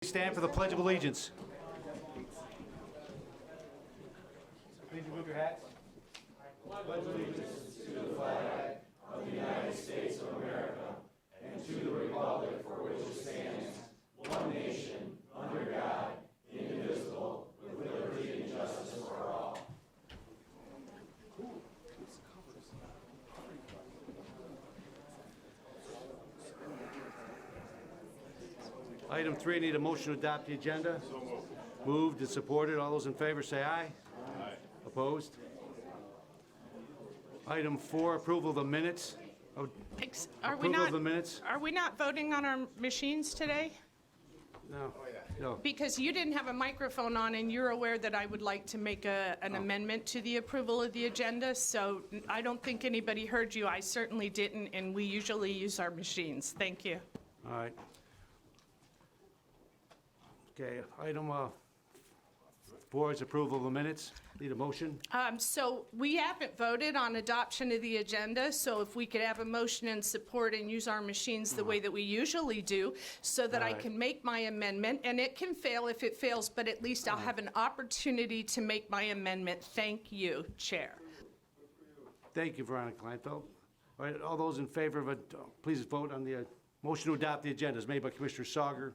Stand for the Pledge of Allegiance. Please remove your hats. Pledge allegiance to the flag of the United States of America and to the republic for which it stands, one nation, under God, indivisible, with liberty and justice for all. Item 3, I need a motion to adopt the agenda. So moved. Moved and supported. All those in favor say aye. Aye. Opposed? Item 4, approval of the minutes. Approval of the minutes? Are we not voting on our machines today? No. No. Because you didn't have a microphone on, and you're aware that I would like to make an amendment to the approval of the agenda, so I don't think anybody heard you. I certainly didn't, and we usually use our machines. Thank you. All right. Okay, item 4 is approval of the minutes. Need a motion? So we haven't voted on adoption of the agenda, so if we could have a motion and support and use our machines the way that we usually do, so that I can make my amendment, and it can fail if it fails, but at least I'll have an opportunity to make my amendment. Thank you, Chair. Thank you, Veronica Kleinfeld. All right, all those in favor of it, please vote on the motion to adopt the agenda. It's made by Commissioner Sauger,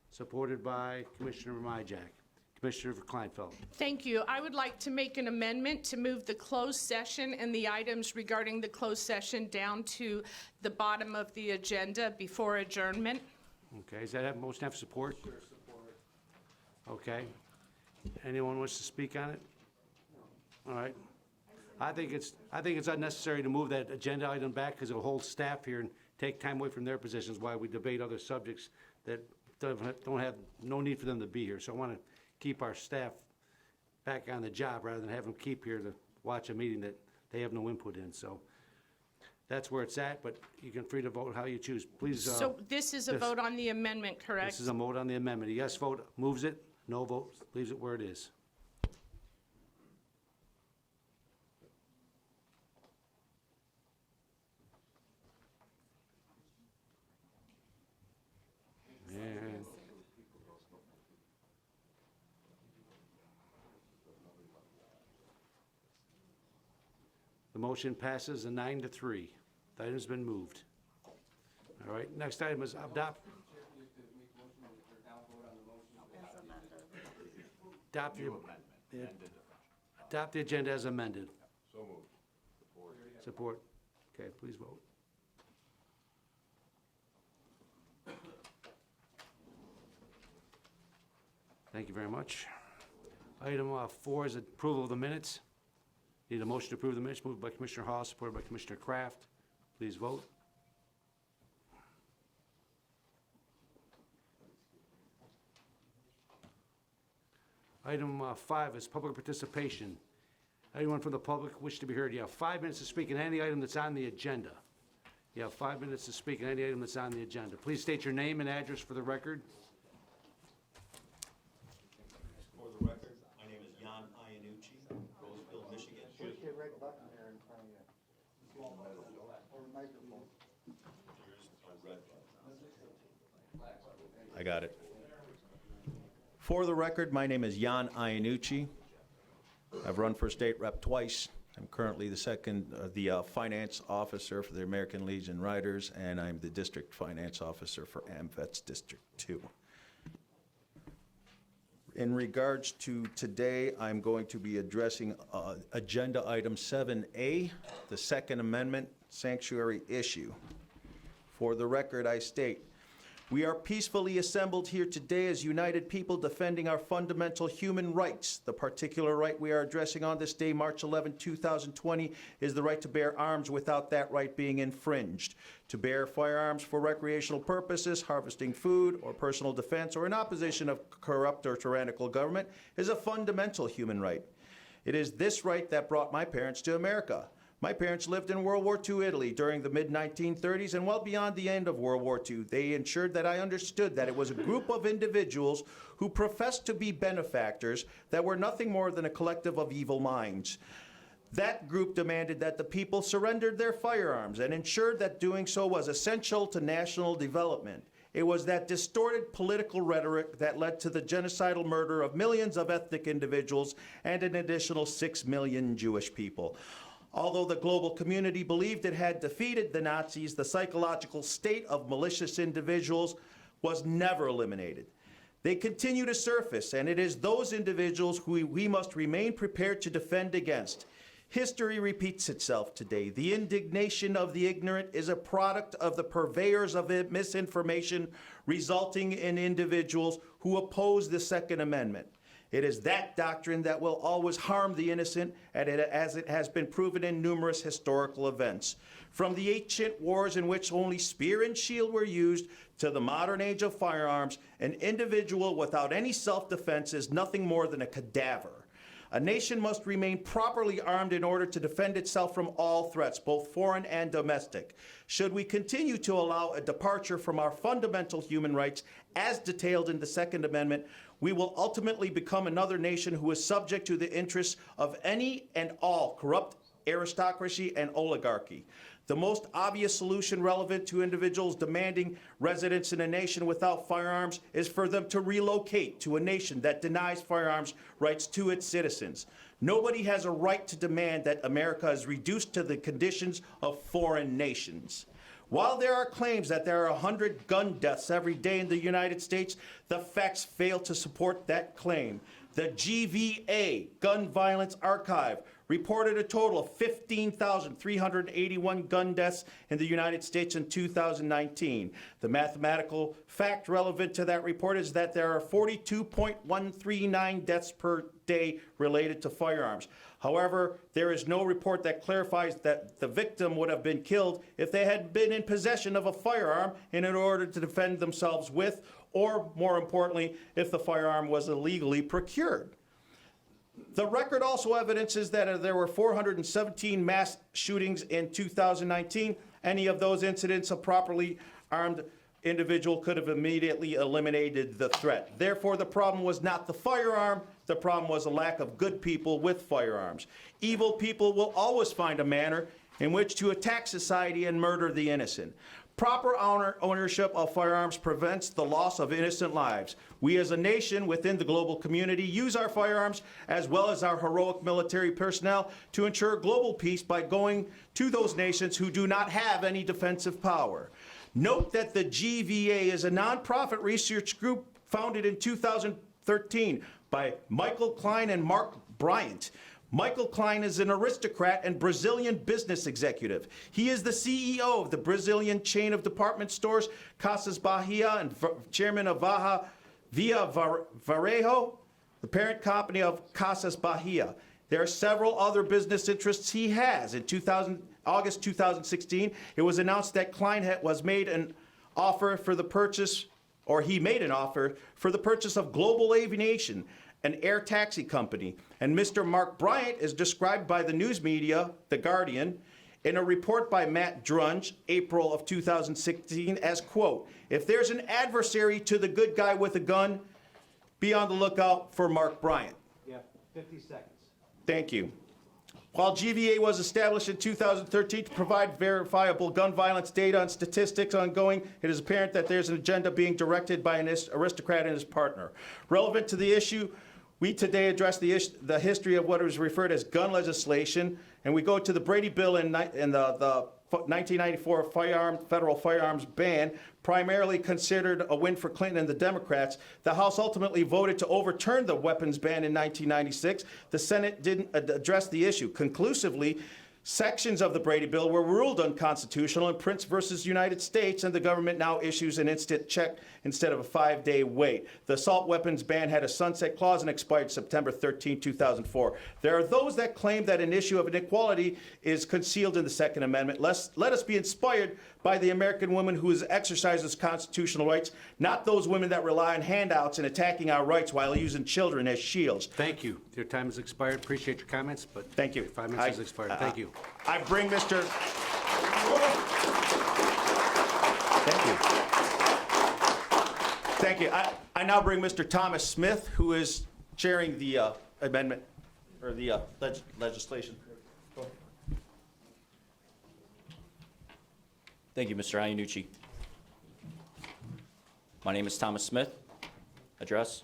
supported by Commissioner Myjack. Commissioner Kleinfeld. Thank you. I would like to make an amendment to move the closed session and the items regarding the closed session down to the bottom of the agenda before adjournment. Okay, does that have motion have support? Sure, support. Okay. Anyone wants to speak on it? All right. I think it's unnecessary to move that agenda item back because it'll hold staff here and take time away from their positions while we debate other subjects that don't have no need for them to be here. So I want to keep our staff back on the job rather than have them keep here to watch a meeting that they have no input in. So that's where it's at, but you can free to vote how you choose. Please. So this is a vote on the amendment, correct? This is a vote on the amendment. A yes vote moves it, no vote leaves it where it is. And the motion passes a 9-3. The item's been moved. All right, next item is adopt the agenda as amended. So moved. Support. Okay, please vote. Thank you very much. Item 4 is approval of the minutes. Need a motion to approve the minutes, moved by Commissioner Hall, supported by Commissioner Kraft. Please vote. Item 5 is public participation. Anyone from the public wish to be heard, you have 5 minutes to speak on any item that's on the agenda. You have 5 minutes to speak on any item that's on the agenda. Please state your name and address for the record. For the record, my name is Jan Iannucci, Roseville, Michigan. Push the red button there in front of you. Or microphone. Here's a red button. I got it. For the record, my name is Jan Iannucci. I've run for state rep twice. I'm currently the finance officer for the American Legion Riders, and I'm the district finance officer for AMVETS District 2. In regards to today, I'm going to be addressing agenda item 7A, the Second Amendment sanctuary issue. For the record, I state, we are peacefully assembled here today as united people defending our fundamental human rights. The particular right we are addressing on this day, March 11, 2020, is the right to bear arms without that right being infringed. To bear firearms for recreational purposes, harvesting food, or personal defense, or in opposition of corrupt or tyrannical government is a fundamental human right. It is this right that brought my parents to America. My parents lived in World War II Italy during the mid-1930s and well beyond the end of World War II. They ensured that I understood that it was a group of individuals who professed to be benefactors that were nothing more than a collective of evil minds. That group demanded that the people surrendered their firearms and ensured that doing so was essential to national development. It was that distorted political rhetoric that led to the genocidal murder of millions of ethnic individuals and an additional 6 million Jewish people. Although the global community believed it had defeated the Nazis, the psychological state of malicious individuals was never eliminated. They continue to surface, and it is those individuals who we must remain prepared to defend against. History repeats itself today. The indignation of the ignorant is a product of the purveyors of misinformation, resulting in individuals who oppose the Second Amendment. It is that doctrine that will always harm the innocent, as it has been proven in numerous historical events. From the ancient wars in which only spear and shield were used to the modern age of firearms, an individual without any self-defense is nothing more than a cadaver. A nation must remain properly armed in order to defend itself from all threats, both foreign and domestic. Should we continue to allow a departure from our fundamental human rights, as detailed in the Second Amendment, we will ultimately become another nation who is subject to the interests of any and all corrupt aristocracy and oligarchy. The most obvious solution relevant to individuals demanding residence in a nation without firearms is for them to relocate to a nation that denies firearms rights to its citizens. Nobody has a right to demand that America is reduced to the conditions of foreign nations. While there are claims that there are 100 gun deaths every day in the United States, the facts fail to support that claim. The GVA, Gun Violence Archive, reported a total of 15,381 gun deaths in the United States in 2019. The mathematical fact relevant to that report is that there are 42.139 deaths per day related to firearms. However, there is no report that clarifies that the victim would have been killed if they had been in possession of a firearm in order to defend themselves with, or more importantly, if the firearm was illegally procured. The record also evidences that there were 417 mass shootings in 2019. Any of those incidents, a properly armed individual could have immediately eliminated the threat. Therefore, the problem was not the firearm, the problem was a lack of good people with firearms. Evil people will always find a manner in which to attack society and murder the innocent. Proper ownership of firearms prevents the loss of innocent lives. We as a nation within the global community use our firearms as well as our heroic military personnel to ensure global peace by going to those nations who do not have any defensive power. Note that the GVA is a nonprofit research group founded in 2013 by Michael Klein and Mark Bryant. Michael Klein is an aristocrat and Brazilian business executive. He is the CEO of the Brazilian chain of department stores Casas Bahia and chairman of Via Varejo, the parent company of Casas Bahia. There are several other business interests he has. In August 2016, it was announced that Klein was made an offer for the purchase, or he made an offer for the purchase of Global Aviation, an air taxi company. And Mr. Mark Bryant is described by the news media, The Guardian, in a report by Matt Drunge, April of 2016, as, quote, "If there's an adversary to the good guy with a gun, be on the lookout for Mark Bryant." You have 50 seconds. Thank you. While GVA was established in 2013 to provide verifiable gun violence data and statistics ongoing, it is apparent that there's an agenda being directed by an aristocrat and his partner. Relevant to the issue, we today address the history of what is referred as gun legislation, and we go to the Brady Bill and the 1994 federal firearms ban, primarily considered a win for Clinton and the Democrats. The House ultimately voted to overturn the weapons ban in 1996. The Senate didn't address the issue conclusively. Sections of the Brady Bill were ruled unconstitutional in Prince versus United States, and the government now issues an instant check instead of a 5-day wait. The assault weapons ban had a sunset clause and expired September 13, 2004. There are those that claim that an issue of inequality is concealed in the Second Amendment. Let us be inspired by the American woman who has exercises constitutional rights, not those women that rely on handouts and attacking our rights while using children as shields. Thank you. Your time has expired. Appreciate your comments, but Thank you. your 5 minutes has expired. Thank you. I bring Mr. Thank you. Thank you. I now bring Mr. Thomas Smith, who is chairing the amendment, or the legislation. Thank you, Mr. Iannucci. My name is Thomas Smith. Address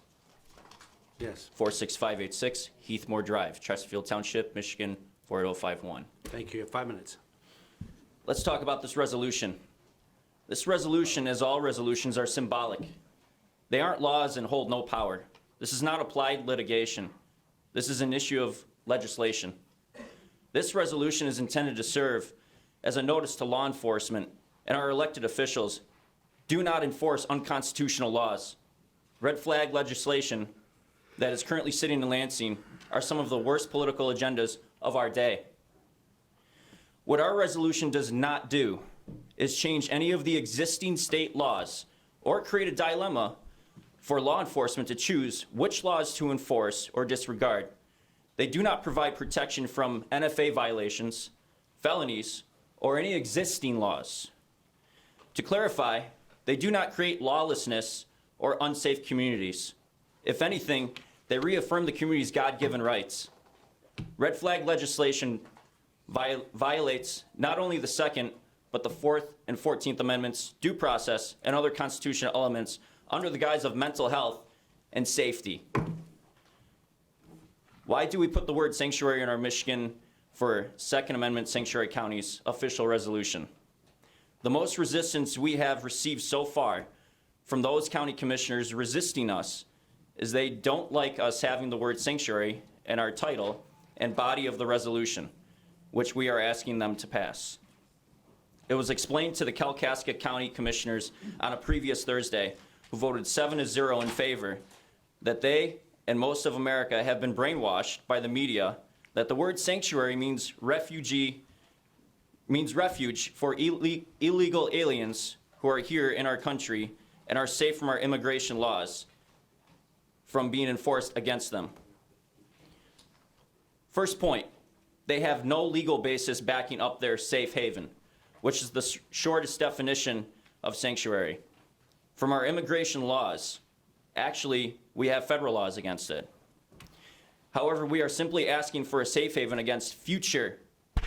Yes, 46586 Heathmore Drive, Chesterfield Township, Michigan 48051. thank you. You have 5 minutes. Let's talk about this resolution. This resolution, as all resolutions, are symbolic. They aren't laws and hold no power. This is not applied litigation. This is an issue of legislation. This resolution is intended to serve as a notice to law enforcement and our elected officials: do not enforce unconstitutional laws. Red flag legislation that is currently sitting in Lansing are some of the worst political agendas of our day. What our resolution does not do is change any of the existing state laws or create a dilemma for law enforcement to choose which laws to enforce or disregard. They do not provide protection from NFA violations, felonies, or any existing laws. To clarify, they do not create lawlessness or unsafe communities. If anything, they reaffirm the community's God-given rights. Red flag legislation violates not only the Second, but the Fourth and 14th Amendments, due process, and other constitutional elements under the guise of mental health and safety. Why do we put the word sanctuary in our Michigan for Second Amendment Sanctuary County's official resolution? The most resistance we have received so far from those county commissioners resisting us is they don't like us having the word sanctuary in our title and body of the resolution, which we are asking them to pass. It was explained to the Kalkaska County Commissioners on a previous Thursday, who voted 7-0 in favor, that they and most of America have been brainwashed by the media that the word sanctuary means refuge for illegal aliens who are here in our country and are safe from our immigration laws from being enforced against them. First point, they have no legal basis backing up their safe haven, which is the shortest definition of sanctuary. From our immigration laws, actually, we have federal laws against it. However, we are simply asking for a safe haven against future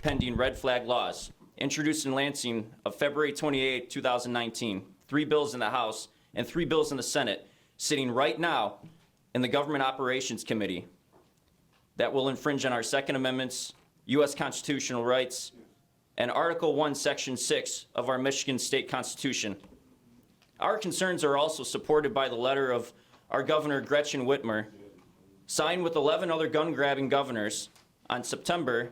pending red flag laws introduced in Lansing of February 28, 2019. 3 bills in the House and 3 bills in the Senate sitting right now in the Government Operations Committee that will infringe on our Second Amendment's U.S. constitutional rights and Article 1, Section 6 of our Michigan State Constitution. Our concerns are also supported by the letter of our Governor Gretchen Whitmer, signed with 11 other gun-grabbing governors on September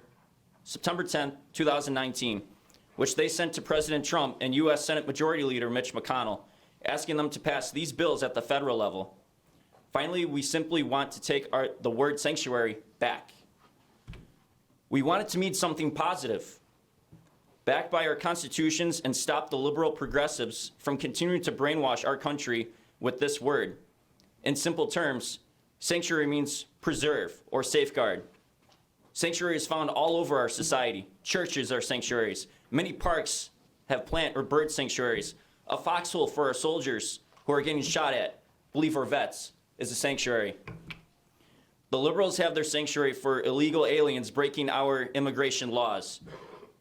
10, 2019, which they sent to President Trump and U.S. Senate Majority Leader Mitch McConnell, asking them to pass these bills at the federal level. Finally, we simply want to take the word sanctuary back. We want it to mean something positive, backed by our constitutions, and stop the liberal progressives from continuing to brainwash our country with this word. In simple terms, sanctuary means preserve or safeguard. Sanctuary is found all over our society. Churches are sanctuaries. Many parks have plant or bird sanctuaries. A foxhole for our soldiers who are getting shot at, believe are vets, is a sanctuary. The liberals have their sanctuary for illegal aliens breaking our immigration laws.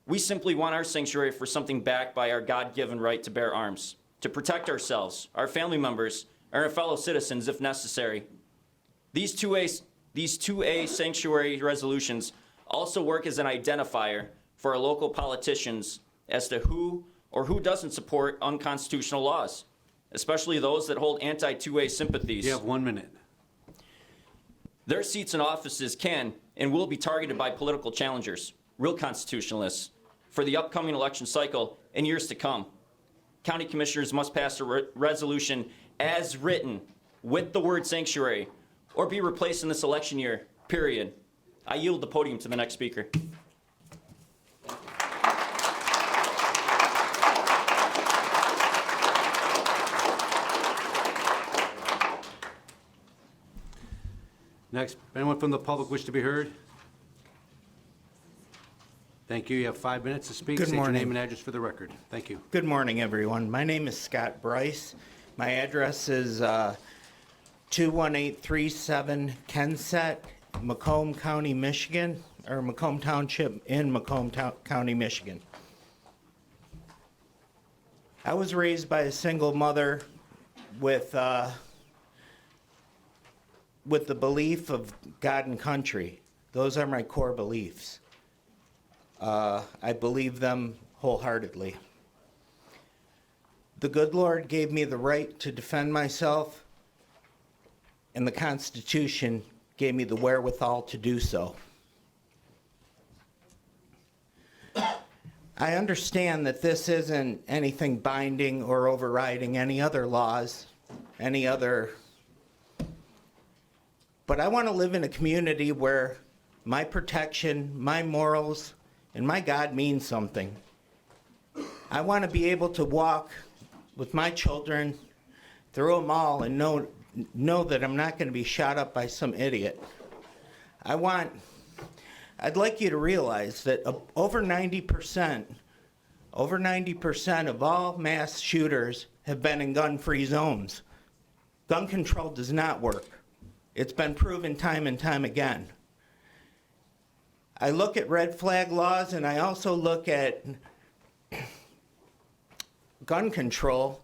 We simply want our sanctuary for something backed by our God-given right to bear arms, to protect ourselves, our family members, and our fellow citizens if necessary. These 2A sanctuary resolutions also work as an identifier for our local politicians as to who or who doesn't support unconstitutional laws, especially those that hold anti-2A sympathies. You have 1 minute. Their seats in offices can and will be targeted by political challengers, real constitutionalists, for the upcoming election cycle and years to come. County commissioners must pass a resolution as written with the word sanctuary or be replaced in this election year, period. I yield the podium to the next speaker. Next, anyone from the public wish to be heard? Thank you. You have 5 minutes to speak. Good State your morning. name and address for the record. Thank you. Good morning, everyone. My name is Scott Bryce. My address is 21837 Kensett, Macomb County, Michigan, or Macomb Township in Macomb County, Michigan. I was raised by a single mother with the belief of God and country. Those are my core beliefs. I believe them wholeheartedly. The good Lord gave me the right to defend myself, and the Constitution gave me the wherewithal to do so. I understand that this isn't anything binding or overriding any other laws, but I want to live in a community where my protection, my morals, and my God mean something. I want to be able to walk with my children through a mall and know that I'm not going to be shot up by some idiot. I'd like you to realize that over 90% of all mass shooters have been in gun-free zones. Gun control does not work. It's been proven time and time again. I look at red flag laws, and I also look at gun control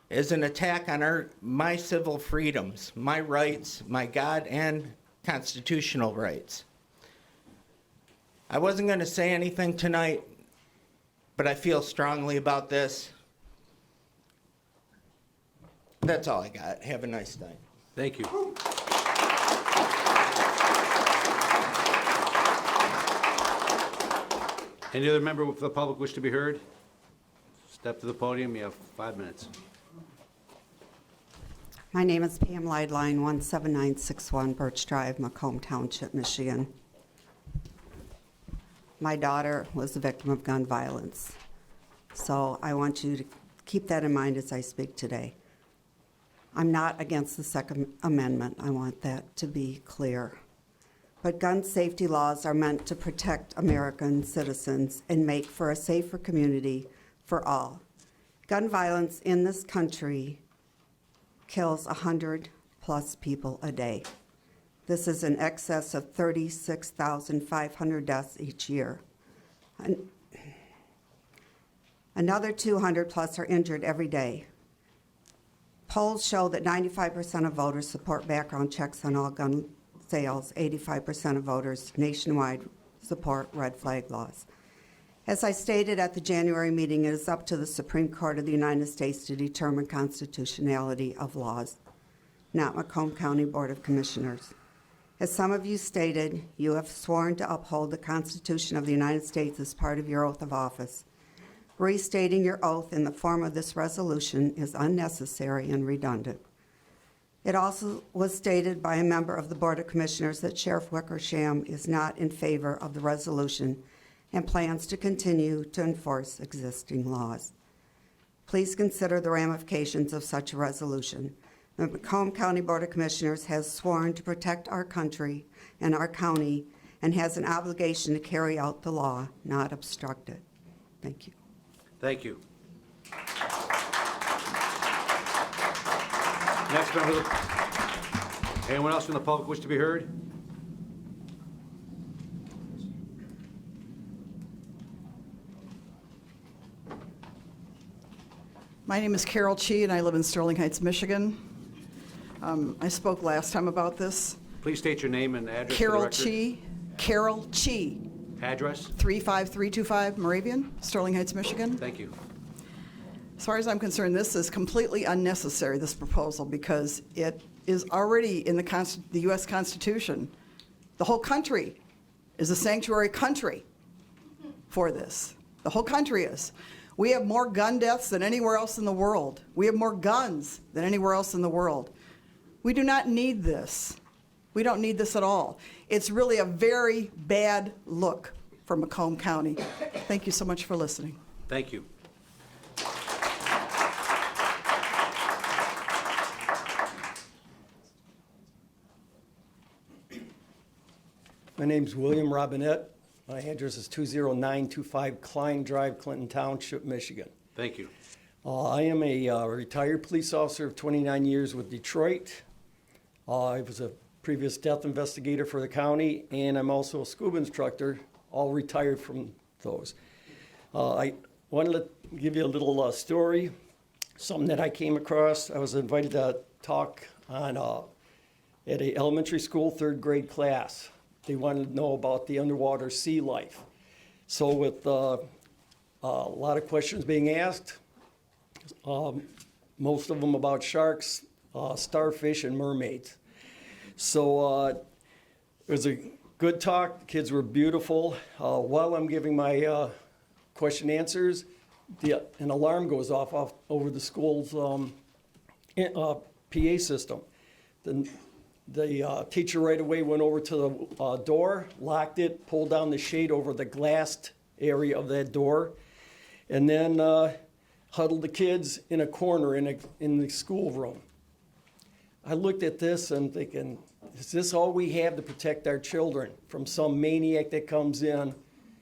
as an attack on my civil freedoms, my rights, my God and constitutional rights. I wasn't going to say anything tonight, but I feel strongly about this. That's all I got. Have a nice night. Thank you. Any other member of the public wish to be heard? Step to the podium. You have 5 minutes. My name is Pam Lideline, 17961 Birch Drive, Macomb Township, Michigan. My daughter was a victim of gun violence, so I want you to keep that in mind as I speak today. I'm not against the Second Amendment. I want that to be clear. But gun safety laws are meant to protect American citizens and make for a safer community for all. Gun violence in this country kills 100+ people a day. This is in excess of 36,500 deaths each year. Another 200+ are injured every day. Polls show that 95% of voters support background checks on all gun sales. 85% of voters nationwide support red flag laws. As I stated at the January meeting, it is up to the Supreme Court of the United States to determine constitutionality of laws, not Macomb County Board of Commissioners. As some of you stated, you have sworn to uphold the Constitution of the United States as part of your oath of office. Restating your oath in the form of this resolution is unnecessary and redundant. It also was stated by a member of the Board of Commissioners that Sheriff Wickersham is not in favor of the resolution and plans to continue to enforce existing laws. Please consider the ramifications of such a resolution. The Macomb County Board of Commissioners has sworn to protect our country and our county and has an obligation to carry out the law, not obstruct it. Thank you. Thank you. Next member of the, anyone else from the public wish to be heard? My name is Carol Chi, and I live in Sterling Heights, Michigan. I spoke last time about this. Please state your name and address for the Carol record. Chi. Carol Chi, Address? 35325 Moravian, Sterling Heights, Michigan. Thank you. As far as I'm concerned, this is completely unnecessary, this proposal, because it is already in the U.S. Constitution. The whole country is a sanctuary country for this. The whole country is. We have more gun deaths than anywhere else in the world. We have more guns than anywhere else in the world. We do not need this. We don't need this at all. It's really a very bad look for Macomb County. Thank you so much for listening. Thank you. My name's William Robinette. My address is 20925 Klein Drive, Clinton Township, Michigan. Thank you. I am a retired police officer of 29 years with Detroit. I was a previous death investigator for the county, and I'm also a scuba instructor, all retired from those. I wanted to give you a little story. something that I came across. I was invited to talk on at a elementary school 3rd grade class. They wanted to know about the underwater sea life. So with a lot of questions being asked, most of them about sharks, starfish, and mermaids. So it was a good talk. The kids were beautiful. While I'm giving my question answers, an alarm goes off over the school's PA system. The teacher right away went over to the door, locked it, pulled down the shade over the glassed area of that door, and then huddled the kids in a corner in the schoolroom. I looked at this and thinking, is this all we have to protect our children from some maniac that comes in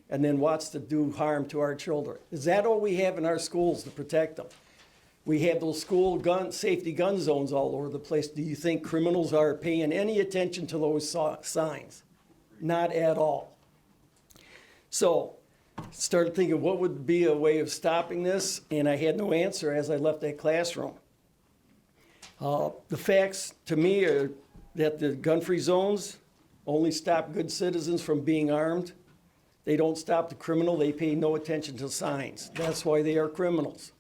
and then wants to do harm to our children? Is that all we have in our schools to protect them? We have those school safety gun zones all over the place. Do you think criminals are paying any attention to those signs? Not at all. So, started thinking what would be a way of stopping this, and I had no answer as I left that classroom. The facts to me are that the gun-free zones only stop good citizens from being armed. They don't stop the criminal. They pay no attention to signs. That's why they are criminals.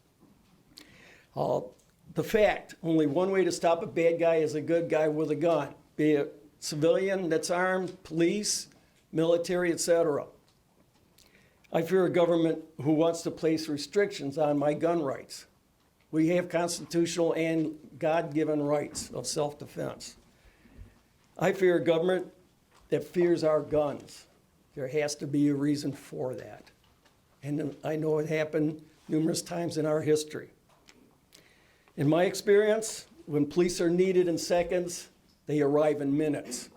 The fact, only one way to stop a bad guy is a good guy with a gun, be it civilian that's armed, police, military, etc. I fear a government who wants to place restrictions on my gun rights. We have constitutional and God-given rights of self-defense. I fear a government that fears our guns. There has to be a reason for that. And I know it happened numerous times in our history. In my experience, when police are needed in seconds, they arrive in minutes.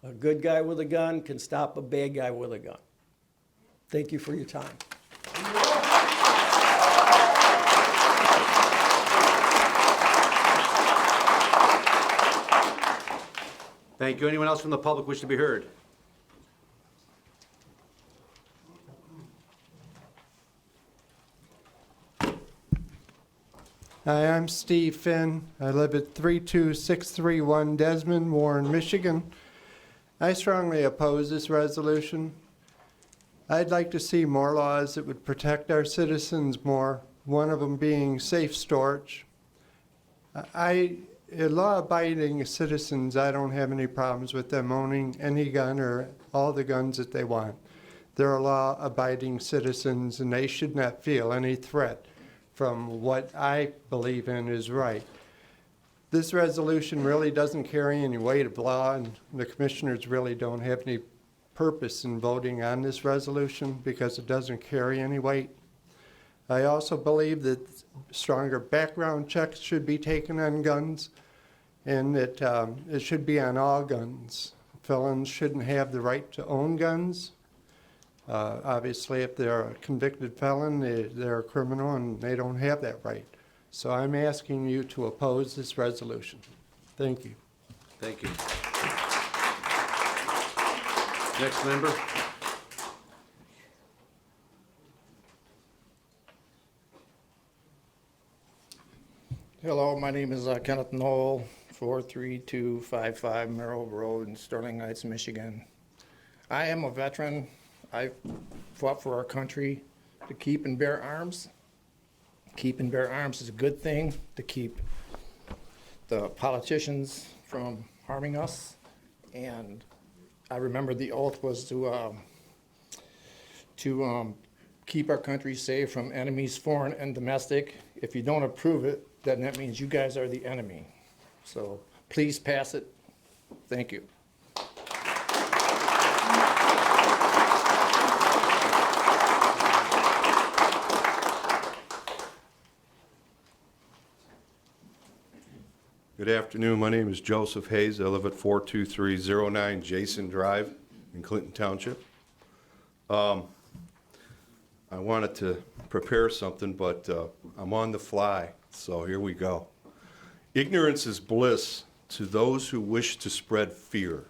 A good guy with a gun can stop a bad guy with a gun. Thank you for your time. Thank you. Anyone else from the public wish to be heard? Hi, I'm Steve Finn. I live at 32631 Desmond, Warren, Michigan. I strongly oppose this resolution. I'd like to see more laws that would protect our citizens more, one of them being safe storage. Law-abiding citizens, I don't have any problems with them owning any gun or all the guns that they want. They're law-abiding citizens, and they should not feel any threat from what I believe in is right. This resolution really doesn't carry any weight of law, and the commissioners really don't have any purpose in voting on this resolution because it doesn't carry any weight. I also believe that stronger background checks should be taken on guns, and that it should be on all guns. Felons shouldn't have the right to own guns. Obviously, if they're a convicted felon, they're a criminal and they don't have that right. So I'm asking you to oppose this resolution. Thank you. Thank you. Next member. Hello, my name is Kenneth Knoll, 43255 Merrill Road in Sterling Heights, Michigan. I am a veteran. I fought for our country to keep and bear arms. Keep and bear arms is a good thing to keep the politicians from harming us. And I remember the oath was to keep our country safe from enemies, foreign and domestic. If you don't approve it, then that means you guys are the enemy. So please pass it. Thank you. Good afternoon. My name is Joseph Hayes. I live at 42309 Jason Drive in Clinton Township. I wanted to prepare something, but I'm on the fly, so here we go. Ignorance is bliss to those who wish to spread fear.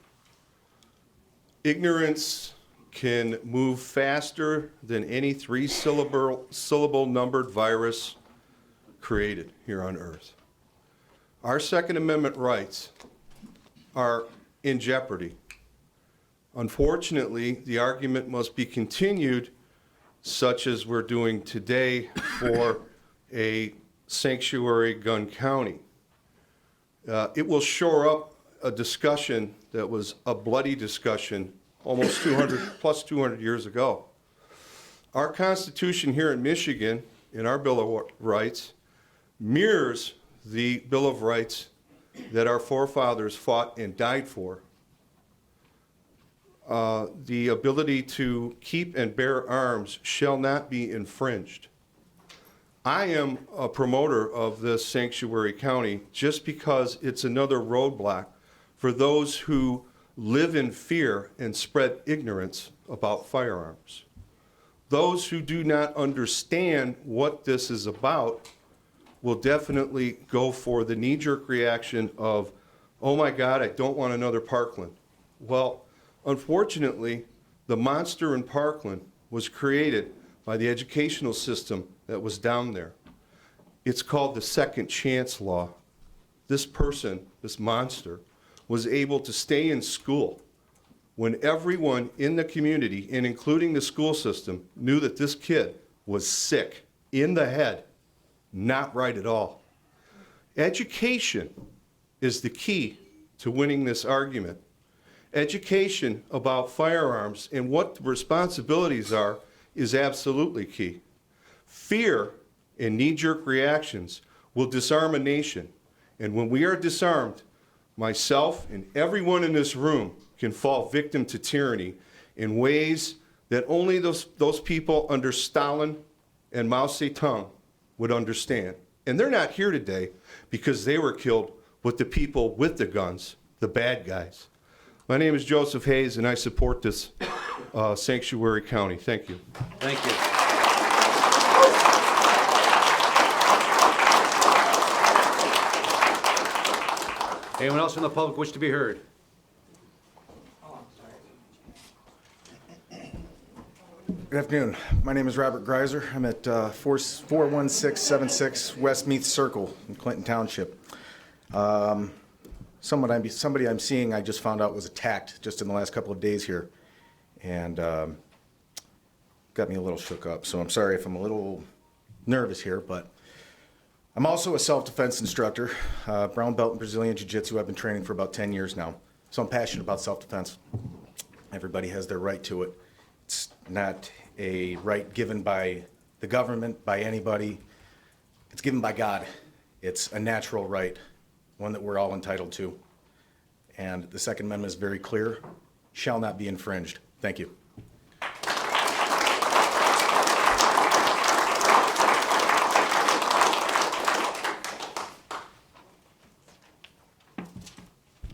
Ignorance can move faster than any three-syllable numbered virus created here on earth. Our Second Amendment rights are in jeopardy. Unfortunately, the argument must be continued, such as we're doing today for a sanctuary gun county. It will shore up a discussion that was a bloody discussion almost 200 years ago. Our Constitution here in Michigan, in our Bill of Rights, mirrors the Bill of Rights that our forefathers fought and died for. The ability to keep and bear arms shall not be infringed. I am a promoter of this sanctuary county just because it's another roadblock for those who live in fear and spread ignorance about firearms. Those who do not understand what this is about will definitely go for the knee-jerk reaction of, oh my God, I don't want another Parkland. Well, unfortunately, the monster in Parkland was created by the educational system that was down there. It's called the Second Chance Law. This person, this monster, was able to stay in school when everyone in the community, and including the school system, knew that this kid was sick in the head, not right at all. Education is the key to winning this argument. Education about firearms and what the responsibilities are is absolutely key. Fear and knee-jerk reactions will disarm a nation. And when we are disarmed, myself and everyone in this room can fall victim to tyranny in ways that only those people under Stalin and Mao Zedong would understand. And they're not here today because they were killed with the people with the guns, the bad guys. My name is Joseph Hayes, and I support this sanctuary county. Thank you. Thank you. Anyone else from the public wish to be heard? Good afternoon. My name is Robert Greiser. I'm at 41676 West Meath Circle in Clinton Township. Somebody I'm seeing, I just found out was attacked just in the last couple of days here, and got me a little shook up. So I'm sorry if I'm a little nervous here, but I'm also a self-defense instructor, brown belt in Brazilian Jiu-Jitsu. I've been training for about 10 years now, so I'm passionate about self-defense. Everybody has their right to it. It's not a right given by the government, by anybody. It's given by God. It's a natural right, one that we're all entitled to. And the Second Amendment is very clear, shall not be infringed. Thank you.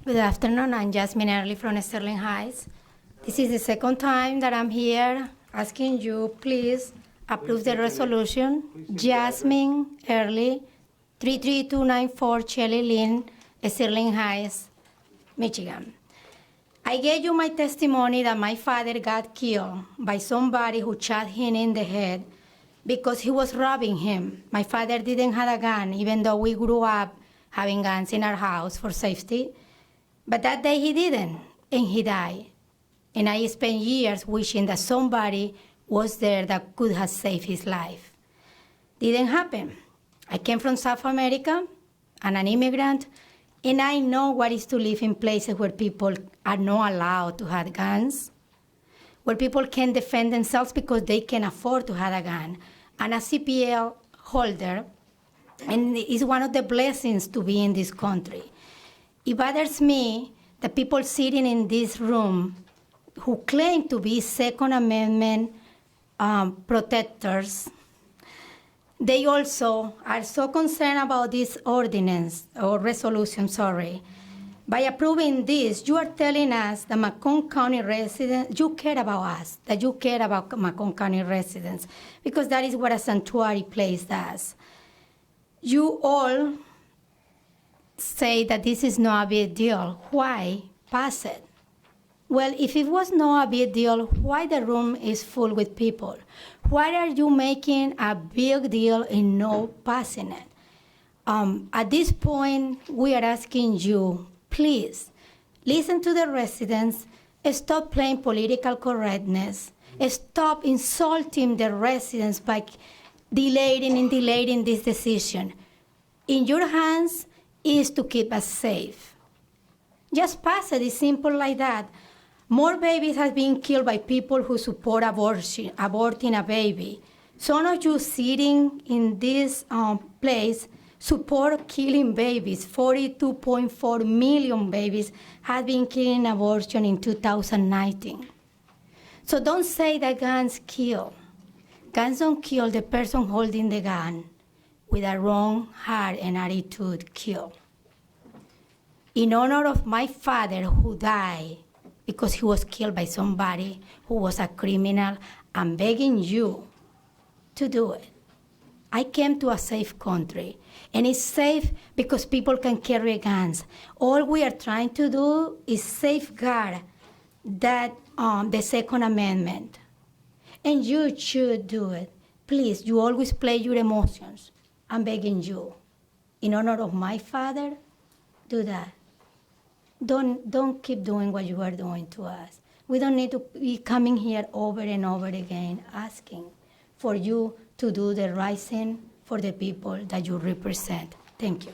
Good afternoon, I'm Jasmine Early from Sterling Heights. This is the second time that I'm here asking you, please approve the resolution. Jasmine Early, 33294 Shelley Lane, Sterling Heights, Michigan. I gave you my testimony that my father got killed by somebody who shot him in the head because he was robbing him. My father didn't have a gun, even though we grew up having guns in our house for safety. But that day he didn't, and he died. And I spent years wishing that somebody was there that could have saved his life. Didn't happen. I came from South America. I'm an immigrant, and I know what it is to live in places where people are not allowed to have guns, where people can defend themselves because they can afford to have a gun. I'm a CPL holder, and it's one of the blessings to be in this country. It bothers me that people sitting in this room who claim to be Second Amendment protectors, they also are so concerned about this ordinance or resolution, By approving this, you are telling us that Macomb County residents, you care about us, that you care about Macomb County residents, because that is what a sanctuary place does. You all say that this is not a big deal. Why pass it? Well, if it was not a big deal, why the room is full with people? Why are you making a big deal in no passing it? At this point, we are asking you, please, listen to the residents, stop playing political correctness, stop insulting the residents by delaying this decision. In your hands is to keep us safe. Just pass it, it's simple like that. More babies have been killed by people who support aborting a baby. Some of you sitting in this place support killing babies. 42.4 million babies have been killed in abortion in 2019. So don't say that guns kill. Guns don't kill. The person holding the gun with a wrong heart and attitude kill. In honor of my father who died because he was killed by somebody who was a criminal, I'm begging you to do it. I came to a safe country, and it's safe because people can carry guns. All we are trying to do is safeguard that the Second Amendment, and you should do it. Please, you always play your emotions. I'm begging you, in honor of my father, do that. Don't keep doing what you are doing to us. We don't need to be coming here over and over again asking for you to do the right thing for the people that you represent. Thank you.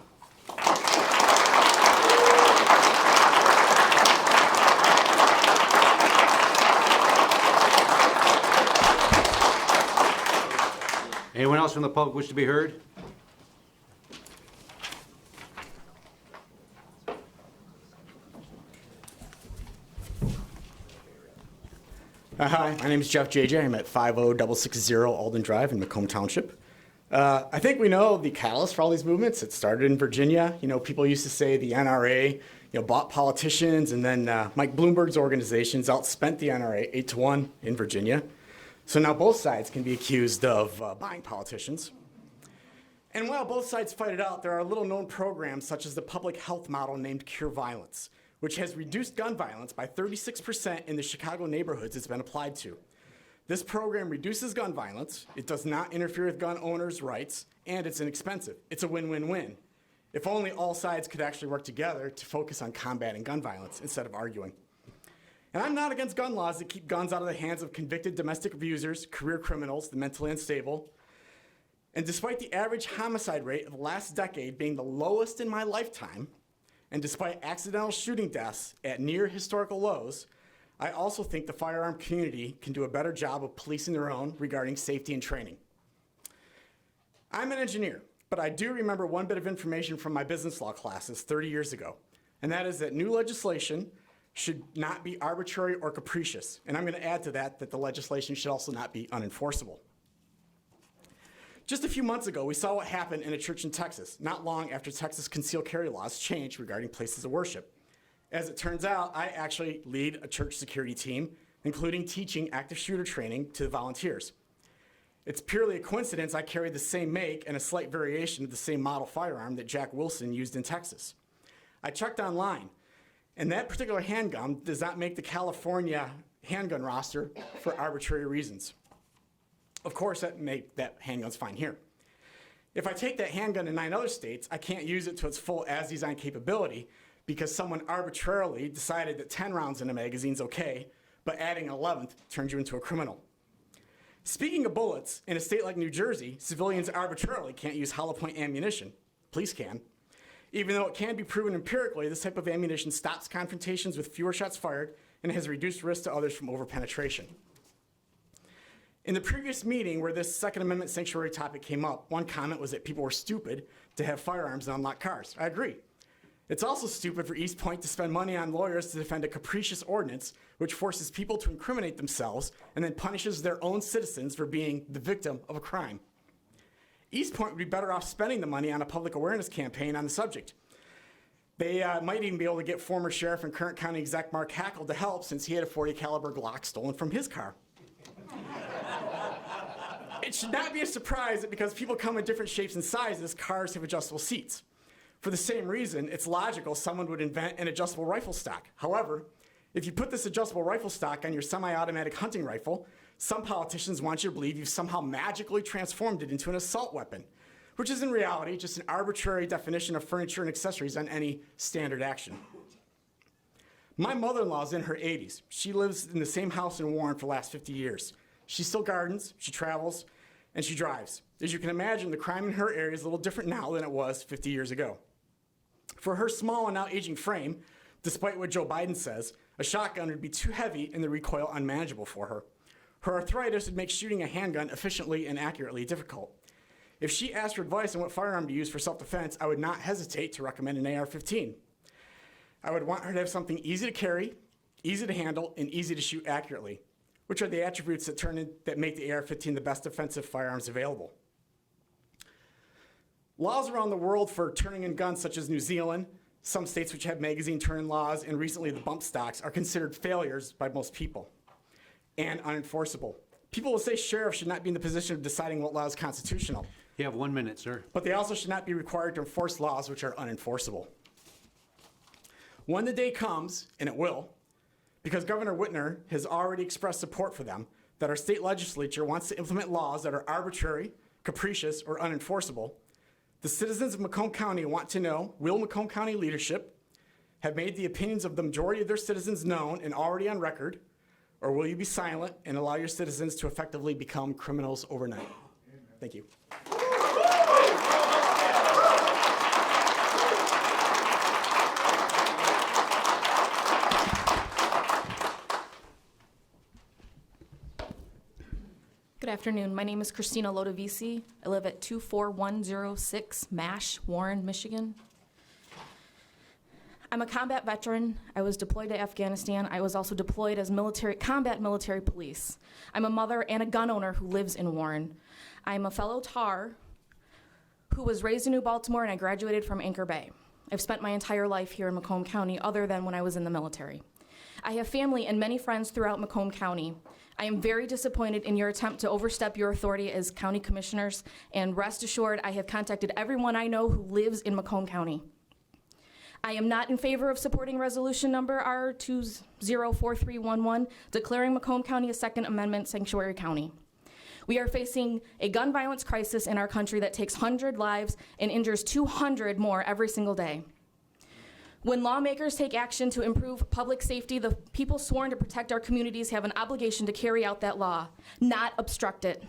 Anyone else from the public wish to be heard? Hi, my name is Jeff JJ. I'm at 50660 Alden Drive in Macomb Township. I think we know the catalyst for all these movements. It started in Virginia. You know, people used to say the NRA, bought politicians, and then Mike Bloomberg's organizations outspent the NRA 8-1 in Virginia. So now both sides can be accused of buying politicians. And while both sides fight it out, there are little-known programs such as the public health model named Cure Violence, which has reduced gun violence by 36% in the Chicago neighborhoods it's been applied to. This program reduces gun violence, it does not interfere with gun owners' rights, and it's inexpensive. It's a win-win-win. If only all sides could actually work together to focus on combating gun violence instead of arguing. And I'm not against gun laws that keep guns out of the hands of convicted domestic abusers, career criminals, the mentally unstable. And despite the average homicide rate of the last decade being the lowest in my lifetime, and despite accidental shooting deaths at near historical lows, I also think the firearm community can do a better job of policing their own regarding safety and training. I'm an engineer, but I do remember one bit of information from my business law classes 30 years ago, and that is that new legislation should not be arbitrary or capricious. And I'm going to add to that that the legislation should also not be unenforceable. Just a few months ago, we saw what happened in a church in Texas, not long after Texas concealed carry laws changed regarding places of worship. As it turns out, I actually lead a church security team, including teaching active shooter training to the volunteers. It's purely a coincidence I carry the same make and a slight variation of the same model firearm that Jack Wilson used in Texas. I checked online, and that particular handgun does not make the California handgun roster for arbitrary reasons. Of course, that handgun's fine here. If I take that handgun in 9 other states, I can't use it to its full as-designed capability because someone arbitrarily decided that 10 rounds in a magazine's okay, but adding an 11th turns you into a criminal. Speaking of bullets, in a state like New Jersey, civilians arbitrarily can't use hollow point ammunition. Police can. Even though it can be proven empirically, this type of ammunition stops confrontations with fewer shots fired and has reduced risk to others from overpenetration. In the previous meeting where this Second Amendment sanctuary topic came up, one comment was that people were stupid to have firearms and unlock cars. I agree. It's also stupid for East Point to spend money on lawyers to defend a capricious ordinance which forces people to incriminate themselves and then punishes their own citizens for being the victim of a crime. East Point would be better off spending the money on a public awareness campaign on the subject. They might even be able to get former sheriff and current county exec Mark Hackle to help since he had a .40 caliber Glock stolen from his car. It should not be a surprise that because people come in different shapes and sizes, cars have adjustable seats. For the same reason, it's logical someone would invent an adjustable rifle stock. However, if you put this adjustable rifle stock on your semi-automatic hunting rifle, some politicians want you to believe you've somehow magically transformed it into an assault weapon, which is in reality just an arbitrary definition of furniture and accessories on any standard action. My mother-in-law is in her 80s. She lives in the same house in Warren for the last 50 years. She still gardens, she travels, and she drives. As you can imagine, the crime in her area is a little different now than it was 50 years ago. For her small and now aging frame, despite what Joe Biden says, a shotgun would be too heavy and the recoil unmanageable for her. Her arthritis would make shooting a handgun efficiently and accurately difficult. If she asked for advice on what firearm to use for self-defense, I would not hesitate to recommend an AR-15. I would want her to have something easy to carry, easy to handle, and easy to shoot accurately, which are the attributes that make the AR-15 the best defensive firearms available. Laws around the world for turning in guns, such as New Zealand, some states which have magazine turn-in laws, and recently the bump stocks, are considered failures by most people and unenforceable. People will say sheriffs should not be in the position of deciding what law is constitutional. You have 1 minute, sir. But they also should not be required to enforce laws which are unenforceable. When the day comes, and it will, because Governor Whitmer has already expressed support for them, that our state legislature wants to implement laws that are arbitrary, capricious, or unenforceable, the citizens of Macomb County want to know, will Macomb County leadership have made the opinions of the majority of their citizens known and already on record, or will you be silent and allow your citizens to effectively become criminals overnight? Thank you. Good afternoon. My name is Christina Lodovisi. I live at 24106 MASH, Warren, Michigan. I'm a combat veteran. I was deployed to Afghanistan. I was also deployed as combat military police. I'm a mother and a gun owner who lives in Warren. I'm a fellow TAR who was raised in New Baltimore, and I graduated from Anchor Bay. I've spent my entire life here in Macomb County other than when I was in the military. I have family and many friends throughout Macomb County. I am very disappointed in your attempt to overstep your authority as county commissioners, and rest assured I have contacted everyone I know who lives in Macomb County. I am not in favor of supporting resolution number R204311, declaring Macomb County a Second Amendment sanctuary county. We are facing a gun violence crisis in our country that takes 100 lives and injures 200 more every single day. When lawmakers take action to improve public safety, the people sworn to protect our communities have an obligation to carry out that law, not obstruct it.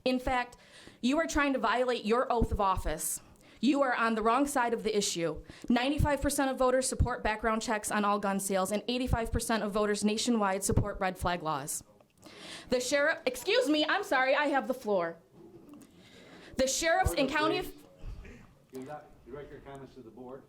In fact, you are trying to violate your oath of office. You are on the wrong side of the issue. 95% of voters support background checks on all gun sales, and 85% of voters nationwide support red flag laws. The sheriff, excuse me, I'm sorry, I have the floor. The sheriffs and county... Direct your comments to the board.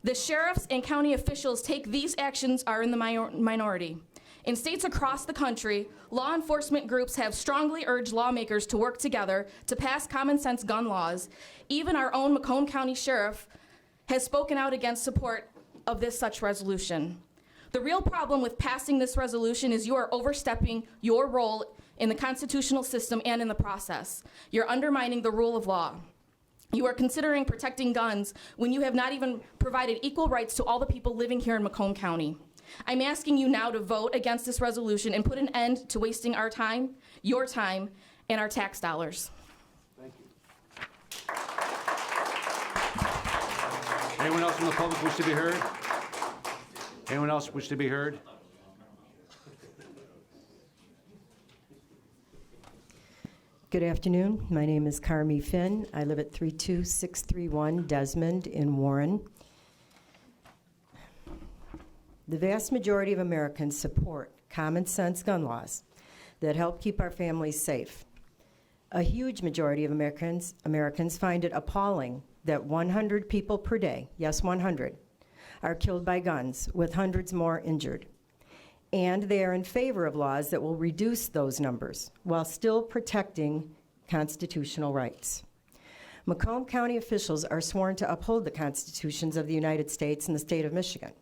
The sheriffs and county officials take these actions are in the minority. In states across the country, law enforcement groups have strongly urged lawmakers to work together to pass common sense gun laws. Even our own Macomb County Sheriff has spoken out against support of this such resolution. The real problem with passing this resolution is you are overstepping your role in the constitutional system and in the process. You're undermining the rule of law. You are considering protecting guns when you have not even provided equal rights to all the people living here in Macomb County. I'm asking you now to vote against this resolution and put an end to wasting our time, your time, and our tax dollars. Thank you. Anyone else from the public wish to be heard? Anyone else wish to be heard? Good afternoon. My name is Carmi Finn. I live at 32631 Desmond in Warren. The vast majority of Americans support common sense gun laws that help keep our families safe. A huge majority of Americans find it appalling that 100 people per day, yes, 100, are killed by guns, with hundreds more injured. And they are in favor of laws that will reduce those numbers while still protecting constitutional rights. Macomb County officials are sworn to uphold the constitutions of the United States and the state of Michigan.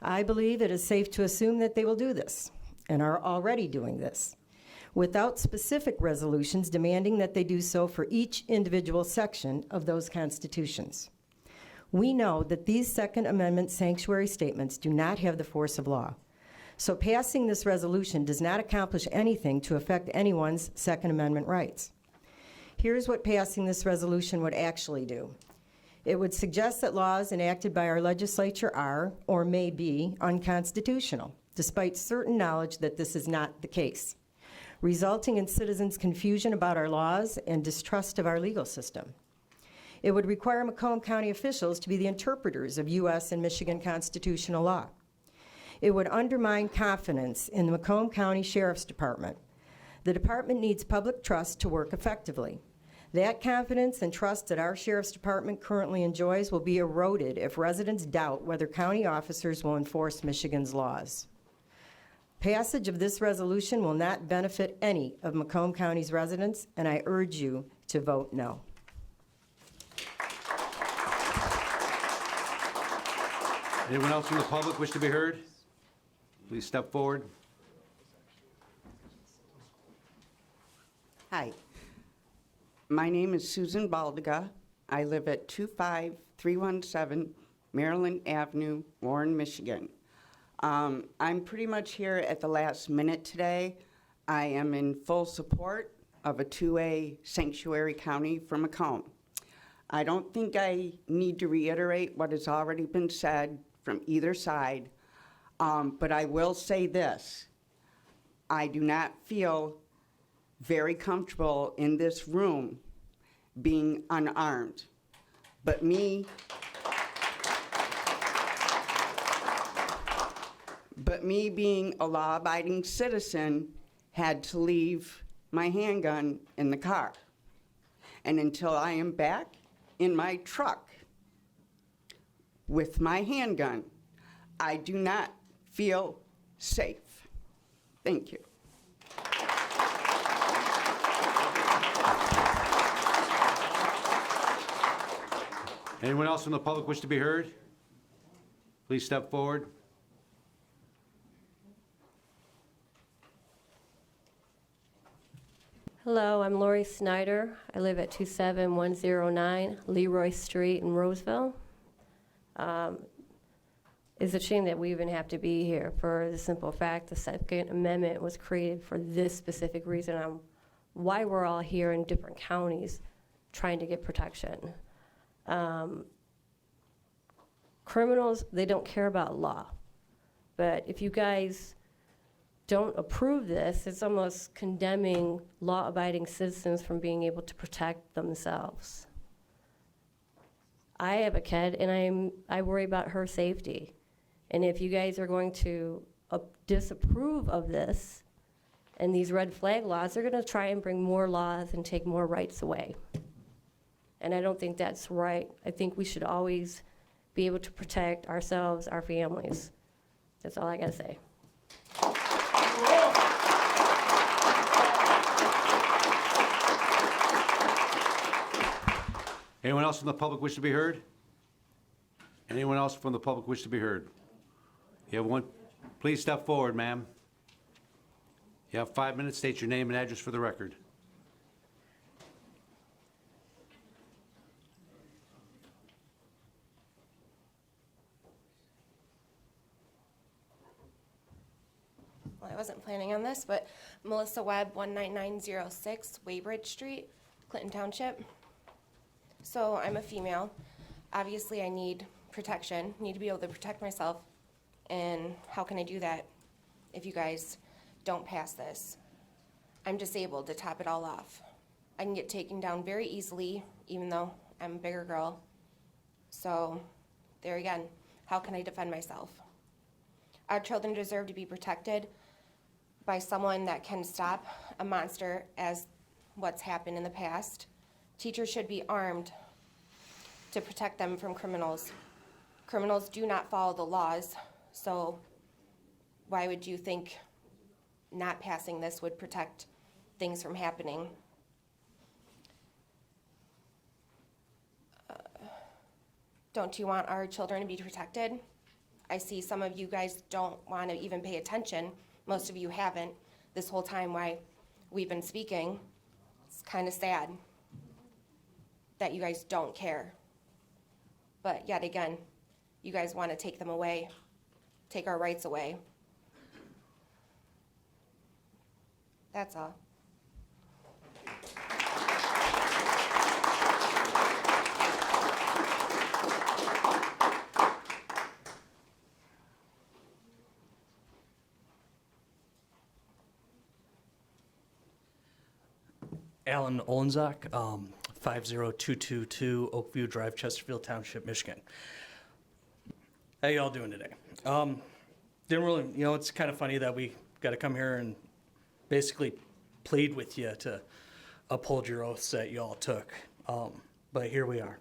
I believe it is safe to assume that they will do this, and are already doing this, without specific resolutions demanding that they do so for each individual section of those constitutions. We know that these Second Amendment sanctuary statements do not have the force of law. So passing this resolution does not accomplish anything to affect anyone's Second Amendment rights. Here's what passing this resolution would actually do. It would suggest that laws enacted by our legislature are, or may be, unconstitutional, despite certain knowledge that this is not the case, resulting in citizens' confusion about our laws and distrust of our legal system. It would require Macomb County officials to be the interpreters of U.S. and Michigan constitutional law. It would undermine confidence in the Macomb County Sheriff's Department. The department needs public trust to work effectively. That confidence and trust that our Sheriff's Department currently enjoys will be eroded if residents doubt whether county officers will enforce Michigan's laws. Passage of this resolution will not benefit any of Macomb County's residents, and I urge you to vote no. Anyone else from the public wish to be heard? Please step forward. Hi. My name is Susan Baldiga. I live at 25317 Maryland Avenue, Warren, Michigan. I'm pretty much here at the last minute today. I am in full support of a 2A sanctuary county for Macomb. I don't think I need to reiterate what has already been said from either side, but I will say this. I do not feel very comfortable in this room being unarmed. But me being a law-abiding citizen had to leave my handgun in the car. And until I am back in my truck with my handgun, I do not feel safe. Thank you. Anyone else from the public wish to be heard? Please step forward. Hello, I'm Lori Snyder. I live at 27109 Leroy Street in Roseville. It's a shame that we even have to be here for the simple fact the Second Amendment was created for this specific reason on why we're all here in different counties trying to get protection. Criminals, they don't care about law. But if you guys don't approve this, it's almost condemning law-abiding citizens from being able to protect themselves. I have a kid, and I worry about her safety. And if you guys are going to disapprove of this and these red flag laws, they're going to try and bring more laws and take more rights away. And I don't think that's right. I think we should always be able to protect ourselves, our families. That's all I got to say. Anyone else from the public wish to be heard? Anyone else from the public wish to be heard? You have one. Please step forward, ma'am. You have 5 minutes. State your name and address for the record. Well, I wasn't planning on this, but Melissa Webb, 19906 Waybridge Street, Clinton Township. So I'm a female. Obviously, I need protection, need to be able to protect myself. And how can I do that if you guys don't pass this? I'm disabled, to top it all off. I can get taken down very easily, even though I'm a bigger girl. So there again, how can I defend myself? Our children deserve to be protected by someone that can stop a monster as what's happened in the past. Teachers should be armed to protect them from criminals. Criminals do not follow the laws, so why would you think not passing this would protect things from happening? Don't you want our children to be protected? I see some of you guys don't want to even pay attention. Most of you haven't this whole time while we've been speaking. It's kind of sad that you guys don't care. But yet again, you guys want to take them away, take our rights away. That's all. Alan Olenzak, 50222 Oakview Drive, Chesterfield Township, Michigan. How y'all doing today? Didn't really, it's kind of funny that we got to come here and basically plead with you to uphold your oaths that you all took. But here we are.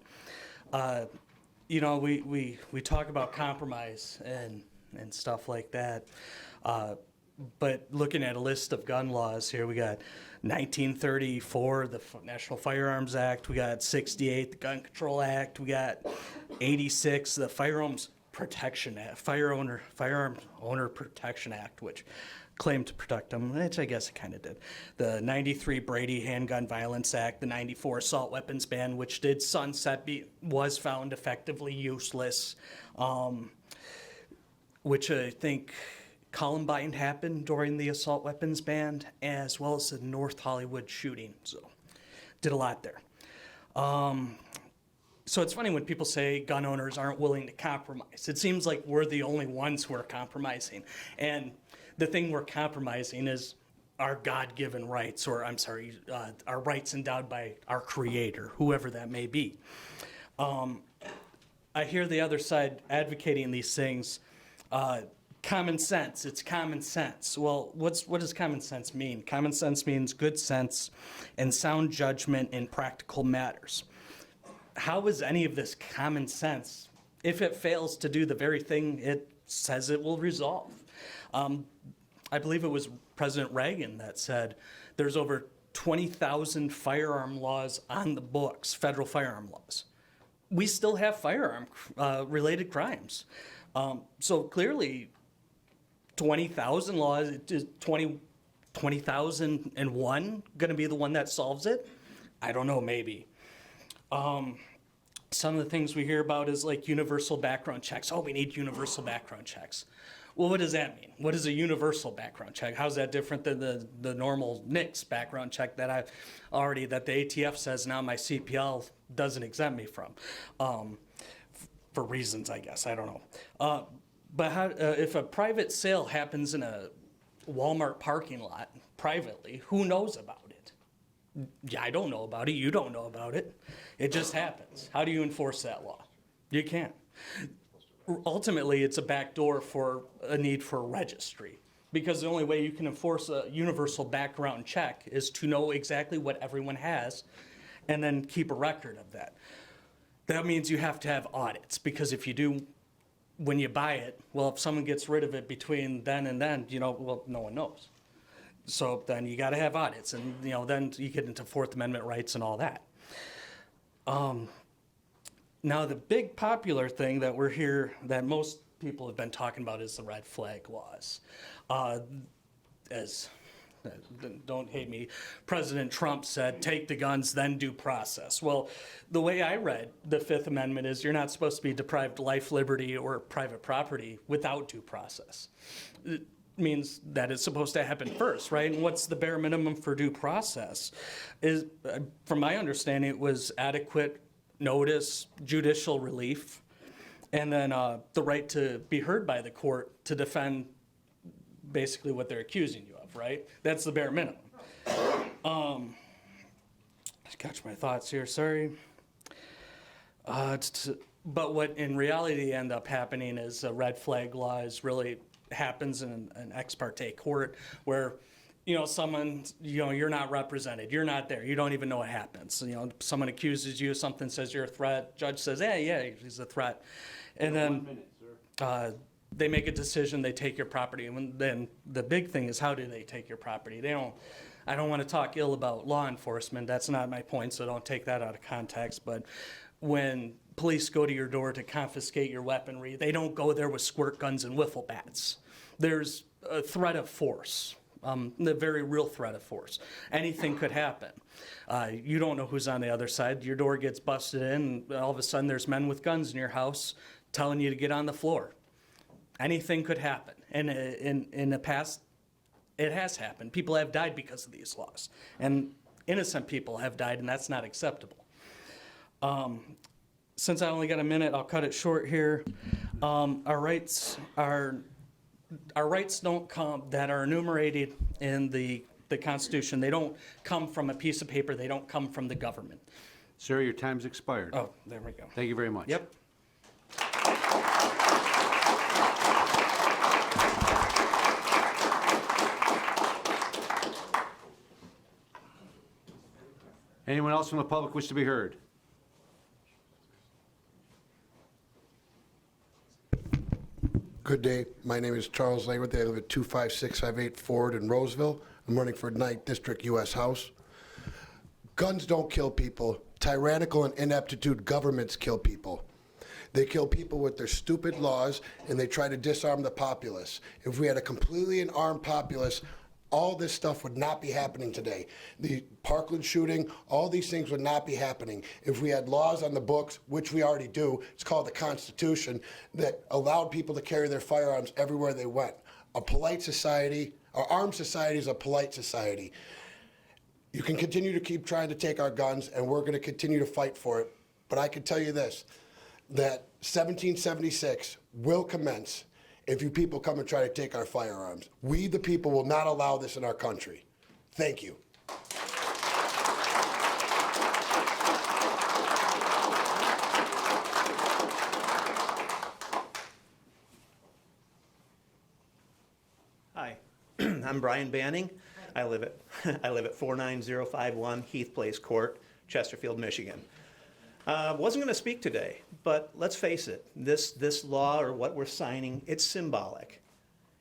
We talk about compromise and stuff like that. But looking at a list of gun laws here, we got 1934, the National Firearms Act. We got 68, the Gun Control Act. We got 86, the Firearms Protection Act, Firearm Owner Protection Act, which claimed to protect them, which I guess it kind of did. The 93 Brady Handgun Violence Act, the 94 Assault Weapons Ban, which did sunset, was found effectively useless, which I think Columbine happened during the assault weapons ban, as well as the North Hollywood shooting. So did a lot there. So it's funny when people say gun owners aren't willing to compromise. It seems like we're the only ones who are compromising. And the thing we're compromising is our God-given rights, or our rights endowed by our Creator, whoever that may be. I hear the other side advocating these things. Common sense, it's common sense. Well, what does common sense mean? Common sense means good sense and sound judgment in practical matters. How is any of this common sense if it fails to do the very thing it says it will resolve? I believe it was President Reagan that said there's over 20,000 firearm laws on the books, federal firearm laws. We still have firearm related crimes. So clearly, 20,000 laws, is 20,001 going to be the one that solves it? I don't know, maybe. Some of the things we hear about is like universal background checks. Oh, we need universal background checks. Well, what does that mean? What is a universal background check? How's that different than the normal NICS background check that that the ATF says now my CPL doesn't exempt me from? For reasons, I guess, I don't know. But how, if a private sale happens in a Walmart parking lot privately, who knows about it? Yeah, I don't know about it. You don't know about it. It just happens. How do you enforce that law? You can't. Ultimately, it's a backdoor for a need for a registry, because the only way you can enforce a universal background check is to know exactly what everyone has and then keep a record of that. That means you have to have audits, because if you do, when you buy it, well, if someone gets rid of it between then and then, well, no one knows. So then you got to have audits, and then you get into Fourth Amendment rights and all that. Now, the big popular thing that we're here, that most people have been talking about, is the red flag laws. Don't hate me, President Trump said, take the guns, then due process. Well, the way I read the Fifth Amendment is you're not supposed to be deprived life, liberty, or private property without due process. It means that it's supposed to happen first, right? And what's the bare minimum for due process? Is, from my understanding, it was adequate notice, judicial relief, and then the right to be heard by the court to defend basically what they're accusing you of, right? That's the bare minimum. Catch my thoughts here, sorry. But what in reality end up happening is a red flag laws really happens in an ex parte court where someone, you're not represented, you're not there, you don't even know what happens. Someone accuses you of something, says you're a threat, judge says, hey, yeah, he's a threat. And then they make a decision, they take your property. And then the big thing is, how do they take your property? I don't want to talk ill about law enforcement, that's not my point, so don't take that out of context. But when police go to your door to confiscate your weaponry, they don't go there with squirt guns and wiffle bats. There's a threat of force. The very real threat of force. Anything could happen. You don't know who's on the other side. Your door gets busted in, and all of a sudden there's men with guns in your house telling you to get on the floor. Anything could happen. And in the past, it has happened. People have died because of these laws. And innocent people have died, and that's not acceptable. Since I only got a minute, I'll cut it short here. Our rights don't come, that are enumerated in the the Constitution. They don't come from a piece of paper. They don't come from the government. Sir, your time's expired. Oh, there we go. Thank you very much. Yep. Anyone else from the public wish to be heard? Good day. My name is Charles Layworth. I live at 25658 Ford in Roseville. I'm running for 9th District U.S. House. Guns don't kill people. Tyrannical and ineptitude governments kill people. They kill people with their stupid laws, and they try to disarm the populace. If we had a completely unarmed populace, all this stuff would not be happening today. The Parkland shooting, all these things would not be happening. If we had laws on the books, which we already do, it's called the Constitution, that allowed people to carry their firearms everywhere they went. A polite society, our armed society is a polite society. You can continue to keep trying to take our guns, and we're going to continue to fight for it. But I can tell you this, that 1776 will commence if you people come and try to take our firearms. We, the people, will not allow this in our country. Thank you. Hi, I'm Brian Banning. I live at 49051 Heath Place Court, Chesterfield, Michigan. Wasn't going to speak today, but let's face it, this law or what we're signing, it's symbolic.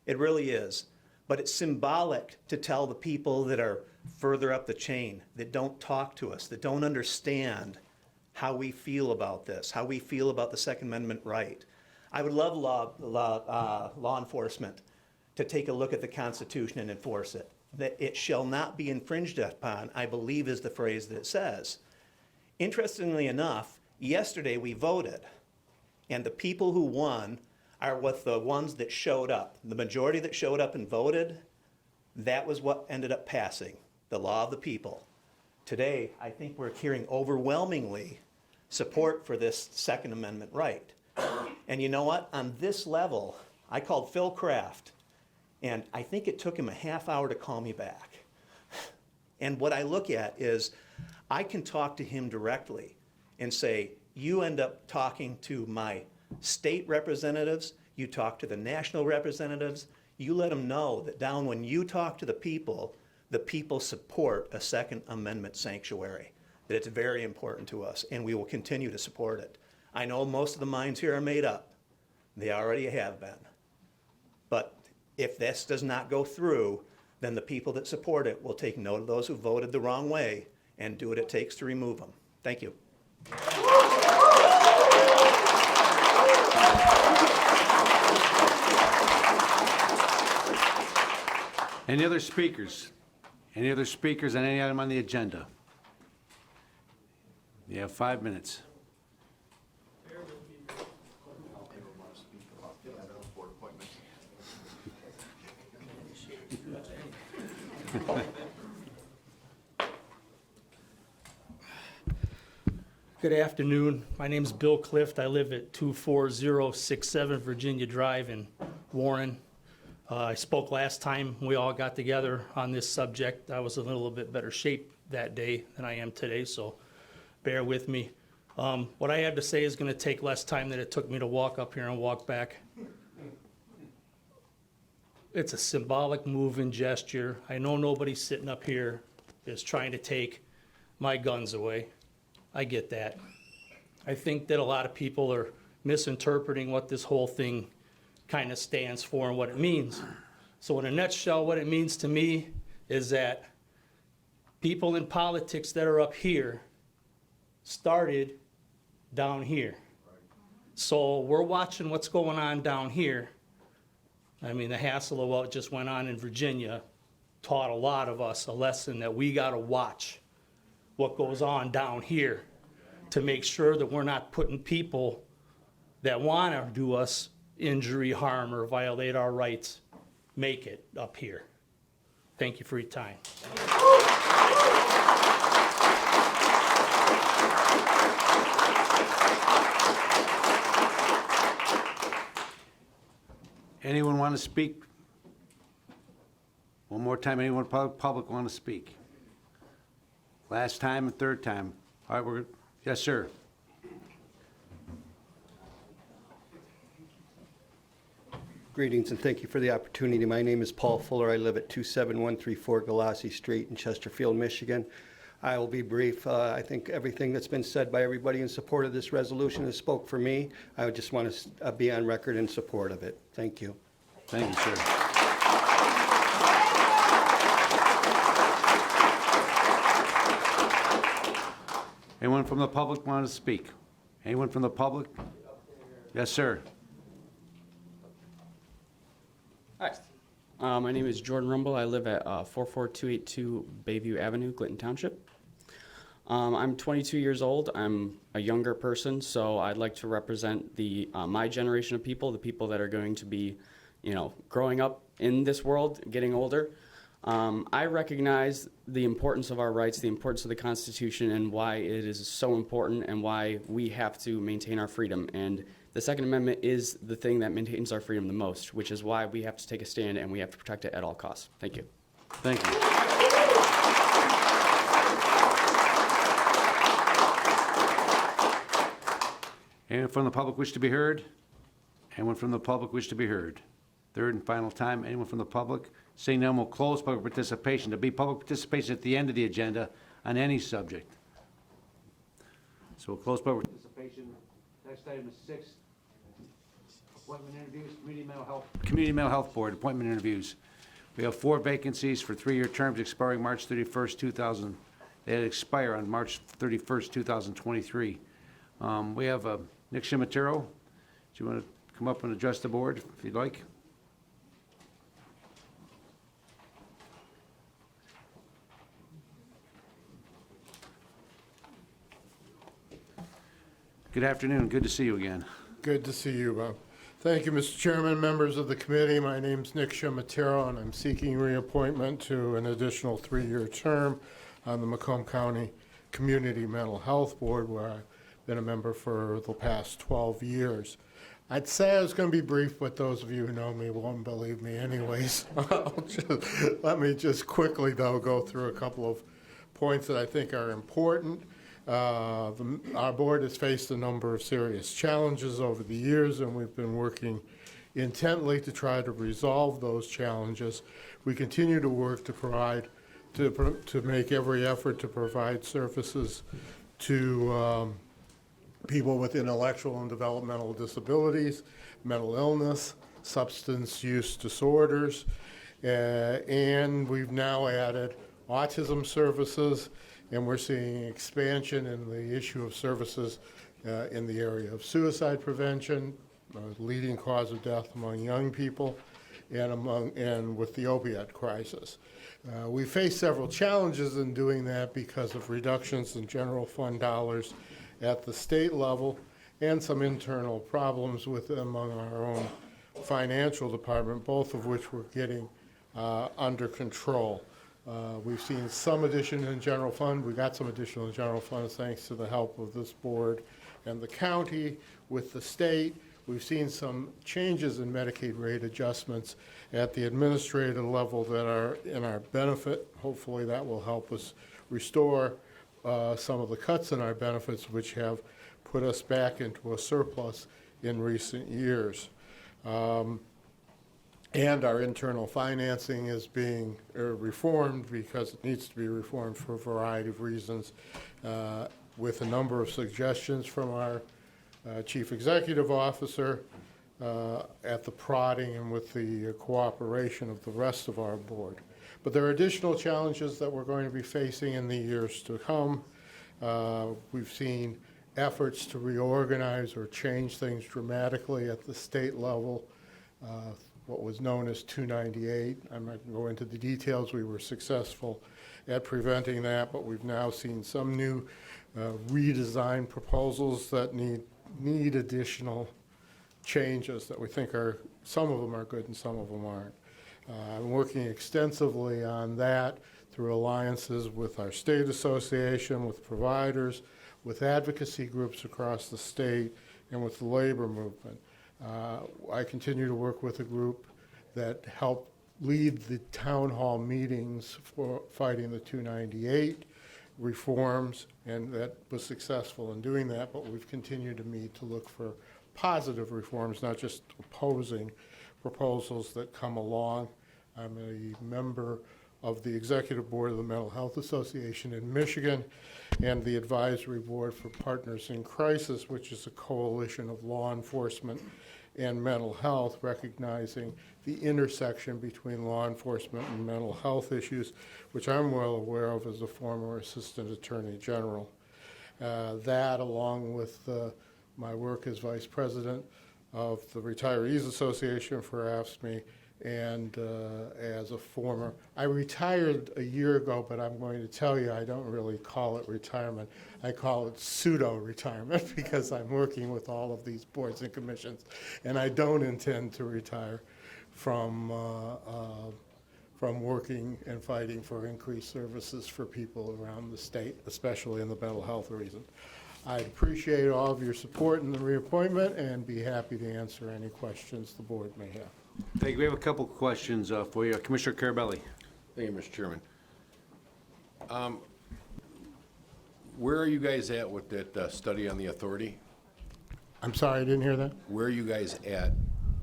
It really is. But it's symbolic to tell the people that are further up the chain, that don't talk to us, that don't understand how we feel about this, how we feel about the Second Amendment right. I would love law enforcement to take a look at the Constitution and enforce it. That it shall not be infringed upon, I believe is the phrase that it says. Interestingly enough, yesterday we voted, and the people who won are with the ones that showed up. The majority that showed up and voted, that was what ended up passing, the law of the people. Today, I think we're hearing overwhelmingly support for this Second Amendment right. And you know what? On this level, I called Phil Kraft, and I think it took him a half hour to call me back. And what I look at is, I can talk to him directly and say, you end up talking to my state representatives, you talk to the national representatives, you let them know that down when you talk to the people support a Second Amendment sanctuary, that it's very important to us, and we will continue to support it. I know most of the minds here are made up. They already have been. But if this does not go through, then the people that support it will take note of those who voted the wrong way and do what it takes to remove them. Thank you. Any other speakers? Any other speakers on any item on the agenda? You have 5 minutes. Good afternoon. My name is Bill Clift. I live at 24067 Virginia Drive in Warren. I spoke last time we all got together on this subject. I was in a little bit better shape that day than I am today, so bear with me. What I have to say is going to take less time than it took me to walk up here and walk back. It's a symbolic move and gesture. I know nobody sitting up here is trying to take my guns away. I get that. I think that a lot of people are misinterpreting what this whole thing kind of stands for and what it means. So in a nutshell, what it means to me is that people in politics that are up here started down here. So we're watching what's going on down here. I mean, the hassle of what just went on in Virginia taught a lot of us a lesson that we got to watch what goes on down here to make sure that we're not putting people that want to do us injury, harm, or violate our rights, make it up here. Thank you for your time. Anyone want to speak? One more time, anyone public want to speak? Last time and third time. All right, yes, sir. Greetings and thank you for the opportunity. My name is Paul Fuller. I live at 27134 Galassi Street in Chesterfield, Michigan. I will be brief. I think everything that's been said by everybody in support of this resolution has spoke for me. I would just want to be on record in support of it. Thank you. Thank you, sir. Anyone from the public want to speak? Anyone from the public? Yes, sir. Hi. My name is Jordan Rumble. I live at 44282 Bayview Avenue, Clinton Township. I'm 22 years old. I'm a younger person, so I'd like to represent the my generation of people, the people that are going to be, growing up in this world, getting older. I recognize the importance of our rights, the importance of the Constitution, and why it is so important and why we have to maintain our freedom. And the Second Amendment is the thing that maintains our freedom the most, which is why we have to take a stand and we have to protect it at all costs. Thank you. Thank you. Anyone from the public wish to be heard? Anyone from the public wish to be heard? Third and final time, anyone from the public? Seeing none, we'll close public participation. There'll be public participation at the end of the agenda on any subject. So we'll close public participation. Next item is 6, appointment interviews, Community Mental Health Board, appointment interviews. We have 4 vacancies for 3-year terms expiring March 31st, they expire on March 31st, 2023. We have Nick Shimatero. Do you want to come up and address the board if you'd like? Good afternoon. Good to see you again. Good to see you, Bob. Thank you, Mr. Chairman, members of the committee. My name's Nick Shimatero, and I'm seeking reappointment to an additional 3-year term on the Macomb County Community Mental Health Board, where I've been a member for the past 12 years. I'd say I was going to be brief, but those of you who know me won't believe me anyways. Let me just quickly, though, go through a couple of points that I think are important. Our board has faced a number of serious challenges over the years, and we've been working intently to try to resolve those challenges. We continue to work to provide, to make every effort to provide services to people with intellectual and developmental disabilities, mental illness, substance use disorders, and we've now added autism services, and we're seeing expansion in the issue of services in the area of suicide prevention, leading cause of death among young people, and with the opiate crisis. We face several challenges in doing that because of reductions in general fund dollars at the state level and some internal problems among our own financial department, both of which we're getting under control. We've seen some addition in general fund. We got some additional in general funds thanks to the help of this board and the county with the state. We've seen some changes in Medicaid rate adjustments at the administrative level that are in our benefit. Hopefully that will help us restore some of the cuts in our benefits, which have put us back into a surplus in recent years. And our internal financing is being reformed because it needs to be reformed for a variety of reasons, with a number of suggestions from our Chief Executive Officer at the prodding and with the cooperation of the rest of our board. But there are additional challenges that we're going to be facing in the years to come. We've seen efforts to reorganize or change things dramatically at the state level. What was known as 298. I'm not going to go into the details. We were successful at preventing that, but we've now seen some new redesign proposals that need additional changes that we think some of them are good and some of them aren't. I'm working extensively on that through alliances with our state association, with providers, with advocacy groups across the state, and with the labor movement. I continue to work with a group that helped lead the town hall meetings for fighting the 298 reforms, and that was successful in doing that, but we've continued to meet to look for positive reforms, not just opposing proposals that come along. I'm a member of the Executive Board of the Mental Health Association in Michigan and the Advisory Board for Partners in Crisis, which is a coalition of law enforcement and mental health, recognizing the intersection between law enforcement and mental health issues, which I'm well aware of as a former Assistant Attorney General. That, along with my work as Vice President of the Retirees Association for AFSCME, and as a former, I retired a year ago, but I'm going to tell you I don't really call it retirement. I call it pseudo-retirement because I'm working with all of these boards and commissions, and I don't intend to retire from working and fighting for increased services for people around the state, especially in the mental health reason. I'd appreciate all of your support in the reappointment and be happy to answer any questions the board may have. Thank you. We have a couple questions for you. Commissioner Carabelli. Thank you, Mr. Chairman. Where are you guys at with that study on the authority? I'm sorry, I didn't hear that. Where are you guys at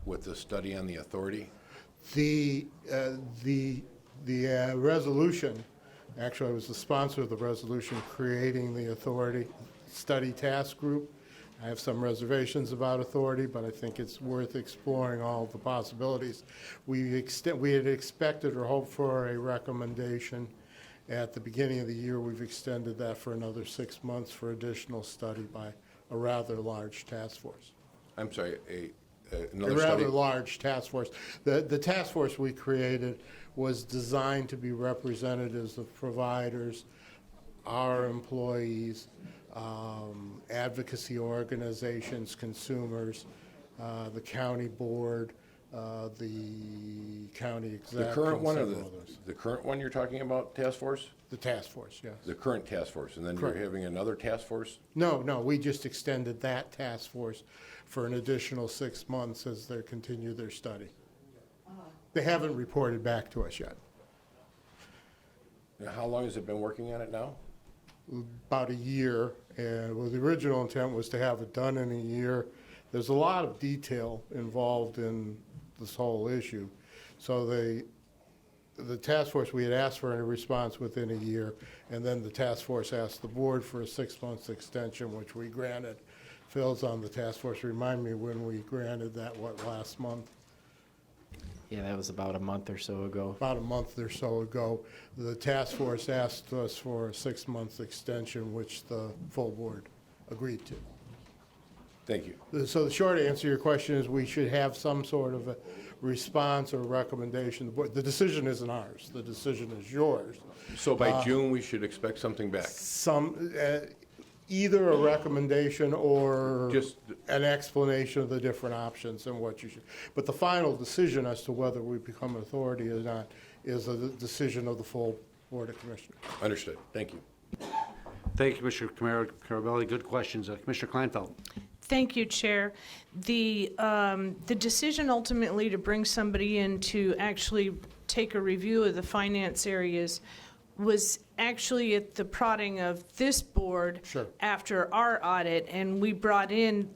with the study on the authority? The resolution, actually I was the sponsor of the resolution creating the authority study task group. I have some reservations about authority, but I think it's worth exploring all of the possibilities. We had expected or hoped for a recommendation at the beginning of the year. We've extended that for another 6 months for additional study by a rather large task force. I'm sorry, A another rather study? large task force. The task force we created was designed to be representatives of providers, our employees, advocacy organizations, consumers, the county board, the county exec. The current and one or several others. the current one you're talking about, task force? The task force, yes. The current task force, and then Correct. you're having another task force? No, we just extended that task force for an additional 6 months as they continue their study. They haven't reported back to us yet. Now, how long has it been working on it now? About a year, and well, the original intent was to have it done in a year. There's a lot of detail involved in this whole issue. So the task force, we had asked for a response within a year, and then the task force asked the board for a 6 months extension, which we granted. Phil's on the task force. Remind me when we granted that, last month? Yeah, that was about a month or so ago. About a month or so ago. The task force asked us for a 6 month extension, which the full board agreed to. Thank you. So the short answer to your question is we should have some sort of a response or recommendation. The decision isn't ours. The decision is yours. So by June, we should expect something back? Either a recommendation or Just an explanation of the different options and what you should. But the final decision as to whether we become an authority or not is a decision of the full Board of Commissioners. Understood. Thank you. Thank you, Commissioner Carabelli. Good questions. Commissioner Kleinfeld. Thank you, Chair. The decision ultimately to bring somebody in to actually take a review of the finance areas was actually at the prodding of this board. Sure. After our audit, and we brought in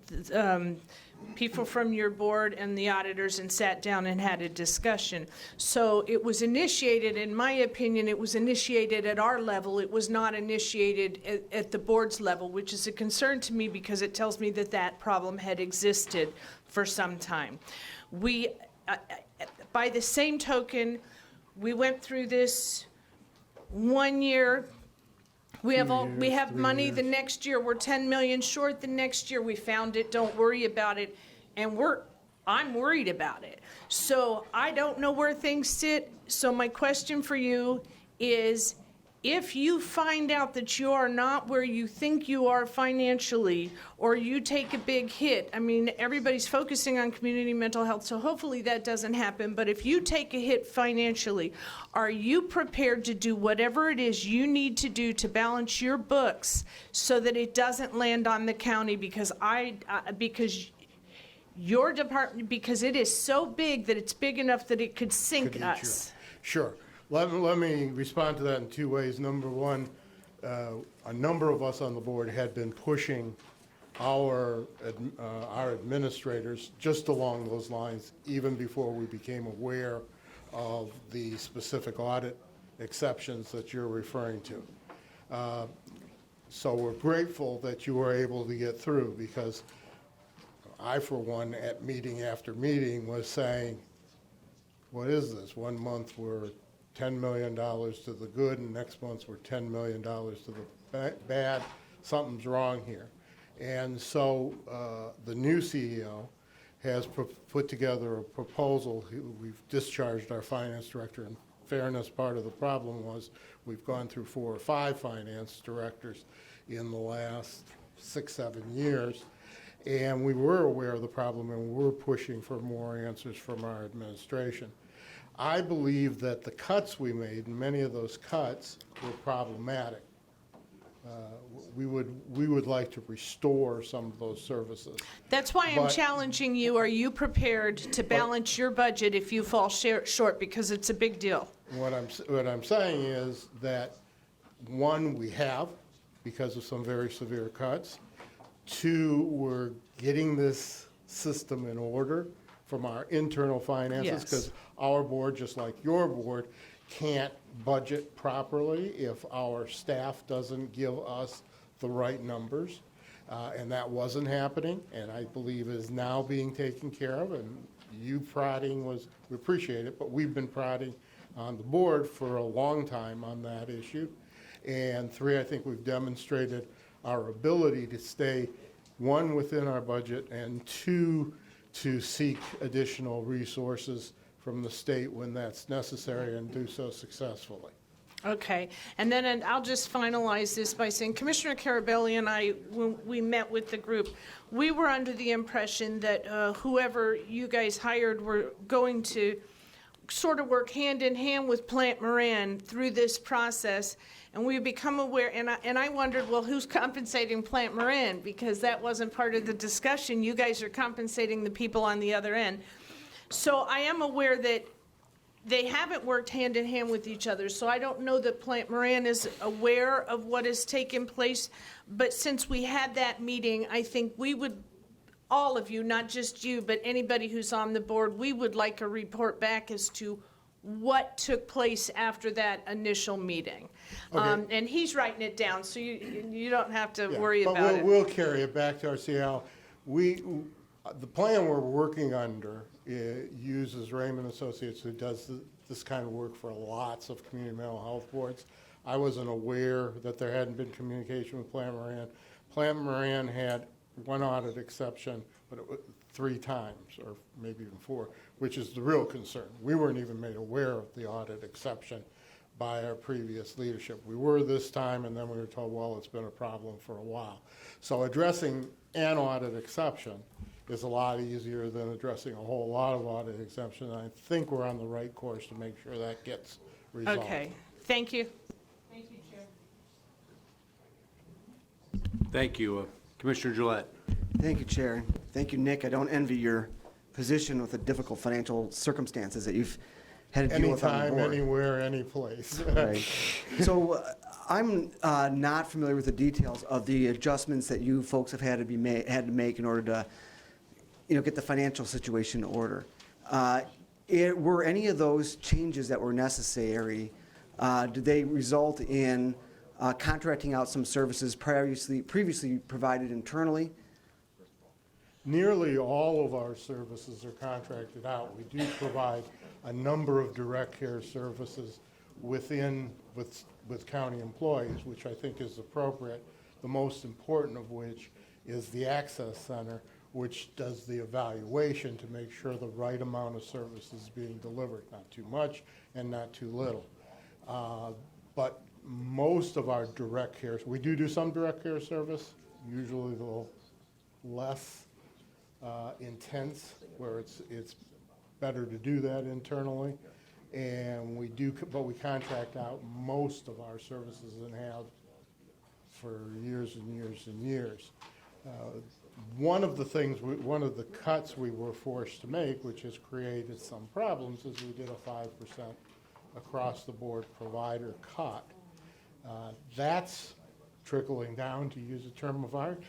people from your board and the auditors and sat down and had a discussion. So it was initiated, in my opinion, it was initiated at our level. It was not initiated at the board's level, which is a concern to me because it tells me that that problem had existed for some time. We, by the same token, we went through this 1 year. We have money. The next year we're 10 million short. The next year we found it. Don't worry about it. And I'm worried about it. So I don't know where things sit. So my question for you is, if you find out that you are not where you think you are financially, or you take a big hit, I mean, everybody's focusing on community mental health, so hopefully that doesn't happen, but if you take a hit financially, are you prepared to do whatever it is you need to do to balance your books so that it doesn't land on the county? Because your department, because it is so big that it's big enough that it could sink Could eat us. Sure. Let me respond to that in two ways. Number one, a number of us on the board had been pushing our administrators just along those lines, even before we became aware of the specific audit exceptions that you're referring to. So we're grateful that you were able to get through, because I, for one, at meeting after meeting, was saying, what is this? One month we're $10 million to the good, and next month we're $10 million to the bad. Something's wrong here. And so the new CEO has put together a proposal. We've discharged our finance director. In fairness, part of the problem was we've gone through 4 or 5 finance directors in the last 6, 7 years. And we were aware of the problem, and we're pushing for more answers from our administration. I believe that the cuts we made, and many of those cuts were problematic. We would like to restore some of those services. That's why I'm But- challenging you. Are you prepared to balance your budget if you fall short? Because it's a big deal. What I'm saying is that, one, we have, because of some very severe cuts. 2, we're getting this system in order from our internal finances, Yes. because our board, just like your board, can't budget properly if our staff doesn't give us the right numbers. And that wasn't happening, and I believe is now being taken care of. And you prodding we appreciate it, but we've been prodding on the board for a long time on that issue. And 3, I think we've demonstrated our ability to stay, 1, within our budget, and 2, to seek additional resources from the state when that's necessary, and do so successfully. Okay, and then I'll just finalize this by saying Commissioner Carabelli and I, when we met with the group, we were under the impression that whoever you guys hired were going to sort of work hand in hand with Plant Moran through this process. And we've become aware, and I wondered, well, who's compensating Plant Moran? Because that wasn't part of the discussion. You guys are compensating the people on the other end. So I am aware that they haven't worked hand in hand with each other, so I don't know that Plant Moran is aware of what has taken place. But since we had that meeting, I think we would, all of you, not just you, but anybody who's on the board, we would like a report back as to what took place after that initial meeting. Okay. And he's writing it down, so you don't have to Yeah, worry but about it. we'll carry it back to our CL. The plan we're working under uses Raymond Associates, who does this kind of work for lots of community mental health boards. I wasn't aware that there hadn't been communication with Plant Moran. Plant Moran had 1 audit exception, but it was 3 times, or maybe even 4, which is the real concern. We weren't even made aware of the audit exception by our previous leadership. We were this time, and then we were told, well, it's been a problem for a while. So addressing an audit exception is a lot easier than addressing a whole lot of audit exemptions. I think we're on the right course to make sure that gets resolved. Okay, thank you. Thank you, Chair. Thank you. Commissioner Gillette. Thank you, Chair. Thank you, Nick. I don't envy your position with the difficult financial circumstances that you've had to deal with on the Anytime, board. anywhere, any place. Right. So I'm not familiar with the details of the adjustments that you folks have had to make in order to, get the financial situation in order. Were any of those changes that were necessary, did they result in contracting out some services previously provided internally? Nearly all of our services are contracted out. We do provide a number of direct care services with county employees, which I think is appropriate, the most important of which is the Access Center, which does the evaluation to make sure the right amount of service is being delivered, not too much and not too little. But most of our direct care, we do some direct care service, usually a little less intense, where it's better to do that internally. And but we contract out most of our services and have for years and years and years. One of the things, one of the cuts we were forced to make, which has created some problems, is we did a 5% across-the-board provider cut. That's trickling down, to use a term of art,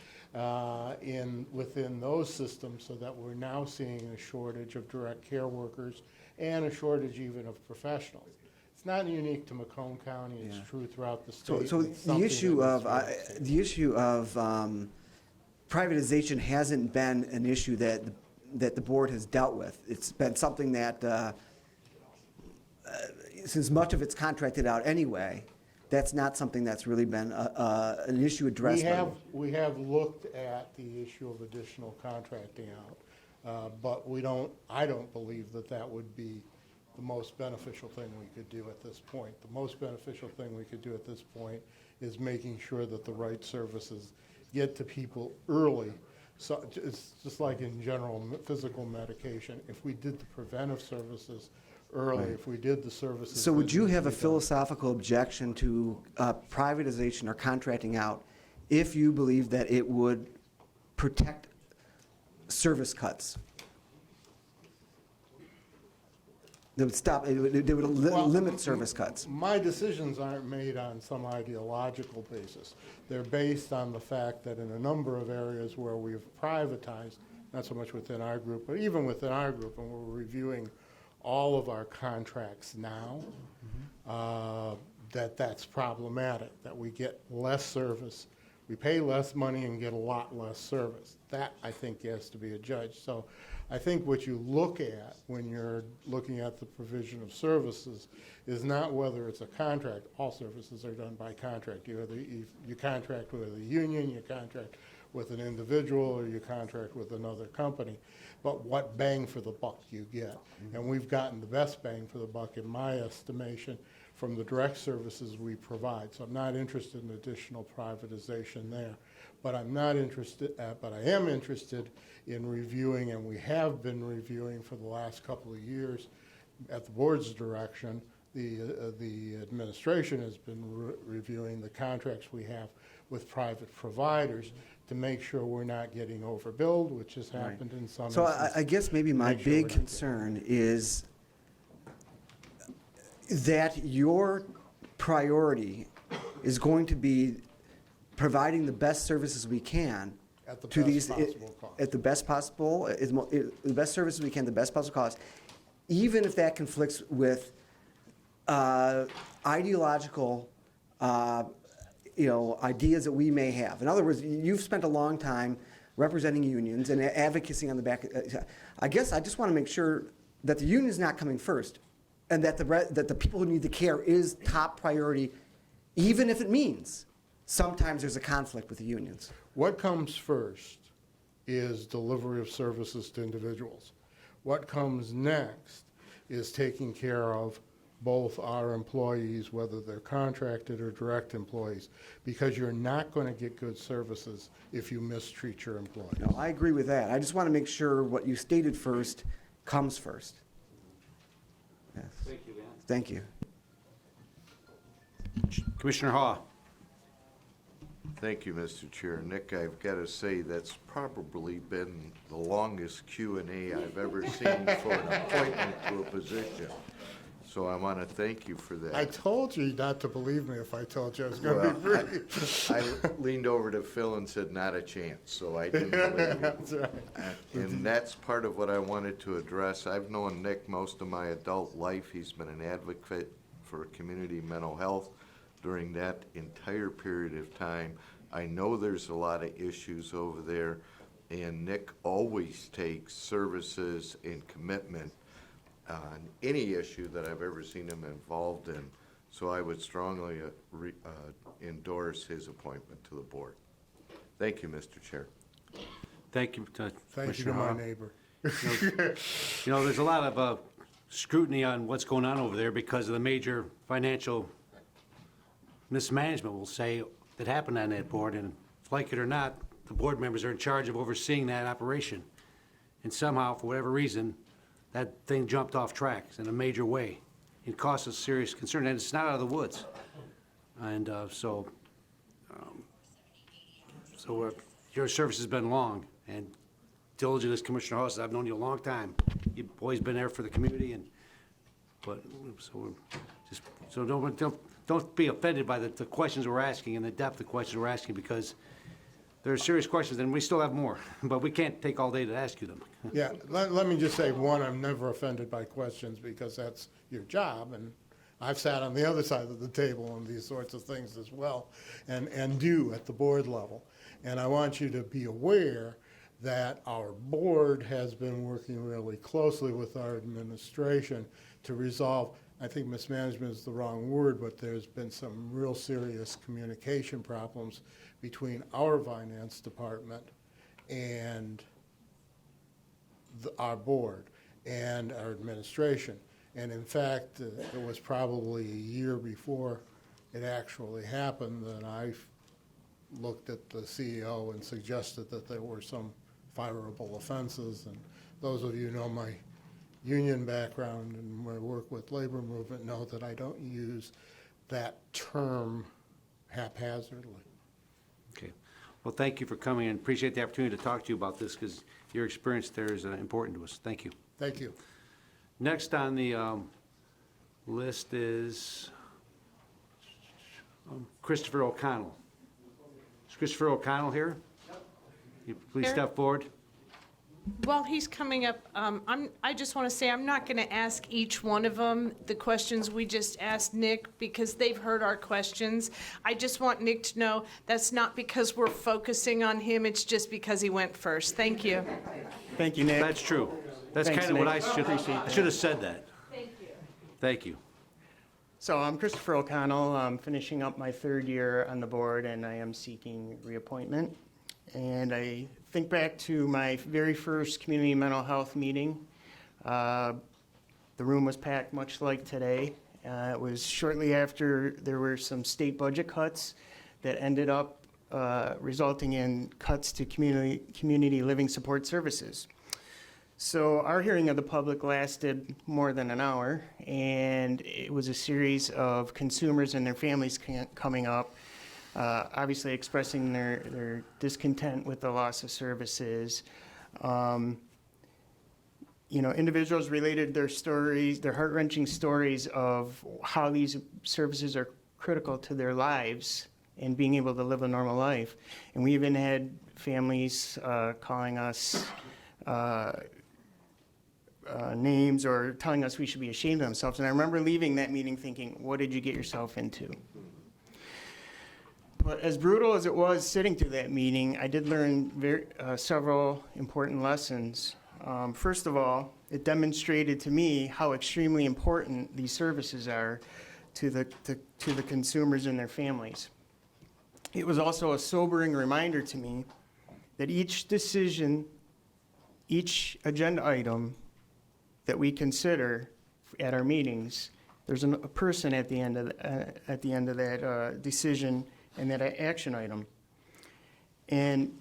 within those systems, so that we're now seeing a shortage of direct care workers and a shortage even of professionals. It's not unique to Macomb County, it's true throughout the state. So It's the something issue that needs to be of privatization hasn't been an issue that the board has dealt with. It's been something that, since much of it's contracted out anyway, that's not something that's really been an issue addressed. We have looked at the issue of additional contracting out, but I don't believe that would be the most beneficial thing we could do at this point. The most beneficial thing we could do at this point is making sure that the right services get to people early. So it's just like in general physical medication. If we did the preventive services early, if we did the services. So would that you need to have a be done- philosophical objection to privatization or contracting out if you believe that it would protect service cuts? That would stop, it would limit service cuts. My decisions aren't made on some ideological basis. They're based on the fact that in a number of areas where we've privatized, not so much within our group, but even within our group, and we're reviewing all of our contracts now, that's problematic, that we get less service. We pay less money and get a lot less service. That, I think, has to be adjudged. So I think what you look at when you're looking at the provision of services is not whether it's a contract. All services are done by contract. You contract with a union, you contract with an individual, or you contract with another company. But what bang for the buck you get. And we've gotten the best bang for the buck, in my estimation, from the direct services we provide. So I'm not interested in additional privatization there. But I'm not interested, but I am interested in reviewing, and we have been reviewing for the last couple of years at the board's direction. The administration has been reviewing the contracts we have with private providers to make sure we're not getting overbilled, which has happened in some So instances. I guess maybe my Make sure big we're not concern is that your priority is going to be providing the best services we can At the to best these possible cost. at the best possible, the best services we can, the best possible cost, even if that conflicts with ideological ideas that we may have. In other words, you've spent a long time representing unions and advocacy on the back. I guess I just want to make sure that the union's not coming first, and that the people who need the care is top priority, even if it means sometimes there's a conflict with the unions. What comes first is delivery of services to individuals. What comes next is taking care of both our employees, whether they're contracted or direct employees, because you're not going to get good services if you mistreat your employees. No, I agree with that. I just want to make sure what you stated first comes first. Yes. Thank you, Van. Thank you. Commissioner Haw. Thank you, Mr. Chair. Nick, I've got to say that's probably been the longest Q&A I've ever seen for an appointment to a position. So I want to thank you for that. I told you not to believe me if I told you I was going to be brief. I leaned over to Phil and said, not a chance, so I didn't believe you. That's right. And that's part of what I wanted to address. I've known Nick most of my adult life. He's been an advocate for community mental health during that entire period of time. I know there's a lot of issues over there, and Nick always takes services and commitment on any issue that I've ever seen him involved in. So I would strongly endorse his appointment to the board. Thank you, Mr. Chair. Thank you, Thank you Commissioner to my Haw. neighbor. There's a lot of scrutiny on what's going on over there because of the major financial mismanagement, we'll say, that happened on that board. And like it or not, the board members are in charge of overseeing that operation. And somehow, for whatever reason, that thing jumped off tracks in a major way. It caused us serious concern, and it's not out of the woods. And your service has been long, and diligent as Commissioner Hawes. I've known you a long time. You've always been there for the community, so don't be offended by the questions we're asking and the depth of questions we're asking, because they're serious questions, and we still have more, but we can't take all day to ask you them. Yeah, let me just say, one, I'm never offended by questions because that's your job, and I've sat on the other side of the table on these sorts of things as well, and do at the board level. And I want you to be aware that our board has been working really closely with our administration to resolve, I think mismanagement is the wrong word, but there's been some real serious communication problems between our finance department and our board and our administration. And in fact, it was probably a year before it actually happened that I looked at the CEO and suggested that there were some fireable offenses. And those of you who know my union background and my work with labor movement know that I don't use that term haphazardly. Okay. Well, thank you for coming, and appreciate the opportunity to talk to you about this, because your experience there is important to us. Thank you. Thank you. Next on the list is Christopher O'Connell. Is Christopher O'Connell here? You please Here. step forward. While he's coming up, I just want to say I'm not going to ask each one of them the questions we just asked Nick, because they've heard our questions. I just want Nick to know that's not because we're focusing on him, it's just because he went first. Thank you. Thank you, Nick. That's true. That's Thanks, kind of what I Nick. Appreciate that. should have said that. Thank you. Thank you. So I'm Christopher O'Connell. I'm finishing up my third year on the board, and I am seeking reappointment. And I think back to my very first community mental health meeting. The room was packed much like today. It was shortly after there were some state budget cuts that ended up resulting in cuts to community living support services. So our hearing of the public lasted more than an hour, and it was a series of consumers and their families coming up, obviously expressing their discontent with the loss of services. Individuals related their stories, their heart-wrenching stories of how these services are critical to their lives and being able to live a normal life. And we even had families calling us names or telling us we should be ashamed of themselves. And I remember leaving that meeting thinking, what did you get yourself into? But as brutal as it was sitting through that meeting, I did learn several important lessons. First of all, it demonstrated to me how extremely important these services are to the consumers and their families. It was also a sobering reminder to me that each decision, each agenda item that we consider at our meetings, there's a person at the end of that decision and that action item. And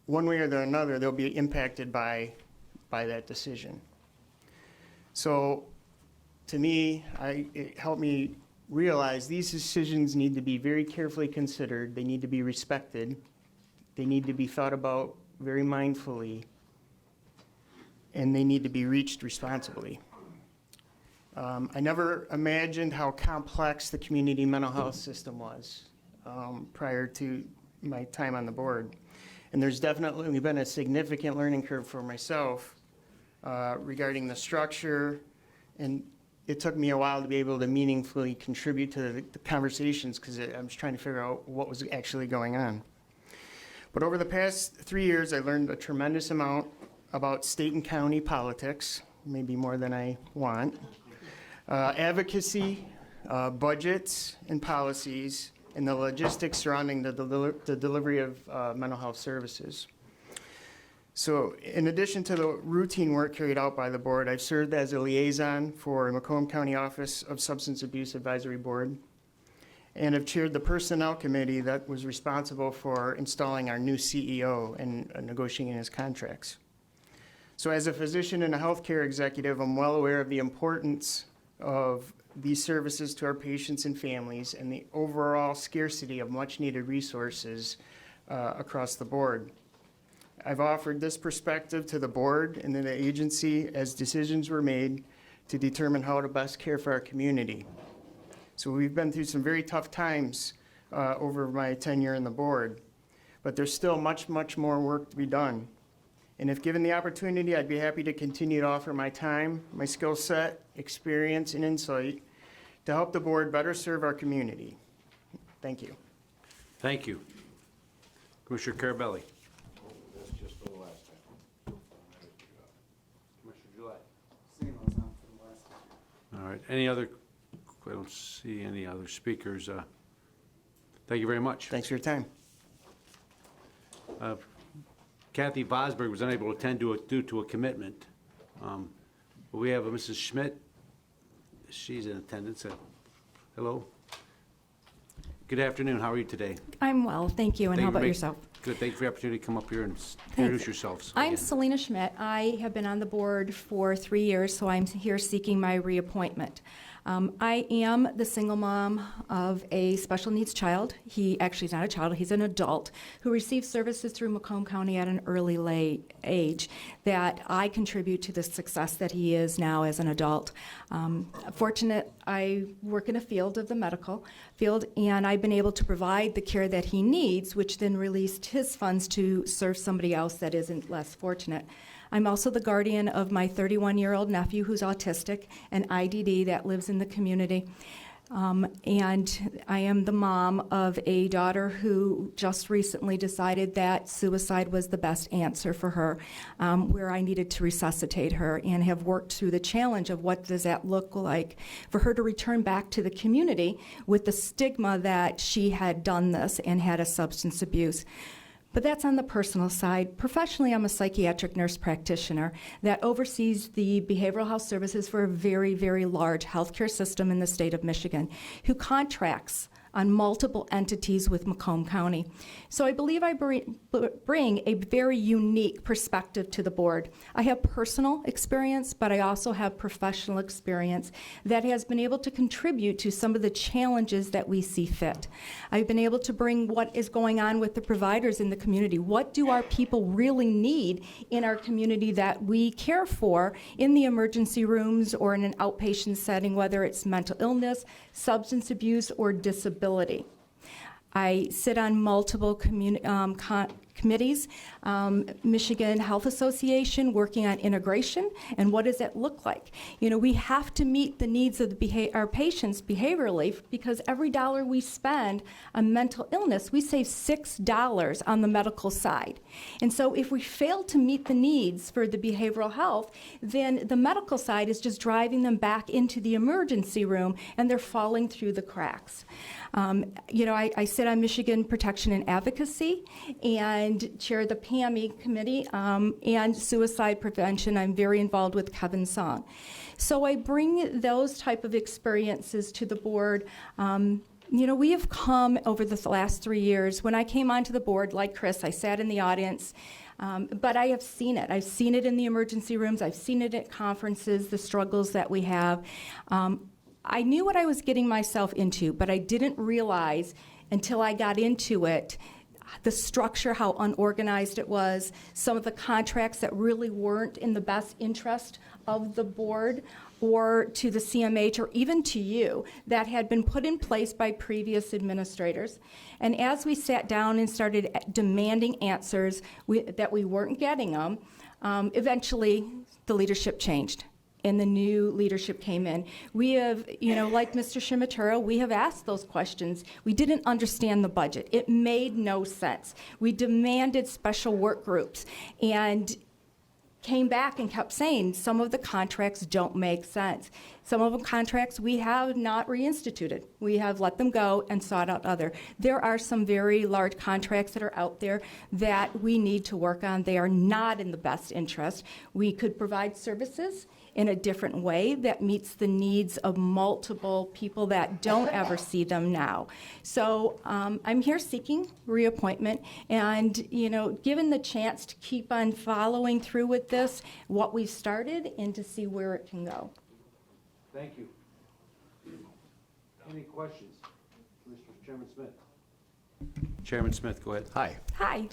one way or another, they'll be impacted by that decision. So to me, it helped me realize these decisions need to be very carefully considered. They need to be respected. They need to be thought about very mindfully. And they need to be reached responsibly. I never imagined how complex the community mental health system was prior to my time on the board. And there's definitely been a significant learning curve for myself regarding the structure, and it took me a while to be able to meaningfully contribute to the conversations because I was trying to figure out what was actually going on. But over the past 3 years, I learned a tremendous amount about state and county politics, maybe more than I want, advocacy, budgets and policies, and the logistics surrounding the delivery of mental health services. So in addition to the routine work carried out by the board, I've served as a liaison for Macomb County Office of Substance Abuse Advisory Board, and have chaired the personnel committee that was responsible for installing our new CEO and negotiating his contracts. So as a physician and a healthcare executive, I'm well aware of the importance of these services to our patients and families and the overall scarcity of much needed resources across the board. I've offered this perspective to the board and to the agency as decisions were made to determine how to best care for our community. So we've been through some very tough times over my tenure in the board, but there's still much, much more work to be done. And if given the opportunity, I'd be happy to continue to offer my time, my skill set, experience, and insight to help the board better serve our community. Thank you. Thank you. Commissioner Carabelli. That's just for the last time. Commissioner Gillette. All right, any other, I don't see any other speakers. Thank you very much. Thanks for your time. Kathy Vosberg was unable to attend due to a commitment. But we have a Mrs. Schmidt. She's in attendance. Hello. Good afternoon. How are you today? I'm well, thank you. And how about yourself? Good. Thank you for the opportunity to come up here and introduce yourselves. I'm again. Selena Schmidt. I have been on the board for 3 years, so I'm here seeking my reappointment. I am the single mom of a special needs child. He actually is not a child, he's an adult who receives services through Macomb County at an early age that I contribute to the success that he is now as an adult. Fortunate, I work in a field of the medical field, and I've been able to provide the care that he needs, which then released his funds to serve somebody else that isn't less fortunate. I'm also the guardian of my 31-year-old nephew who's autistic and IDD that lives in the community. And I am the mom of a daughter who just recently decided that suicide was the best answer for her, where I needed to resuscitate her, and have worked through the challenge of what does that look like for her to return back to the community with the stigma that she had done this and had a substance abuse. But that's on the personal side. Professionally, I'm a psychiatric nurse practitioner that oversees the behavioral health services for a very, very large healthcare system in the state of Michigan, who contracts on multiple entities with Macomb County. So I believe I bring a very unique perspective to the board. I have personal experience, but I also have professional experience that has been able to contribute to some of the challenges that we see fit. I've been able to bring what is going on with the providers in the community. What do our people really need in our community that we care for in the emergency rooms or in an outpatient setting, whether it's mental illness, substance abuse, or disability. I sit on multiple committees, Michigan Health Association, working on integration, and what does it look like? You know, we have to meet the needs of our patients behaviorally, because every dollar we spend on mental illness, we save $6 on the medical side. And so if we fail to meet the needs for the behavioral health, then the medical side is just driving them back into the emergency room, and they're falling through the cracks. You know, I sit on Michigan Protection and Advocacy and chair the PAMI committee and suicide prevention. I'm very involved with Kevin Song. So I bring those type of experiences to the board. You know, we have come over the last 3 years. When I came onto the board, like Chris, I sat in the audience. But I have seen it. I've seen it in the emergency rooms. I've seen it at conferences, the struggles that we have. I knew what I was getting myself into, but I didn't realize until I got into it the structure, how unorganized it was, some of the contracts that really weren't in the best interest of the board or to the CMH or even to you, that had been put in place by previous administrators. And as we sat down and started demanding answers that we weren't getting them, eventually the leadership changed. And the new leadership came in. We have, you know, like Mr. Shimaturo, we have asked those questions. We didn't understand the budget. It made no sense. We demanded special work groups and came back and kept saying some of the contracts don't make sense. Some of the contracts we have not reinstituted. We have let them go and sought out other. There are some very large contracts that are out there that we need to work on. They are not in the best interest. We could provide services in a different way that meets the needs of multiple people that don't ever see them now. So I'm here seeking reappointment, and you know, given the chance to keep on following through with this, what we've started, and to see where it can go. Thank you. Any questions? Mr. Chairman Smith. Chairman Smith, go ahead. Hi. Hi.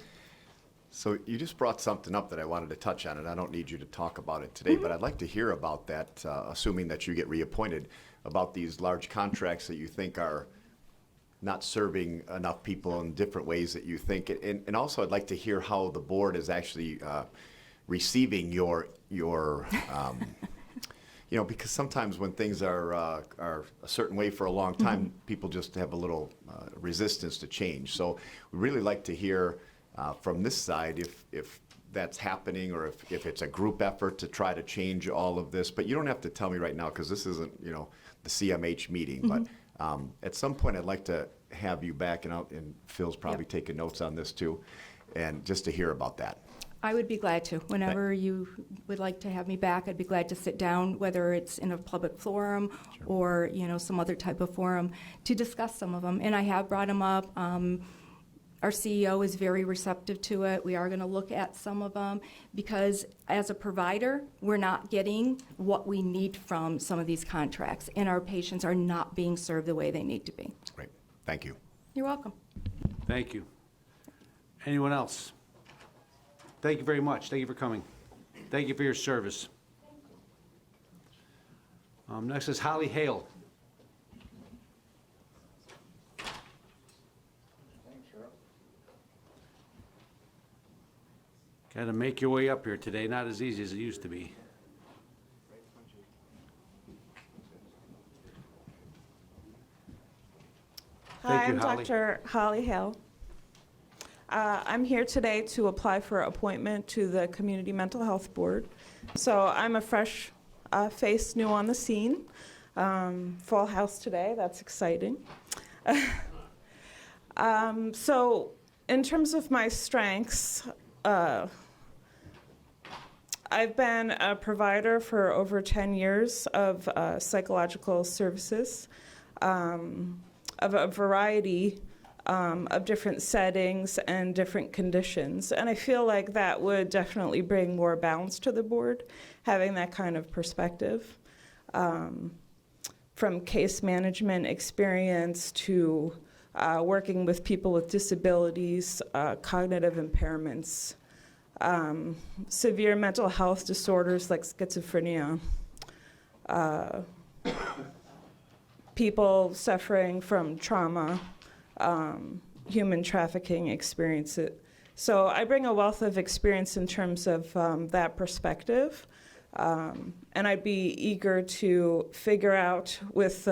So you just brought something up that I wanted to touch on, and I don't need you to talk about it today, but I'd like to hear about that, assuming that you get reappointed, about these large contracts that you think are not serving enough people in different ways that you think. And also I'd like to hear how the board is actually receiving your you know, because sometimes when things are a certain way for a long time, people just have a little resistance to change. So we'd really like to hear from this side if that's happening, or if it's a group effort to try to change all of this. But you don't have to tell me right now, because this isn't, you know, the CMH meeting. But at some point I'd like to have you back, and Phil's probably taking notes on this too, and just to hear about that. I would be glad to. Whenever you would like to have me back, I'd be glad to sit down, whether it's in a public forum or, you know, some other type of forum, to discuss some of them. And I have brought them up. Our CEO is very receptive to it. We are going to look at some of them because as a provider, we're not getting what we need from some of these contracts, and our patients are not being served the way they need to be. Great. Thank you. You're welcome. Thank you. Anyone else? Thank you very much. Thank you for coming. Thank you for your service. Next is Holly Hale. Got to make your way up here today. Not as easy as it used to be. Hi, Thank you, I'm Holly. Dr. Holly Hale. I'm here today to apply for appointment to the Community Mental Health Board. So I'm a fresh face, new on the scene. Full house today, that's exciting. So in terms of my strengths, I've been a provider for over 10 years of psychological services, of a variety of different settings and different conditions. And I feel like that would definitely bring more balance to the board, having that kind of perspective. From case management experience to working with people with disabilities, cognitive impairments, severe mental health disorders like schizophrenia, people suffering from trauma, human trafficking experiences. So I bring a wealth of experience in terms of that perspective. And I'd be eager to figure out with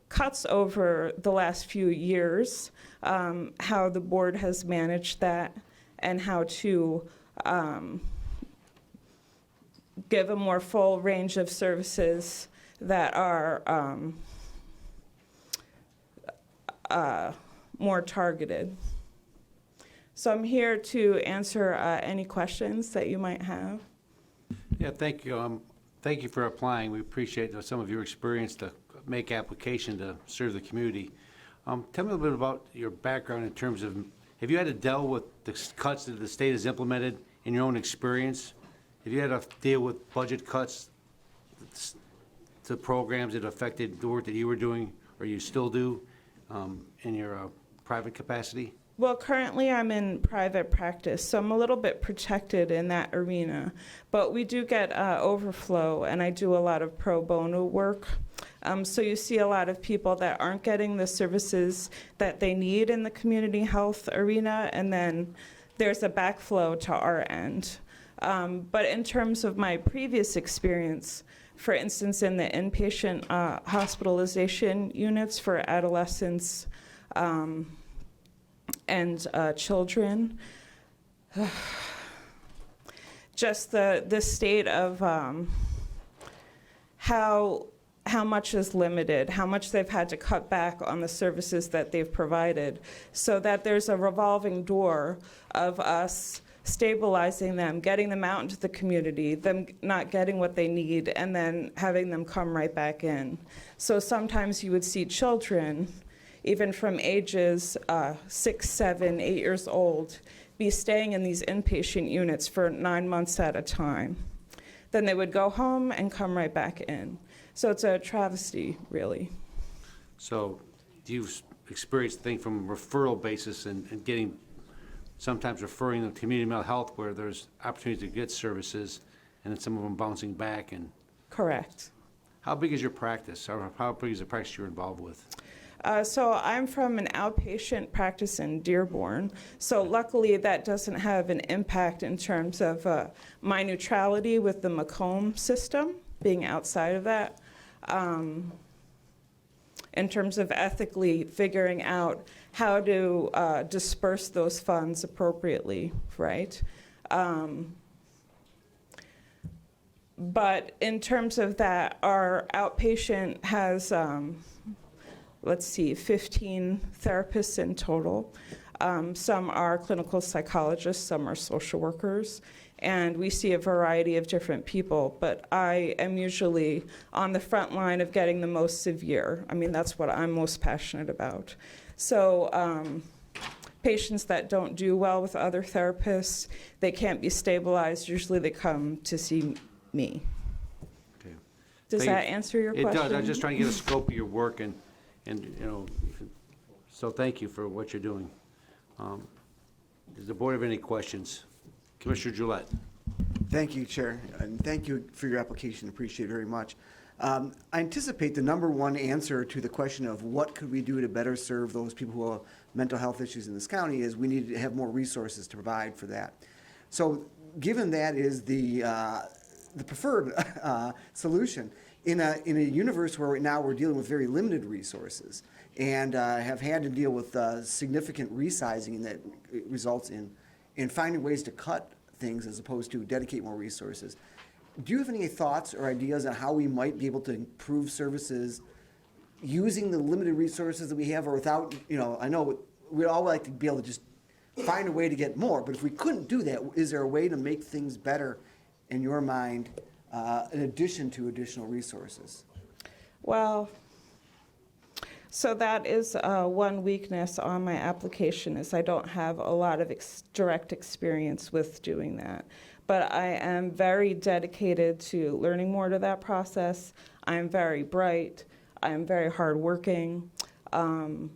cuts over the last few years how the board has managed that and how to give a more full range of services that are more targeted. So I'm here to answer any questions that you might have. Yeah, thank you. Thank you for applying. We appreciate some of your experience to make application to serve the community. Tell me a little bit about your background in terms of, have you had to deal with the cuts that the state has implemented in your own experience? Have you had to deal with budget cuts to programs that affected the work that you were doing, or you still do, in your private capacity? Well, currently I'm in private practice, so I'm a little bit protected in that arena. But we do get overflow, and I do a lot of pro bono work. So you see a lot of people that aren't getting the services that they need in the community health arena, and then there's a backflow to our end. But in terms of my previous experience, for instance, in the inpatient hospitalization units for adolescents and children, just the state of how much is limited, how much they've had to cut back on the services that they've provided, so that there's a revolving door of us stabilizing them, getting them out into the community, them not getting what they need, and then having them come right back in. So sometimes you would see children, even from ages 6, 7, 8 years old, be staying in these inpatient units for 9 months at a time. Then they would go home and come right back in. So it's a travesty, really. So you've experienced the thing from a referral basis and getting sometimes referring them to community mental health where there's opportunities to get services, and then some of them bouncing back. And Correct. how big is your practice, or how big is the practice you're involved with? So I'm from an outpatient practice in Dearborn. So luckily that doesn't have an impact in terms of my neutrality with the Macomb system, being outside of that. In terms of ethically figuring out how to disperse those funds appropriately, right? But in terms of that, our outpatient has, let's see, 15 therapists in total. Some are clinical psychologists, some are social workers, and we see a variety of different people, but I am usually on the front line of getting the most severe. I mean, that's what I'm most passionate about. So patients that don't do well with other therapists, they can't be stabilized, usually they come to see me. Okay. Does that answer your question? It does. I'm just trying to get a scope of your work, and so thank you for what you're doing. Does the board have any questions? Commissioner Gillette. Thank you, Chair, and thank you for your application. Appreciate it very much. I anticipate the number one answer to the question of what could we do to better serve those people who have mental health issues in this county is we need to have more resources to provide for that. So given that is the preferred solution, in a universe where right now we're dealing with very limited resources and have had to deal with significant resizing that results in finding ways to cut things as opposed to dedicate more resources. Do you have any thoughts or ideas on how we might be able to improve services using the limited resources that we have, or without, I know we'd all like to be able to just find a way to get more, but if we couldn't do that, is there a way to make things better in your mind in addition to additional resources? Well, so that is one weakness on my application is I don't have a lot of direct experience with doing that. But I am very dedicated to learning more to that process. I'm very bright. I'm very hardworking. And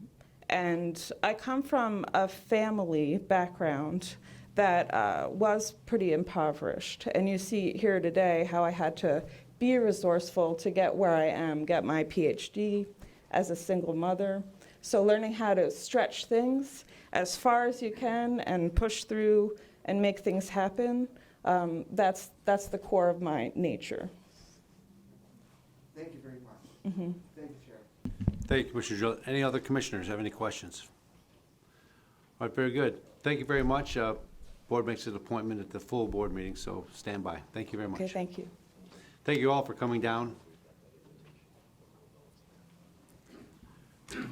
I come from a family background that was pretty impoverished. And you see here today how I had to be resourceful to get where I am, get my PhD as a single mother. So learning how to stretch things as far as you can and push through and make things happen, that's the core of my nature. Thank you very much. Mm-hmm. Thank you, Chair. Thank you, Commissioner Gillette. Any other commissioners have any questions? All right, very good. Thank you very much. Board makes an appointment at the full board meeting, so stand by. Thank you very much. Okay, thank you. Thank you all for coming down. Okay.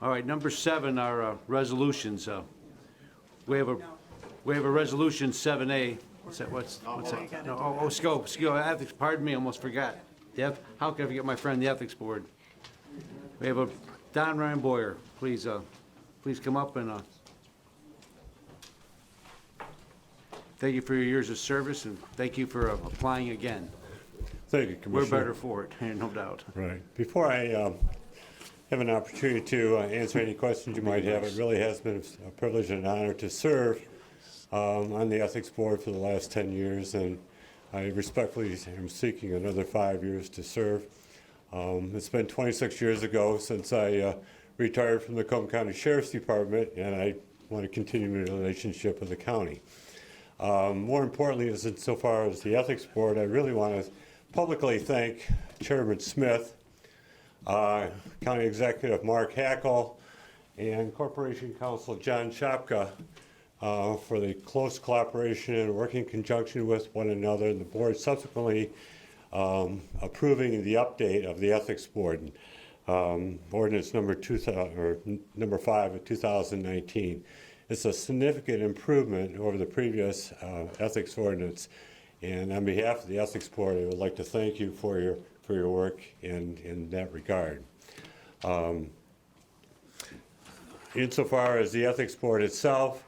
All right, number 7 are resolutions. We have a resolution 7A. What's that? What's that? No, scope. Ethics. Pardon me, almost forgot. How can I forget my friend, the ethics board? We have a Don Ryan Boyer. Please come up and thank you for your years of service, and thank you for applying again. Thank you, Commissioner. We're better for it, no doubt. Right. Before I have an opportunity to answer any questions you might have, it really has been a privilege and an honor to serve on the Ethics Board for the last 10 years, and I respectfully am seeking another 5 years to serve. It's been 26 years ago since I retired from the Macomb County Sheriff's Department, and I want to continue my relationship with the county. More importantly, as insofar as the Ethics Board, I really want to publicly thank Chairman Smith, County Executive Mark Hackle, and Corporation Counsel John Chapka for the close collaboration and working in conjunction with one another, and the board subsequently approving the update of the Ethics Board, ordinance number 5 of 2019. It's a significant improvement over the previous ethics ordinance, and on behalf of the Ethics Board, I would like to thank you for your work in that regard. Insofar as the Ethics Board itself,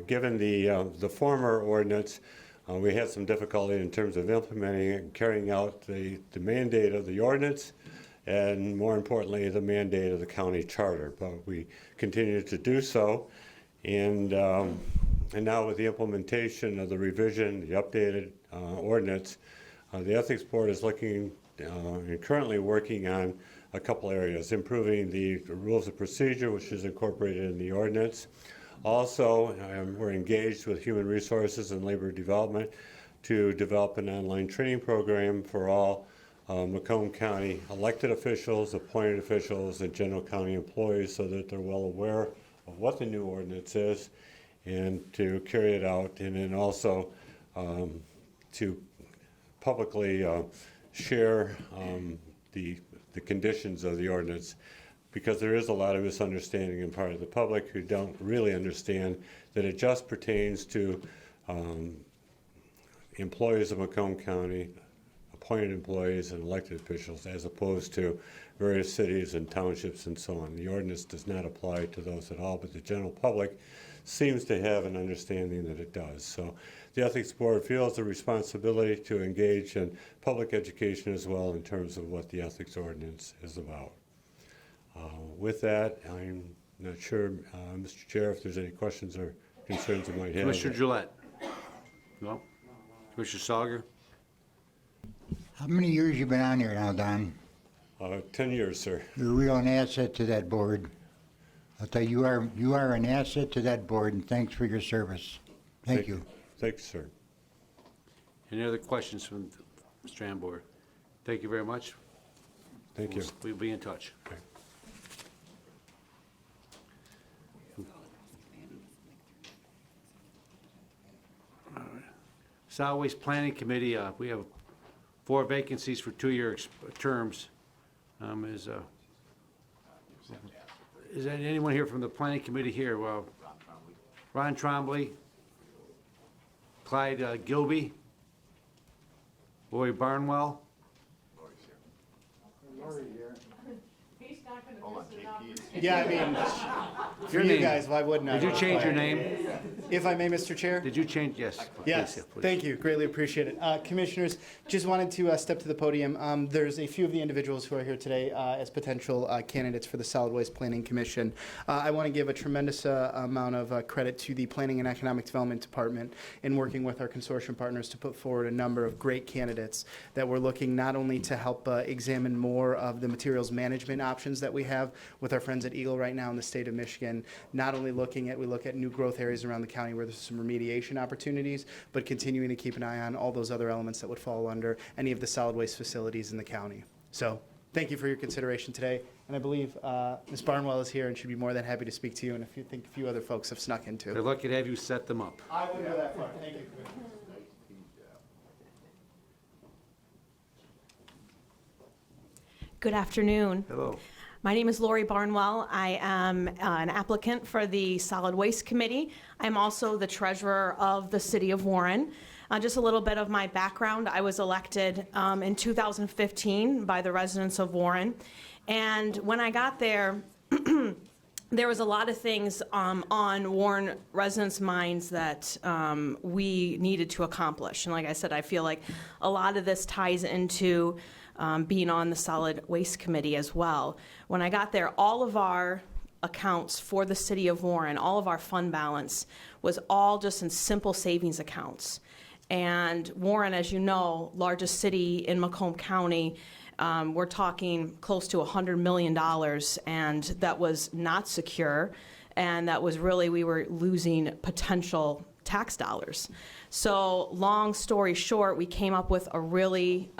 given the former ordinance, We had some difficulty in terms of implementing and carrying out the mandate of the ordinance, and more importantly, the mandate of the county charter. But we continue to do so, and now with the implementation of the revision, the updated ordinance, the Ethics Board is looking and currently working on a couple areas: improving the rules of procedure, which is incorporated in the ordinance. Also, we're engaged with Human Resources and Labor Development to develop an online training program for all Macomb County elected officials, appointed officials, and general county employees, so that they're well aware of what the new ordinance is and to carry it out, and then also to publicly share the conditions of the ordinance, because there is a lot of misunderstanding in part of the public who don't really understand that it just pertains to employees of Macomb County, appointed employees and elected officials, as opposed to various cities and townships and so on. The ordinance does not apply to those at all, but the general public seems to have an understanding that it does. So the Ethics Board feels the responsibility to engage in public education as well in terms of what the ethics ordinance is about. With that, I'm not sure, Mr. Chair, if there's any questions or concerns you might have. Commissioner Gillette? No? Commissioner Sauger? How many years you been on here now, Don? 10 years, sir. You're a real an asset to that board. I'll tell you, you are an asset to that board, and thanks for your service. Thank you. Thank you, sir. Any other questions from Mr. Ambor? Thank you very much. Thank you. We'll be in touch. Okay. Solid Waste Planning Committee, we have 4 vacancies for 2-year terms. Is there anyone here from the Planning Committee here? Well, Ron Trombley, Clyde Gilby, Lori Barnwell. Yeah, I mean, for Your you name. guys, why wouldn't I? Did you change your name? If I may, Mr. Chair? Did you change? Yes. Yes, Please, please. thank you, greatly appreciate it. Commissioners, just wanted to step to the podium. There's a few of the individuals who are here today as potential candidates for the Solid Waste Planning Commission. I want to give a tremendous amount of credit to the Planning and Economic Development Department in working with our consortium partners to put forward a number of great candidates that we're looking not only to help examine more of the materials management options that we have with our friends at Eagle right now in the state of Michigan, not only we look at new growth areas around the county where there's some remediation opportunities, but continuing to keep an eye on all those other elements that would fall under any of the solid waste facilities in the county. So thank you for your consideration today, and I believe Ms. Barnwell is here and should be more than happy to speak to you, and I think a few other folks have snuck in too. They're lucky to have you set them up. I wouldn't go that far. Thank you. Good afternoon. Hello. My name is Lori Barnwell. I am an applicant for the Solid Waste Committee. I'm also the treasurer of the City of Warren. Just a little bit of my background. I was elected in 2015 by the residents of Warren. And when I got there, there was a lot of things on Warren residents' minds that we needed to accomplish. And like I said, I feel like a lot of this ties into being on the Solid Waste Committee as well. When I got there, all of our accounts for the City of Warren, all of our fund balance was all just in simple savings accounts. And Warren, as you know, largest city in Macomb County, we're talking close to $100 million, and that was not secure, and that was really, we were losing potential tax dollars. So long story short, we came up with a really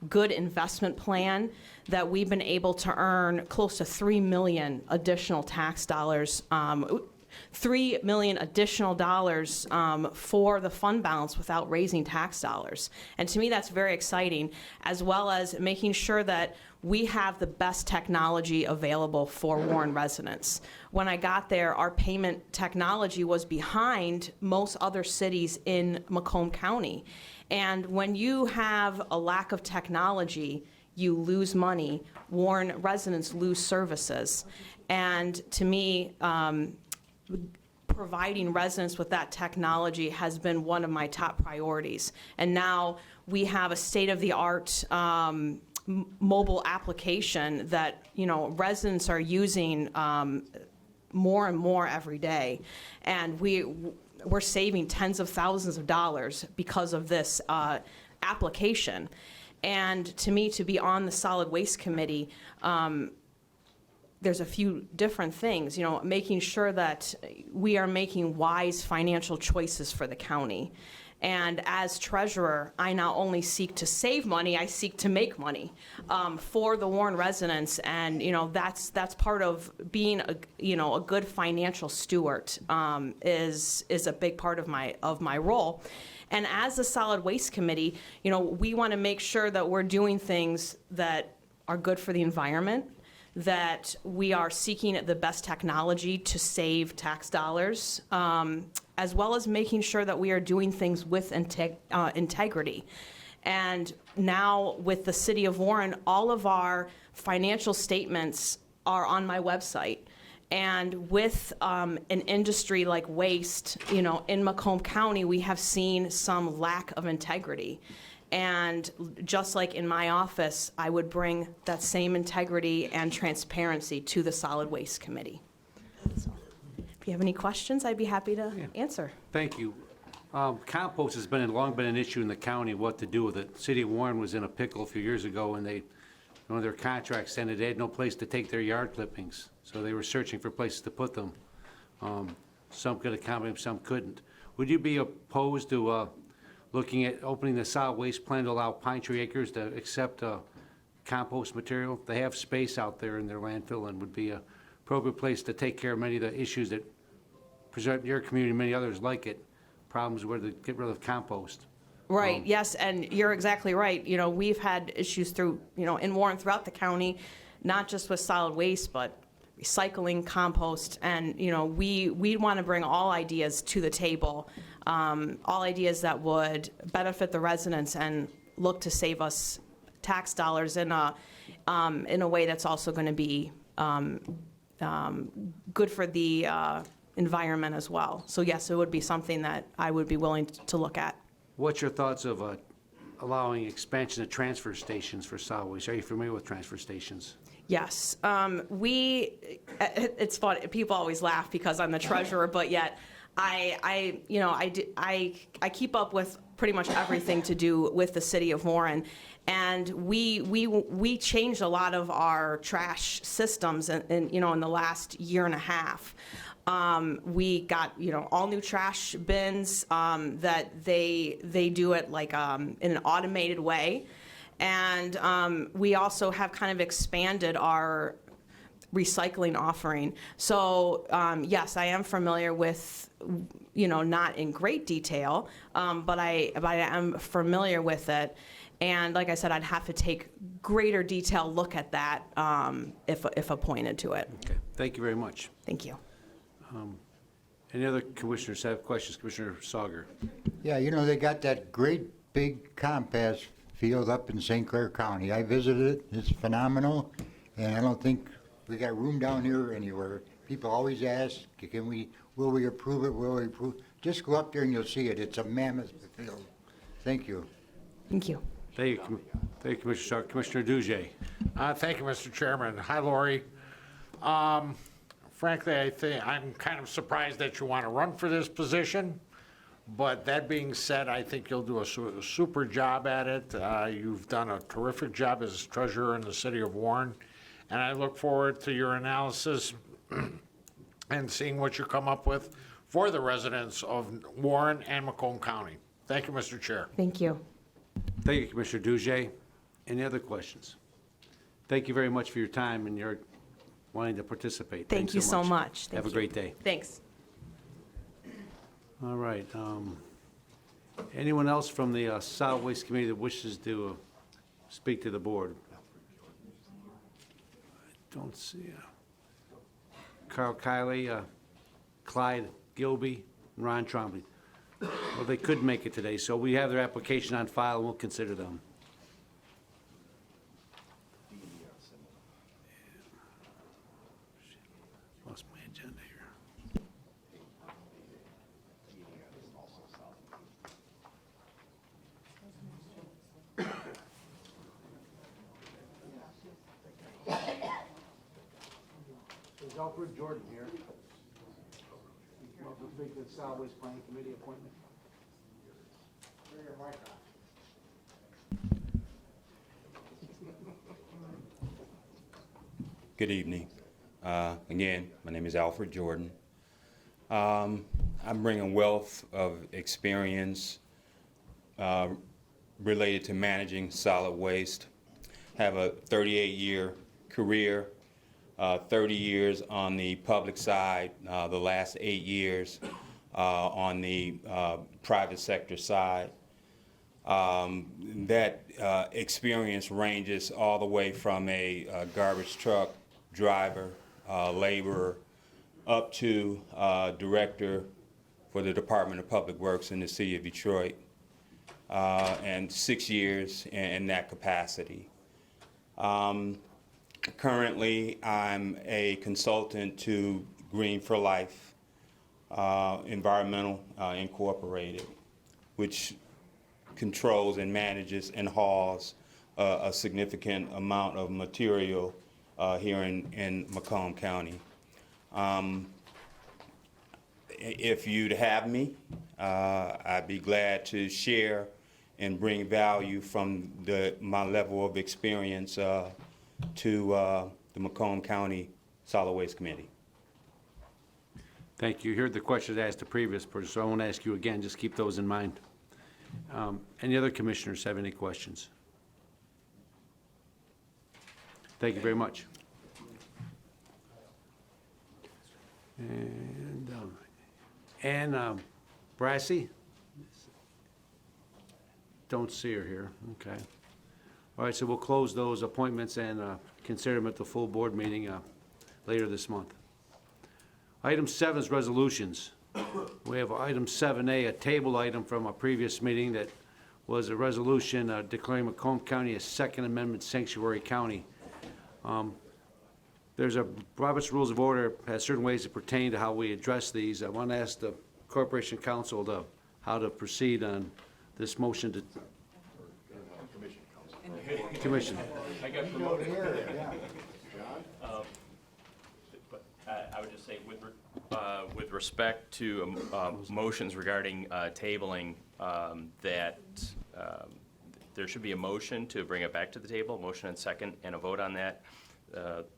good investment plan that we've been able to earn close to $3 million additional tax dollars, $3 million additional dollars for the fund balance without raising tax dollars. And to me, that's very exciting, as well as making sure that we have the best technology available for Warren residents. When I got there, our payment technology was behind most other cities in Macomb County. And when you have a lack of technology, you lose money. Warren residents lose services. And to me, providing residents with that technology has been one of my top priorities. And now we have a state-of-the-art mobile application that, residents are using more and more every day. And we're saving tens of thousands of dollars because of this application. And to me, to be on the Solid Waste Committee, there's a few different things, making sure that we are making wise financial choices for the county. And as treasurer, I not only seek to save money, I seek to make money for the Warren residents. And that's part of being a good financial steward is a big part of my role. And as the Solid Waste Committee, we want to make sure that we're doing things that are good for the environment, that we are seeking the best technology to save tax dollars, as well as making sure that we are doing things with integrity. And now with the City of Warren, all of our financial statements are on my website. And with an industry like waste, in Macomb County, we have seen some lack of integrity. And just like in my office, I would bring that same integrity and transparency to the Solid Waste Committee. So, if you have any questions, I'd be happy to answer. Thank you. Compost has long been an issue in the county, what to do with it. City of Warren was in a pickle a few years ago, and one of their contracts ended. They had no place to take their yard clippings, so they were searching for places to put them. Some could accommodate them, some couldn't. Would you be opposed to looking at opening the solid waste plant to allow Pine Tree Acres to accept compost material? They have space out there in their landfill and would be a appropriate place to take care of many of the issues that present your community and many others like it, problems where they get rid of compost. Right, yes, and you're exactly right. We've had issues in Warren throughout the county, not just with solid waste, but recycling, compost, and, we want to bring all ideas to the table, all ideas that would benefit the residents and look to save us tax dollars in a way that's also going to be good for the environment as well. So yes, it would be something that I would be willing to look at. What's your thoughts of allowing expansion of transfer stations for solid waste? Are you familiar with transfer stations? Yes, it's fun. People always laugh because I'm the treasurer, but yet I keep up with pretty much everything to do with the City of Warren, and we changed a lot of our trash systems in the last year and a half. We got all new trash bins that they do it like in an automated way. And we also have kind of expanded our recycling offering. So yes, I am familiar with, not in great detail, but I am familiar with it. And like I said, I'd have to take greater detail look at that if appointed to it. Okay, thank you very much. Thank you. Any other commissioners have questions? Commissioner Sauger. Yeah, they got that great big compass field up in St. Clair County. I visited it. It's phenomenal, and I don't think we got room down here anywhere. People always ask, will we approve it? Will we approve? Just go up there and you'll see it. It's a mammoth field. Thank you. Thank you. Thank you, Commissioner Sauger. Commissioner Dujay. Thank you, Mr. Chairman. Hi, Lori. Frankly, I think I'm kind of surprised that you want to run for this position. But that being said, I think you'll do a super job at it. You've done a terrific job as treasurer in the City of Warren. And I look forward to your analysis and seeing what you come up with for the residents of Warren and Macomb County. Thank you, Mr. Chair. Thank you. Thank you, Commissioner Dujay. Any other questions? Thank you very much for your time and your wanting to participate. Thank you so much. Have a great day. Thanks. All right. Anyone else from the Solid Waste Committee that wishes to speak to the board? I don't see Carl Kiley, Clyde Gilby, and Ron Trombley. Well, they couldn't make it today, so we have their application on file, and we'll consider them. Lost my agenda here. Is Alfred Jordan here? Well, we'll speak to the Solid Waste Planning Committee appointment. Turn your mic on. Good evening. Again, my name is Alfred Jordan. I bring a wealth of experience related to managing solid waste. Have a 38-year career, 30 years on the public side, the last 8 years on the private sector side. That experience ranges all the way from a garbage truck driver, laborer, up to director for the Department of Public Works in the city of Detroit, and 6 years in that capacity. Currently, I'm a consultant to Green for Life Environmental Incorporated, which controls and manages and hauls a significant amount of material here in Macomb County. If you'd have me, I'd be glad to share and bring value from my level of experience to the Macomb County Solid Waste Committee. Thank you. You heard the questions asked the previous person, so I won't ask you again. Just keep those in mind. Any other commissioners have any questions? Thank you very much. And Ann Brassey? Don't see her here. Okay. All right, so we'll close those appointments and consider them at the full board meeting later this month. Item 7 is resolutions. We have item 7A, a table item from a previous meeting that was a resolution declaring Macomb County a Second Amendment sanctuary county. There's a Robert's Rules of Order has certain ways that pertain to how we address these. I want to ask the Corporation Council how to proceed on this motion to Commission. I got promoted. But I would just say, with respect to motions regarding tabling, that there should be a motion to bring it back to the table, motion and second, and a vote on that.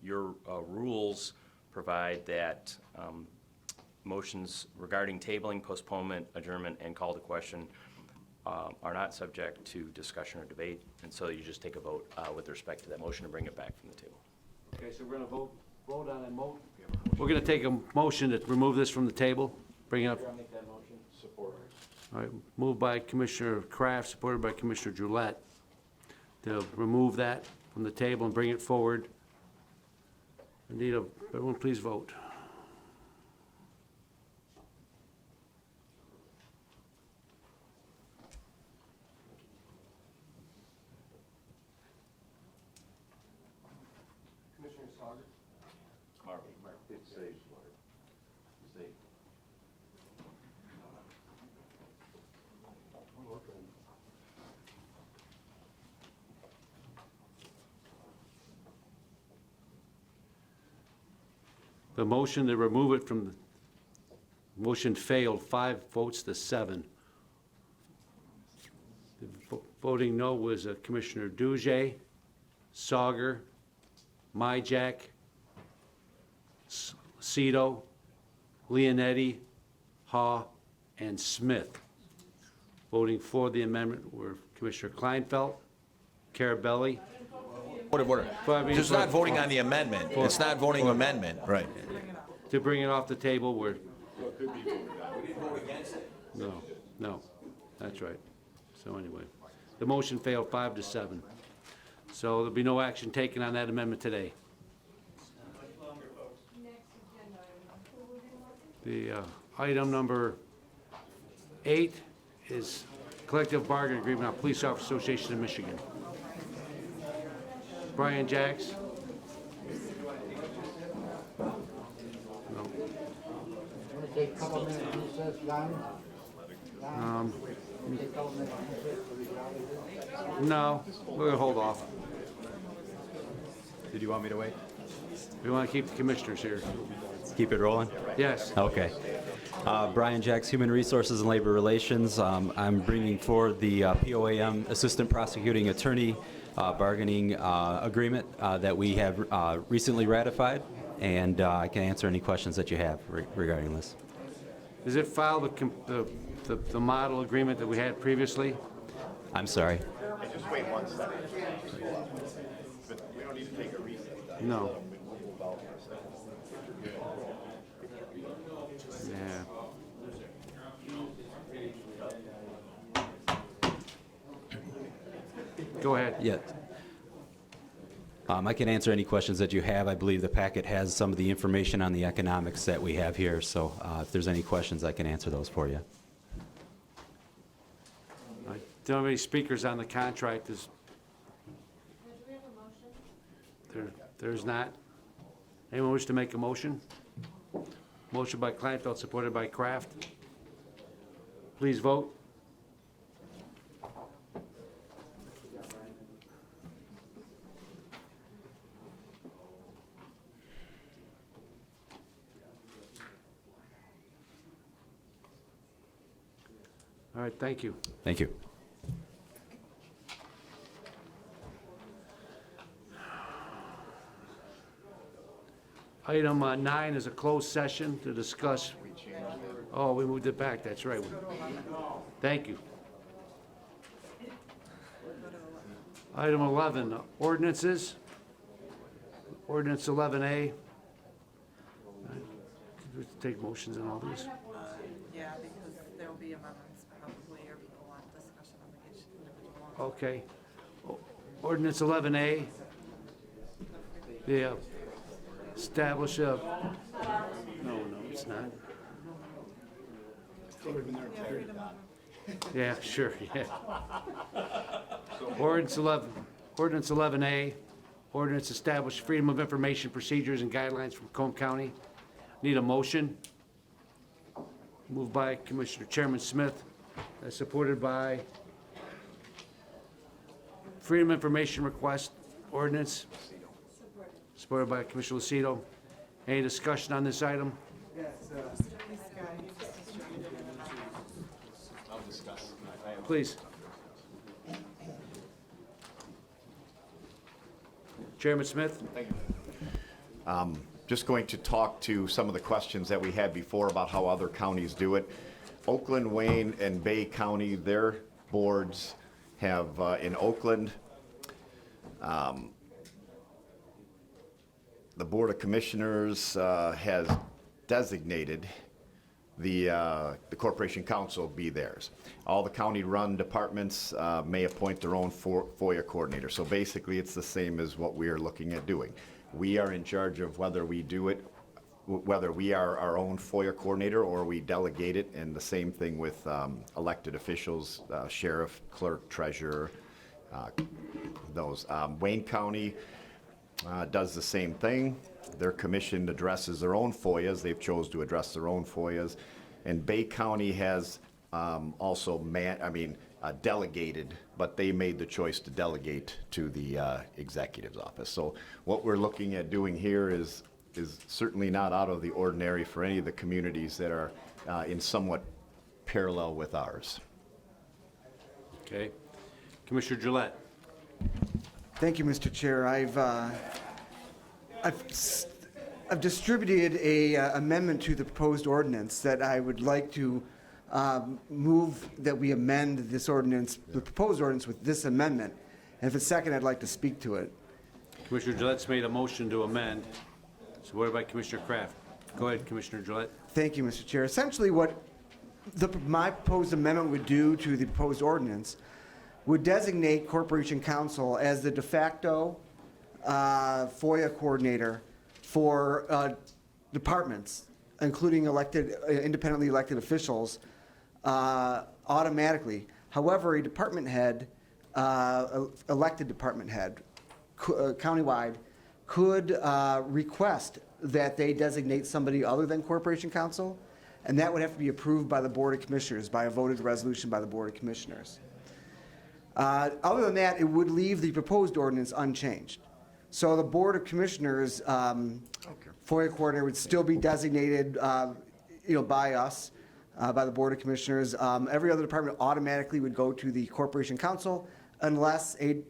Your rules provide that motions regarding tabling, postponement, adjournment, and call to question are not subject to discussion or debate, and so you just take a vote with respect to that motion to bring it back from the table. Okay, so we're going to vote on that motion. We're going to take a motion to remove this from the table, bring it up. I'll make that motion. Support. All right, moved by Commissioner Kraft, supported by Commissioner Drollet, to remove that from the table and bring it forward. I need everyone please vote. Commissioner Sauger? Mark, it's safe. Safe. The motion to remove it from the motion failed, 5 votes to 7. Voting no was Commissioner Duje, Sauger, Myjack, Cito, Leonetti, Ha, and Smith. Voting for the amendment were Commissioner Kleinfeld, Carabelli. Just not voting on the amendment. It's not voting amendment, right. To bring it off the table, we're... No, that's right. So anyway, the motion failed 5 to 7. So there'll be no action taken on that amendment today. The item number 8 is collective bargaining agreement on Police Officers Association of Michigan. Brian Jacks? No. Take a couple minutes recess, John? No, we're gonna hold off. Did you want me to wait? We want to keep the commissioners here. Keep it rolling? Yes. Okay. Brian Jacks, Human Resources and Labor Relations. I'm bringing forward the POAM Assistant Prosecuting Attorney bargaining agreement that we have recently ratified, and I can answer any questions that you have regarding this. Does it follow the model agreement that we had previously? I'm sorry. Just wait 1 second. But we don't need to take a recess. No. Yeah. Go ahead. Yeah. I can answer any questions that you have. I believe the packet has some of the information on the economics that we have here, so if there's any questions, I can answer those for you. I don't have any speakers on the contract. There's not. Anyone wish to make a motion? Motion by Kleinfeld, supported by Kraft. Please vote. All right, thank you. Thank you. Item 9 is a closed session to discuss. Oh, we moved it back, that's right. Thank you. Item 11, ordinances. Ordinance 11A. Take motions on all these. Yeah, because there will be amendments probably, or people want discussion on the individual. Okay. Ordinance 11A. Yeah. Establish a, no, it's not. Yeah, sure, yeah. Ordinance 11A, ordinance establish freedom of information procedures and guidelines for Macomb County. Need a motion. Moved by Commissioner Chairman Smith, supported by freedom of information request ordinance. Supported by Commissioner Lucido. Any discussion on this item? Yes. I'll discuss. Please. Chairman Smith? Thank you. Just going to talk to some of the questions that we had before about how other counties do it. Oakland, Wayne, and Bay County, their boards have, in Oakland, the Board of Commissioners has designated the Corporation Council be theirs. All the county-run departments may appoint their own FOIA coordinator. So basically, it's the same as what we are looking at doing. We are in charge of whether we do it, whether we are our own FOIA coordinator or we delegate it, and the same thing with elected officials, sheriff, clerk, treasurer, those. Wayne County does the same thing. Their commission addresses their own FOIAs. They've chose to address their own FOIAs. And Bay County has also delegated, but they made the choice to delegate to the executive's office. So what we're looking at doing here is certainly not out of the ordinary for any of the communities that are in somewhat parallel with ours. Okay. Commissioner Gillette. Thank you, Mr. Chair. I've distributed a amendment to the proposed ordinance that I would like to move that we amend this ordinance, the proposed ordinance, with this amendment. And if it's second, I'd like to speak to it. Commissioner Gillette's made a motion to amend, supported by Commissioner Kraft. Go ahead, Commissioner Gillette. Thank you, Mr. Chair. Essentially, what my proposed amendment would do to the proposed ordinance would designate Corporation Counsel as the de facto FOIA coordinator for departments, including independently elected officials, automatically. However, a department head, elected department head, countywide, could request that they designate somebody other than Corporation Counsel, and that would have to be approved by the Board of Commissioners, by a voted resolution by the Board of Commissioners. Other than that, it would leave the proposed ordinance unchanged. So the Board of Commissioners, FOIA coordinator would still be designated, by us, by the Board of Commissioners. Every other department automatically would go to the Corporation Counsel unless a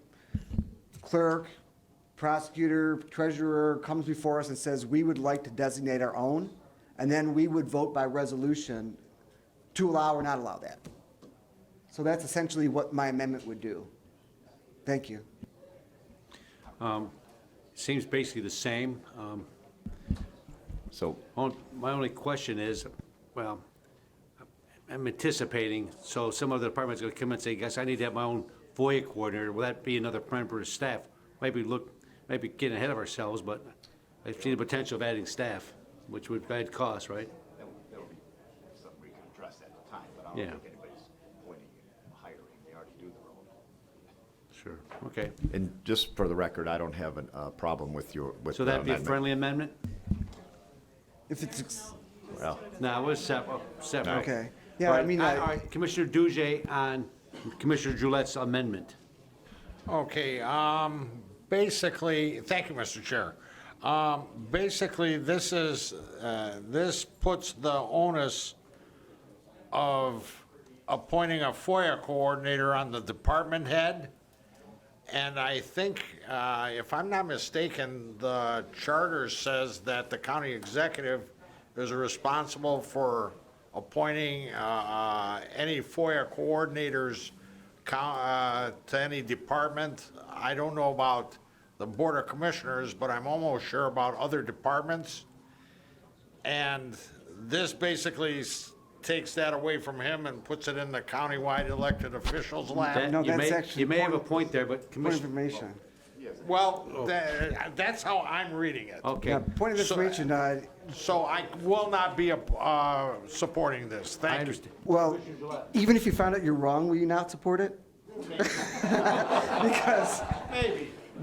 clerk, prosecutor, treasurer comes before us and says, we would like to designate our own, and then we would vote by resolution to allow or not allow that. So that's essentially what my amendment would do. Thank you. Seems basically the same. My only question is, well, I'm anticipating, so some other department's gonna come and say, guess I need to have my own FOIA coordinator. Will that be another member of staff? Maybe getting ahead of ourselves, but I see the potential of adding staff, which would add cost, right? That would be something we could address at the time, but I Yeah. don't think anybody's pointing and hiring. They already do the role. Sure, okay. And just for the record, I don't have a problem with So that'd be a friendly amendment? If it's, Well, No, it was separate. okay. Yeah, All I right, mean, all right, Commissioner Duje on Commissioner Gillette's amendment. Okay, basically, thank you, Mr. Chair. Basically, this puts the onus of appointing a FOIA coordinator on the department head. And I think, if I'm not mistaken, the charter says that the county executive is responsible for appointing any FOIA coordinators to any department. I don't know about the Board of Commissioners, but I'm almost sure about other departments. And this basically takes that away from him and puts it in the countywide elected officials' lap. No, You that's may- actually You may have a point- point there, but point of Commissioner, information. Well, that's how I'm reading it. okay. Yeah, point of information, So I will not be supporting this. I Thank you. understand. well, even if you found out you're wrong, will you not support it?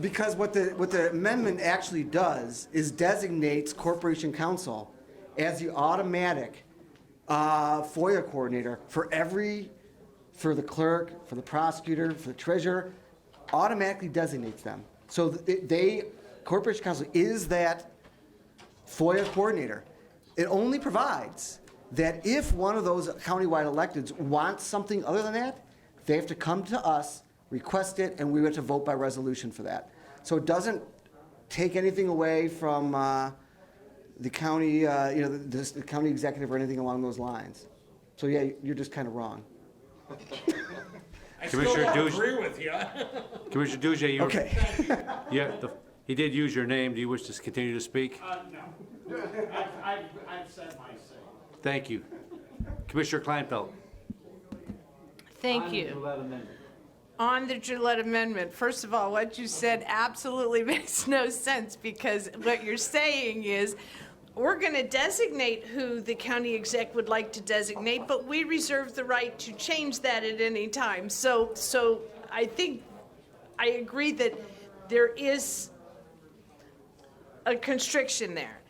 Because what the amendment actually does is designates Corporation Counsel as the automatic FOIA coordinator for the clerk, for the prosecutor, for the treasurer, automatically designates them. So Corporation Counsel is that FOIA coordinator. It only provides that if one of those countywide electeds wants something other than that, they have to come to us, request it, and we have to vote by resolution for that. So it doesn't take anything away from the county, the county executive or anything along those lines. So yeah, you're just kind of wrong. I still Commissioner don't Duje- agree with you. Commissioner Duje, you. Okay. Yeah, he did use your name. Do you wish to continue to speak? No. I've said my say. Thank you. Commissioner Kleinfeld. Thank you. On the Gillette amendment, first of all, what you said absolutely makes no sense, because what you're saying is, we're going to designate who the county exec would like to designate, but we reserve the right to change that at any time. So I think, I agree that there is a constriction there.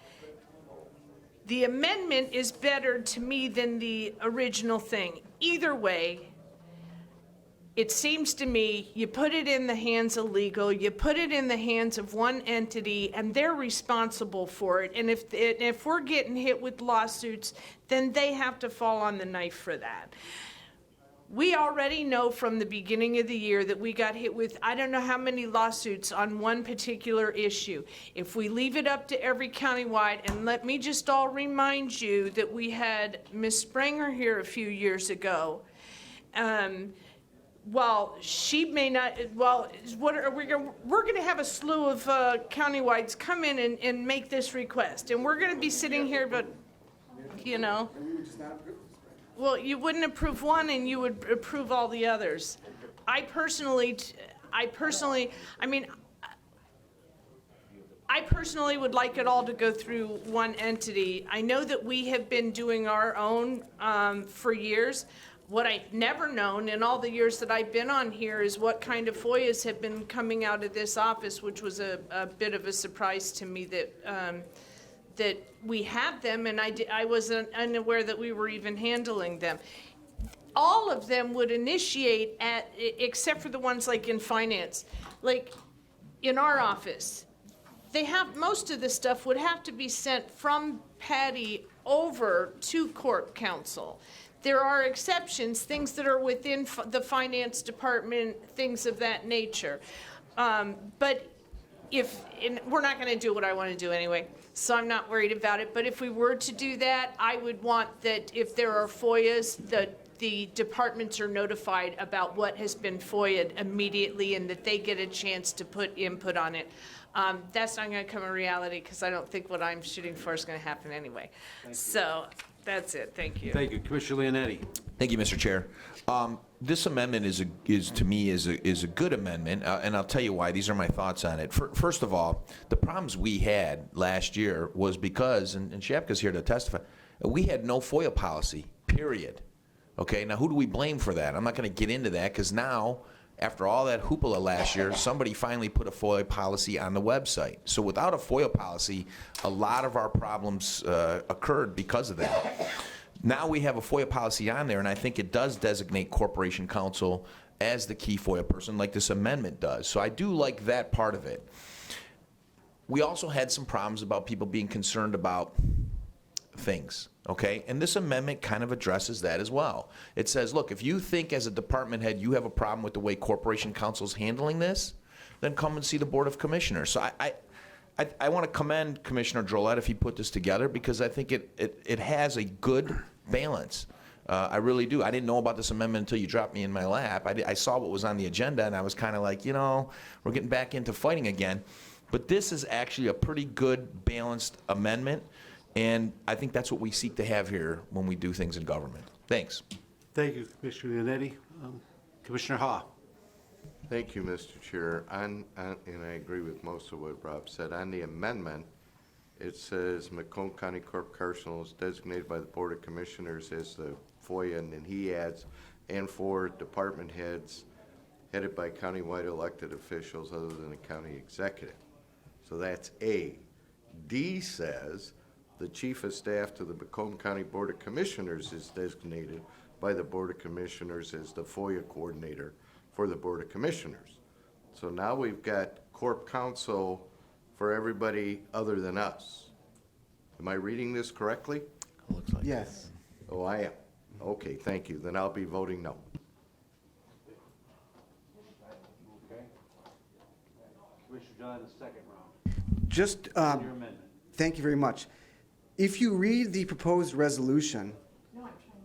The amendment is better to me than the original thing. Either way, it seems to me you put it in the hands of legal, you put it in the hands of one entity, and they're responsible for it. And if we're getting hit with lawsuits, then they have to fall on the knife for that. We already know from the beginning of the year that we got hit with, I don't know how many lawsuits on one particular issue. If we leave it up to every countywide, and let me just all remind you that we had Ms. Springer here a few years ago. Well, she may not, well, we're going to have a slew of countywides come in and make this request. And we're going to be sitting here, but, well, you wouldn't approve one and you would approve all the others. I personally would like it all to go through one entity. I know that we have been doing our own for years. What I've never known in all the years that I've been on here is what kind of FOIAs have been coming out of this office, which was a bit of a surprise to me that we have them, and I wasn't unaware that we were even handling them. All of them would initiate except for the ones like in finance. Like in our office, most of the stuff would have to be sent from Patty over to court counsel. There are exceptions, things that are within the finance department, things of that nature. But and we're not going to do what I want to do anyway, so I'm not worried about it. But if we were to do that, I would want that if there are FOIAs, the departments are notified about what has been FOIA'd immediately and that they get a chance to put input on it. That's not going to come a reality because I don't think what I'm shooting for is going to happen anyway. So that's it. Thank you. Thank you. Commissioner Leonetti. Thank you, Mr. Chair. This amendment is to me a good amendment, and I'll tell you why. These are my thoughts on it. First of all, the problems we had last year was because, and Shapka's here to testify, we had no FOIA policy, period. Okay, now who do we blame for that? I'm not going to get into that because now, after all that hoopla last year, somebody finally put a FOIA policy on the website. So without a FOIA policy, a lot of our problems occurred because of that. Now we have a FOIA policy on there, and I think it does designate Corporation Counsel as the key FOIA person like this amendment does. So I do like that part of it. We also had some problems about people being concerned about things, okay? And this amendment kind of addresses that as well. It says, look, if you think as a department head you have a problem with the way Corporation Counsel's handling this, then come and see the Board of Commissioners. So I want to commend Commissioner Drolet if he put this together because I think it has a good balance. I really do. I didn't know about this amendment until you dropped me in my lap. I saw what was on the agenda, and I was kind of like, we're getting back into fighting again. But this is actually a pretty good, balanced amendment, and I think that's what we seek to have here when we do things in government. Thanks. Thank you, Commissioner Leonetti. Commissioner Ha. Thank you, Mr. Chair. And I agree with most of what Rob said. On the amendment, it says Macomb County Corp Counsel is designated by the Board of Commissioners as the FOIA, and then he adds, and for department heads headed by countywide elected officials other than the county executive. So that's A. D says the Chief of Staff to the Macomb County Board of Commissioners is designated by the Board of Commissioners as the FOIA coordinator for the Board of Commissioners. So now we've got Corp Counsel for everybody other than us. Am I reading this correctly? Looks like Yes. Oh, I am. Okay, thank you. Then I'll be voting no. Okay. Commissioner John, the second round. Just, Your amendment. thank you very much. If you read the proposed resolution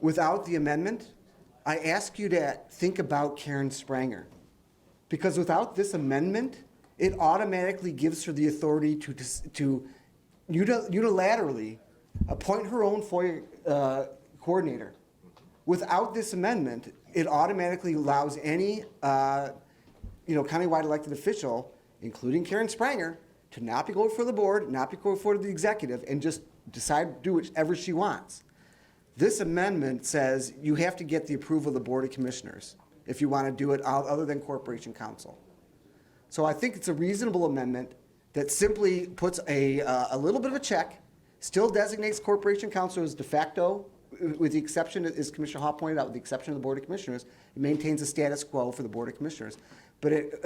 without the amendment, I ask you to think about Karen Spranger. Because without this amendment, it automatically gives her the authority to unilaterally appoint her own FOIA coordinator. Without this amendment, it automatically allows any countywide elected official, including Karen Spranger, to not be going for the board, not be going for the executive, and just decide to do whichever she wants. This amendment says you have to get the approval of the Board of Commissioners if you want to do it other than Corporation Counsel. So I think it's a reasonable amendment that simply puts a little bit of a check, still designates Corporation Counsel as de facto, with the exception, as Commissioner Hall pointed out, with the exception of the Board of Commissioners. It maintains the status quo for the Board of Commissioners. But it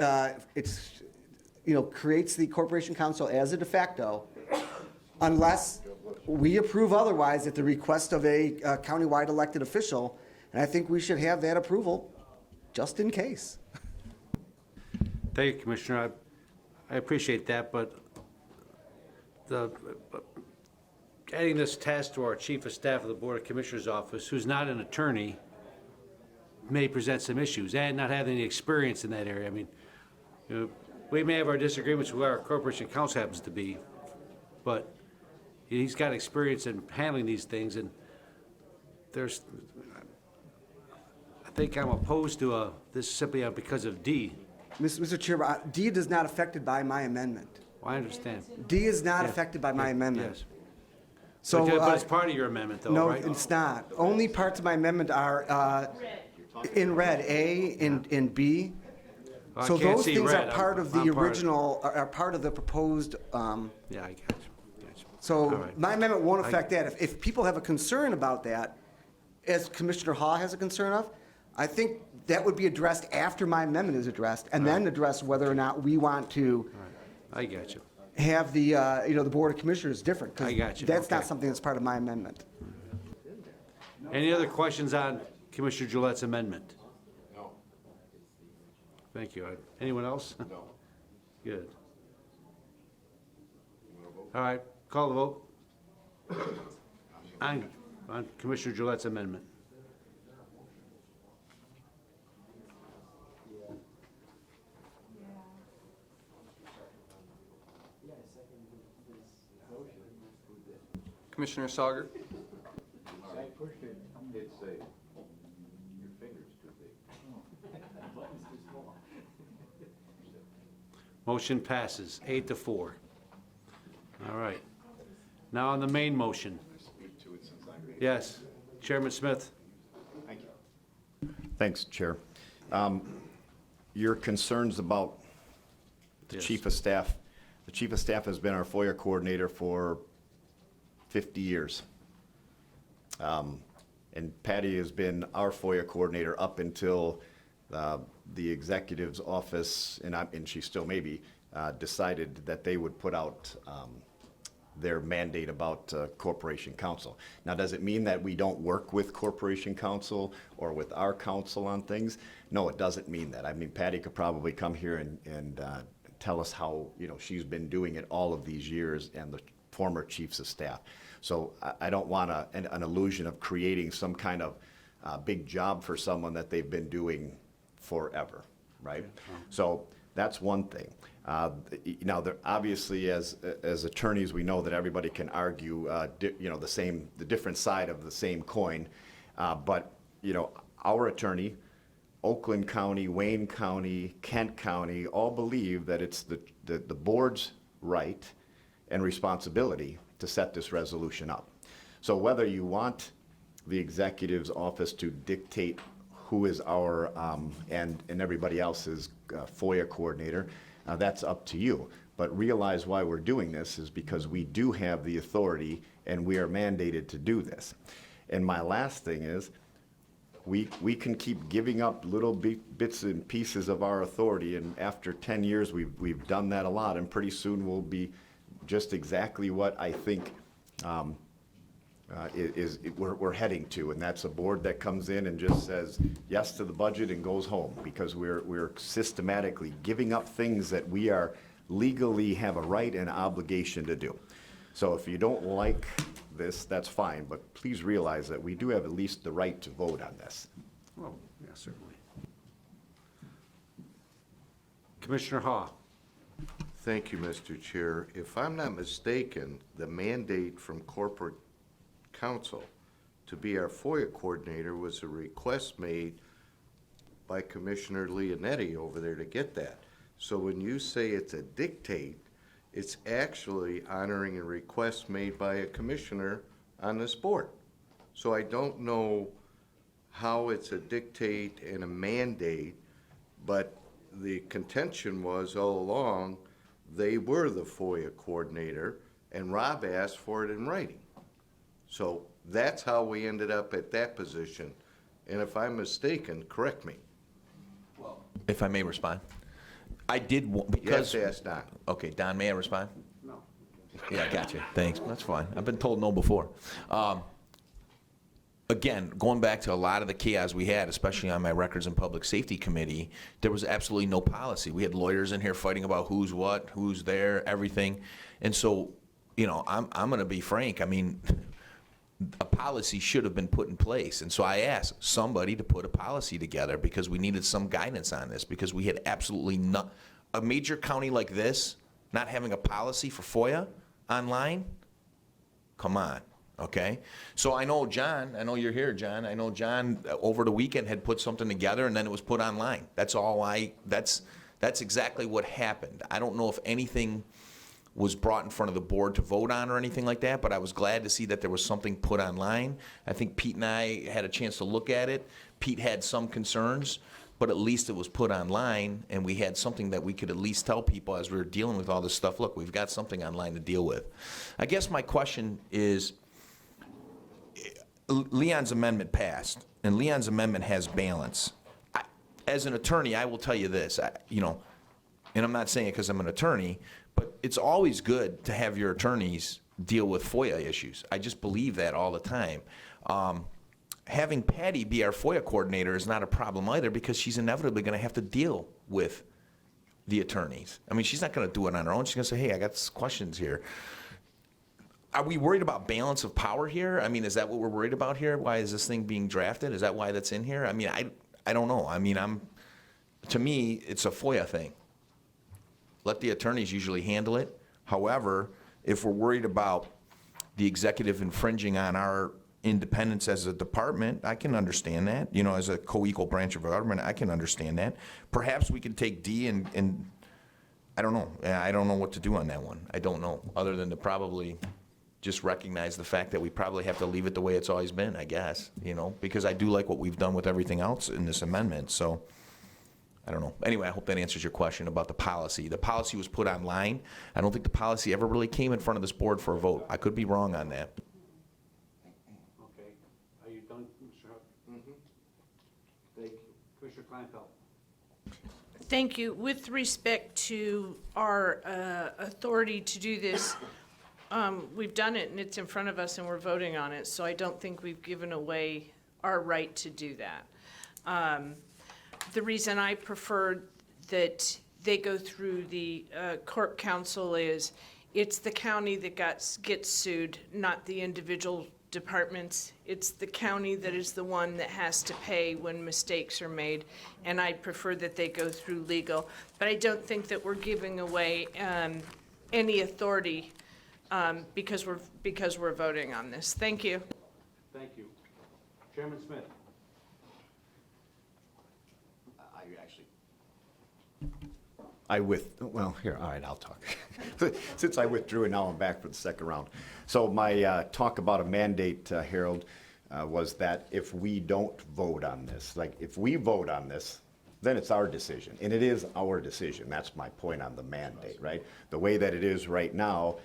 creates the Corporation Counsel as a de facto unless we approve otherwise at the request of a countywide elected official, and I think we should have that approval just in case. Thank you, Commissioner. I appreciate that, but adding this task to our Chief of Staff of the Board of Commissioners office, who's not an attorney, may present some issues, and not having any experience in that area. I mean, we may have our disagreements with our Corporation Counsel happens to be, but he's got experience in handling these things, and I think I'm opposed to this simply because of D. Mr. Chair, D is not affected by my amendment. Well, I understand. D is not affected by my amendment. Yes. So, but it's part of your amendment, though, no, right? No, it's not. Only parts of my amendment are in red, A and B. Well, I so can't those see things red. are part of the I'm part original, are part of the proposed. Yeah, I got you. So right. my amendment won't affect that. If people have a concern about that, as Commissioner Haw has a concern of, I think that would be addressed after my amendment is addressed, and then address whether or not we want to I got you. have the, the Board of Commissioners different. 'cause I got you, That's not okay. something that's part of my amendment. Any other questions on Commissioner Gillette's amendment? No. Thank you. Anyone else? No. Good. All right, call the vote. On Commissioner Gillette's amendment. Commissioner Sauger, I pushed it, hit save. Your finger's too big. Motion passes 8-4. All right. Now on the main motion. Yes, Chairman Smith. Thank you. Thanks, Chair. Your concerns about the Yes. Chief of Staff. The Chief of Staff has been our FOIA coordinator for 50 years. And Patty has been our FOIA coordinator up until the executive's office, and she still may be, decided that they would put out their mandate about Corporation Counsel. Now, does it mean that we don't work with Corporation Counsel or with our counsel on things? No, it doesn't mean that. I mean, Patty could probably come here and tell us how, she's been doing it all of these years, and the former chiefs of staff. So I don't want an illusion of creating some kind of big job for someone that they've been doing forever, right? So that's one thing. Now, obviously, as attorneys, we know that everybody can argue, the different side of the same coin. But our attorney, Oakland County, Wayne County, Kent County, all believe that it's the board's right and responsibility to set this resolution up. So whether you want the executive's office to dictate who is our and everybody else's FOIA coordinator, that's up to you. But realize why we're doing this is because we do have the authority and we are mandated to do this. And my last thing is, we can keep giving up little bits and pieces of our authority, and after 10 years, we've done that a lot, and pretty soon we'll be just exactly what I think we're heading to, and that's a board that comes in and just says yes to the budget and goes home, because we're systematically giving up things that we are legally have a right and obligation to do. So if you don't like this, that's fine, but please realize that we do have at least the right to vote on this. Oh, yeah, certainly. Commissioner Haw. Thank you, Mr. Chair. If I'm not mistaken, the mandate from corporate counsel to be our FOIA coordinator was a request made by Commissioner Leonetti over there to get that. So when you say it's a dictate, it's actually honoring a request made by a commissioner on this board. So I don't know how it's a dictate and a mandate, but the contention was all along they were the FOIA coordinator, and Rob asked for it in writing. So that's how we ended up at that position. And if I'm mistaken, correct me. If I may respond. I did, because... You have to ask Don. Okay, Don, may I respond? No. Yeah, I got you. Thanks. That's fine. I've been told no before. Again, going back to a lot of the chaos we had, especially on my Records and Public Safety Committee, there was absolutely no policy. We had lawyers in here fighting about who's what, who's there, everything. And so, I'm going to be frank. I mean, a policy should have been put in place. And so I asked somebody to put a policy together because we needed some guidance on this, because we had absolutely not. A major county like this, not having a policy for FOIA online? Come on. Okay, so I know John, I know you're here, John. I know John over the weekend had put something together and then it was put online. That's exactly what happened. I don't know if anything was brought in front of the board to vote on or anything like that, but I was glad to see that there was something put online. I think Pete and I had a chance to look at it. Pete had some concerns, but at least it was put online and we had something that we could at least tell people as we were dealing with all this stuff. Look, we've got something online to deal with. I guess my question is, Leon's amendment passed, and Leon's amendment has balance. As an attorney, I will tell you this, and I'm not saying it because I'm an attorney, But it's always good to have your attorneys deal with FOIA issues. I just believe that all the time. Having Patty be our FOIA coordinator is not a problem either, because she's inevitably going to have to deal with the attorneys. I mean, she's not going to do it on her own. She's going to say, hey, I got some questions here. Are we worried about balance of power here? I mean, is that what we're worried about here? Why is this thing being drafted? Is that why that's in here? I mean, I don't know. I mean, to me, it's a FOIA thing. Let the attorneys usually handle it. However, if we're worried about the executive infringing on our independence as a department, I can understand that. You know, as a co-equal branch of government, I can understand that. Perhaps we could take D and I don't know. I don't know what to do on that one. I don't know, other than to probably just recognize the fact that we probably have to leave it the way it's always been, I guess, you know, because I do like what we've done with everything else in this amendment. So I don't know. Anyway, I hope that answers your question about the policy. The policy was put online. I don't think the policy ever really came in front of this board for a vote. I could be wrong on that. Okay. Are you done, Mr. Huck? Mm-hmm. Thank you. Commissioner Kleinfeld. Thank you. With respect to our authority to do this, we've done it and it's in front of us and we're voting on it, so I don't think we've given away our right to do that. The reason I prefer that they go through the Corp Council is it's the county that gets sued, not the individual departments. It's the county that is the one that has to pay when mistakes are made, and I prefer that they go through legal. But I don't think that we're giving away any authority because we're voting on this. Thank you. Thank you. Chairman Smith. Well, here, all right, I'll talk. Since I withdrew and now I'm back for the second round. So my talk about a mandate, Harold, was that if we don't vote on this, like if we vote on this, then it's our decision. And it is our decision. That's my point on the mandate, right? The way that it is right now,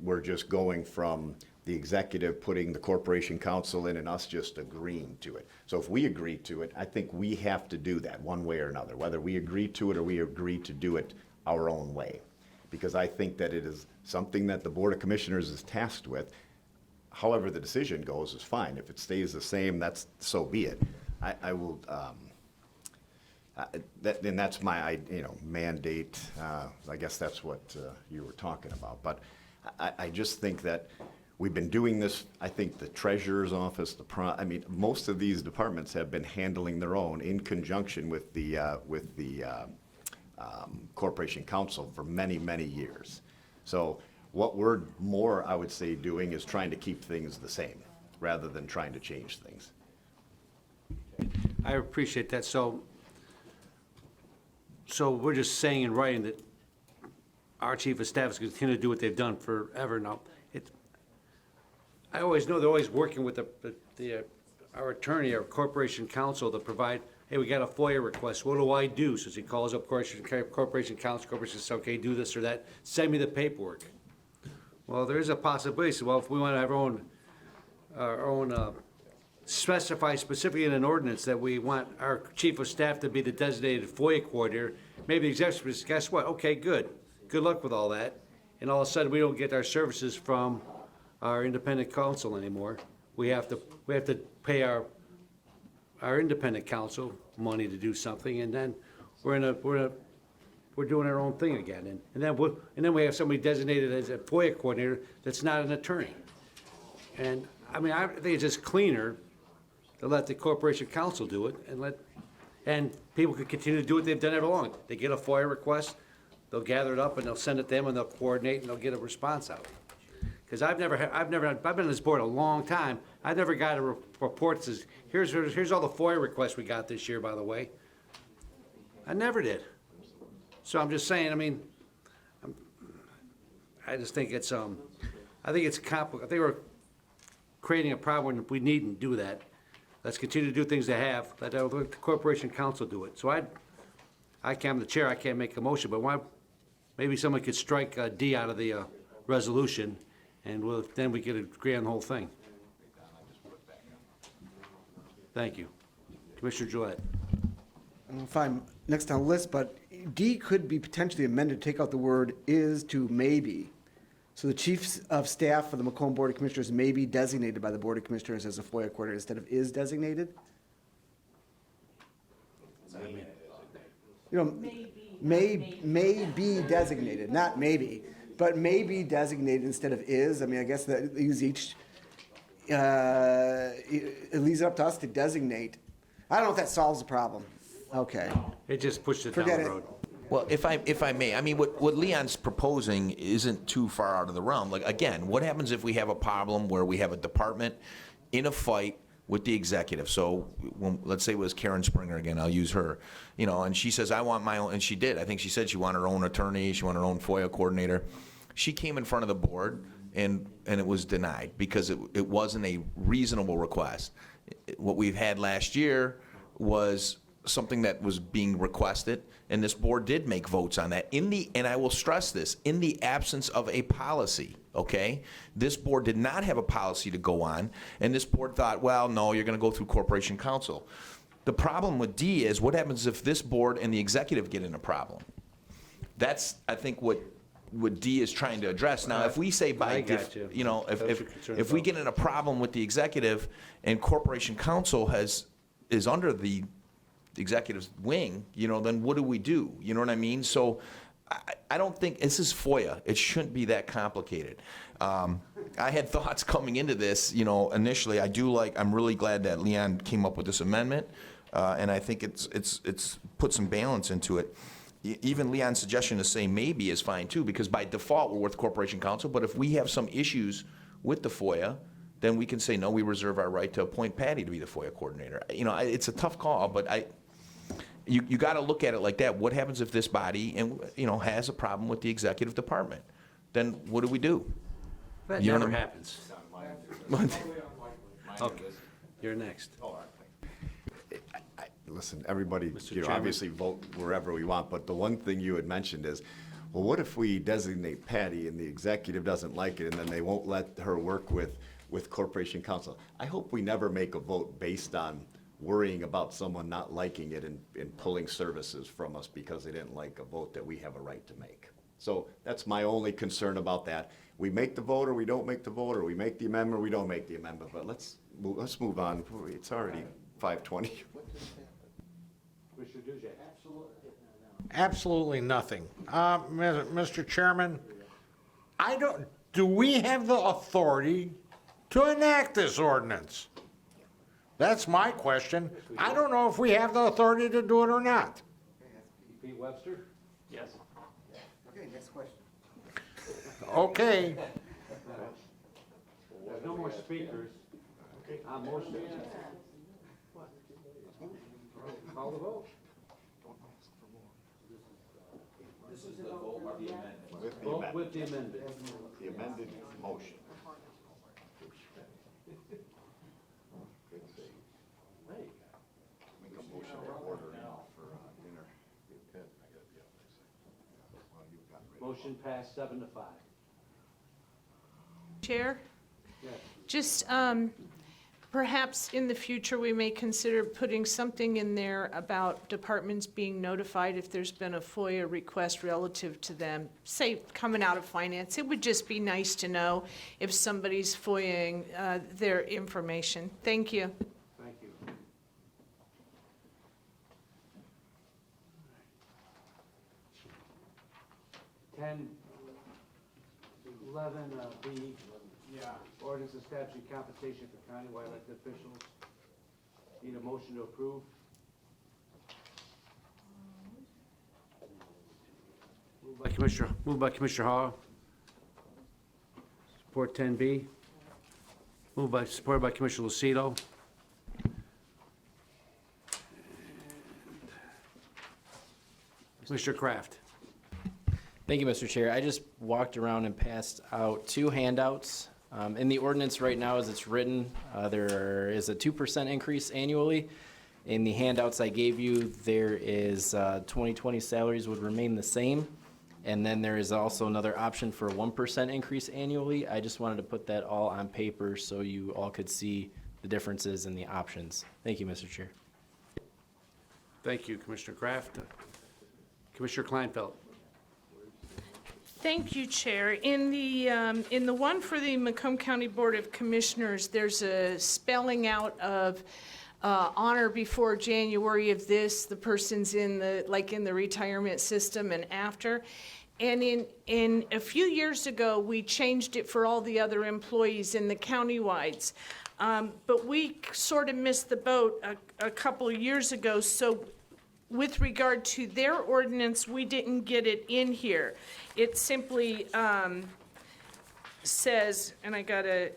we're just going from the executive putting the corporation council in and us just agreeing to it. So if we agree to it, I think we have to do that one way or another, whether we agree to it or we agree to do it our own way. Because I think that it is something that the Board of Commissioners is tasked with. However the decision goes is fine. If it stays the same, so be it. I will, then that's my, mandate. I guess that's what you were talking about. But I just think that we've been doing this. I think the treasurer's office, most of these departments have been handling their own in conjunction with the Corporation Council for many, many years. So what we're more, I would say, doing is trying to keep things the same rather than trying to change things. I appreciate that. So we're just saying in writing that our chief of staff is going to continue to do what they've done forever now. I always know they're always working with our attorney, our corporation counsel to provide, hey, we got a FOIA request, what do I do? So he calls up corporation counsel, corporation says, okay, do this or that, send me the paperwork. Well, there is a possibility, so well, if we want to have our own specify specifically in an ordinance that we want our chief of staff to be the designated FOIA coordinator, maybe the executive says, guess what, okay, good luck with all that. And all of a sudden, we don't get our services from our independent counsel anymore. We have to pay our independent counsel money to do something, and then we're doing our own thing again. And then we have somebody designated as a FOIA coordinator that's not an attorney. And I mean, I think it's just cleaner to let the corporation counsel do it and people can continue to do what they've done all along. They get a FOIA request, they'll gather it up and they'll send it to them and they'll coordinate and they'll get a response out. Because I've been on this board a long time. I've never got a report that says, here's all the FOIA requests we got this year, by the way. I never did. So I'm just saying, I mean, I just think it's, I think it's complicated. I think we're creating a problem when we needn't do that. Let's continue to do things they have. Let the corporation counsel do it. So I'm the chair, I can't make a motion, but maybe someone could strike D out of the resolution, and then we could agree on the whole thing. Thank you. Commissioner Gillette. I don't know if I'm next on the list, but D could be potentially amended to take out the word is to maybe. So the chief of staff for the Macomb Board of Commissioners may be designated by the Board of Commissioners as a FOIA coordinator instead of is designated. You know, may be designated, not maybe, but may be designated instead of is. I mean, I guess that use each, it leaves it up to us to designate. I don't know if that solves the problem. Okay. It just pushed it down Forget the it. road. Well, if I may, I mean, what Leon's proposing isn't too far out of the realm. Like, again, what happens if we have a problem where we have a department in a fight with the executive? So, let's say it was Karen Springer again, I'll use her, you know, and she says, I want my own, and she did. I think she said she wanted her own attorney, she wanted her own FOIA coordinator. She came in front of the board, and it was denied because it wasn't a reasonable request. What we've had last year was something that was being requested, and this board did make votes on that. And I will stress this, in the absence of a policy, okay? This board did not have a policy to go on, and this board thought, well, no, you're gonna go through Corporation Counsel. The problem with D is, what happens if this board and the executive get in a problem? That's, I think, what D is trying to address. Now, if we say by, I got you. you know, That's what you're concerned if we about. get in a problem with the executive and Corporation Counsel is under the executive's wing, you know, then what do we do? You know what I mean? So I don't think, this is FOIA. It shouldn't be that complicated. I had thoughts coming into this, you know, initially. I'm really glad that Leon came up with this amendment, and I think it's put some balance into it. Even Leon's suggestion to say maybe is fine too, because by default we're with Corporation Counsel, but if we have some issues with the FOIA, then we can say, no, we reserve our right to appoint Patty to be the FOIA coordinator. You know, it's a tough call, but you got to look at it like that. What happens if this body, and you know, has a problem with the executive department? Then what do we do? That You know never what I'm- happens. Okay, you're next. Listen, everybody, Mr. you know, Chairman. obviously vote wherever we want, but the one thing you had mentioned is, well, what if we designate Patty and the executive doesn't like it, and then they won't let her work with Corporation Counsel? I hope we never make a vote based on worrying about someone not liking it and pulling services from us because they didn't like a vote that we have a right to make. So that's my only concern about that. We make the vote or we don't make the vote, or we make the amendment or we don't make the amendment, but let's move on. It's already 5:20. Absolutely nothing. Mr. Chairman, do we have the authority to enact this ordinance? That's my question. I don't know if we have the authority to do it or not. Pete Webster? Yes. Okay, next question. Okay. There's no more speakers. Motion. Call the vote. This is the vote or the amendment? Vote with the amendment. The amended motion. Make a motion to order now for dinner. Motion passed 7-5. Chair? Yes. Just perhaps in the future, we may consider putting something in there about departments being notified if there's been a FOIA request relative to them, say, coming out of finance. It would just be nice to know if somebody's FOIAing their information. Thank you. Thank you. Ten, 11, B. Yeah. Ordinance establishing compensation for countywide elected officials. Need a motion to approve? Moved by Commissioner Hall. Support 10B. Supported by Commissioner Lucido. Commissioner Kraft. Thank you, Mr. Chair. I just walked around and passed out 2 handouts. In the ordinance right now, as it's written, there is a 2% increase annually. In the handouts I gave you, there is 2020 salaries would remain the same. And then there is also another option for a 1% increase annually. I just wanted to put that all on paper so you all could see the differences in the options. Thank you, Mr. Chair. Thank you, Commissioner Kraft. Commissioner Kleinfeld. Thank you, Chair. In the one for the Macomb County Board of Commissioners, there's a spelling out of honor before January of this, the person's in the retirement system and after. And in a few years ago, we changed it for all the other employees in the countywides. But we sort of missed the boat a couple of years ago, so with regard to their ordinance, we didn't get it in here. It simply says, and I gotta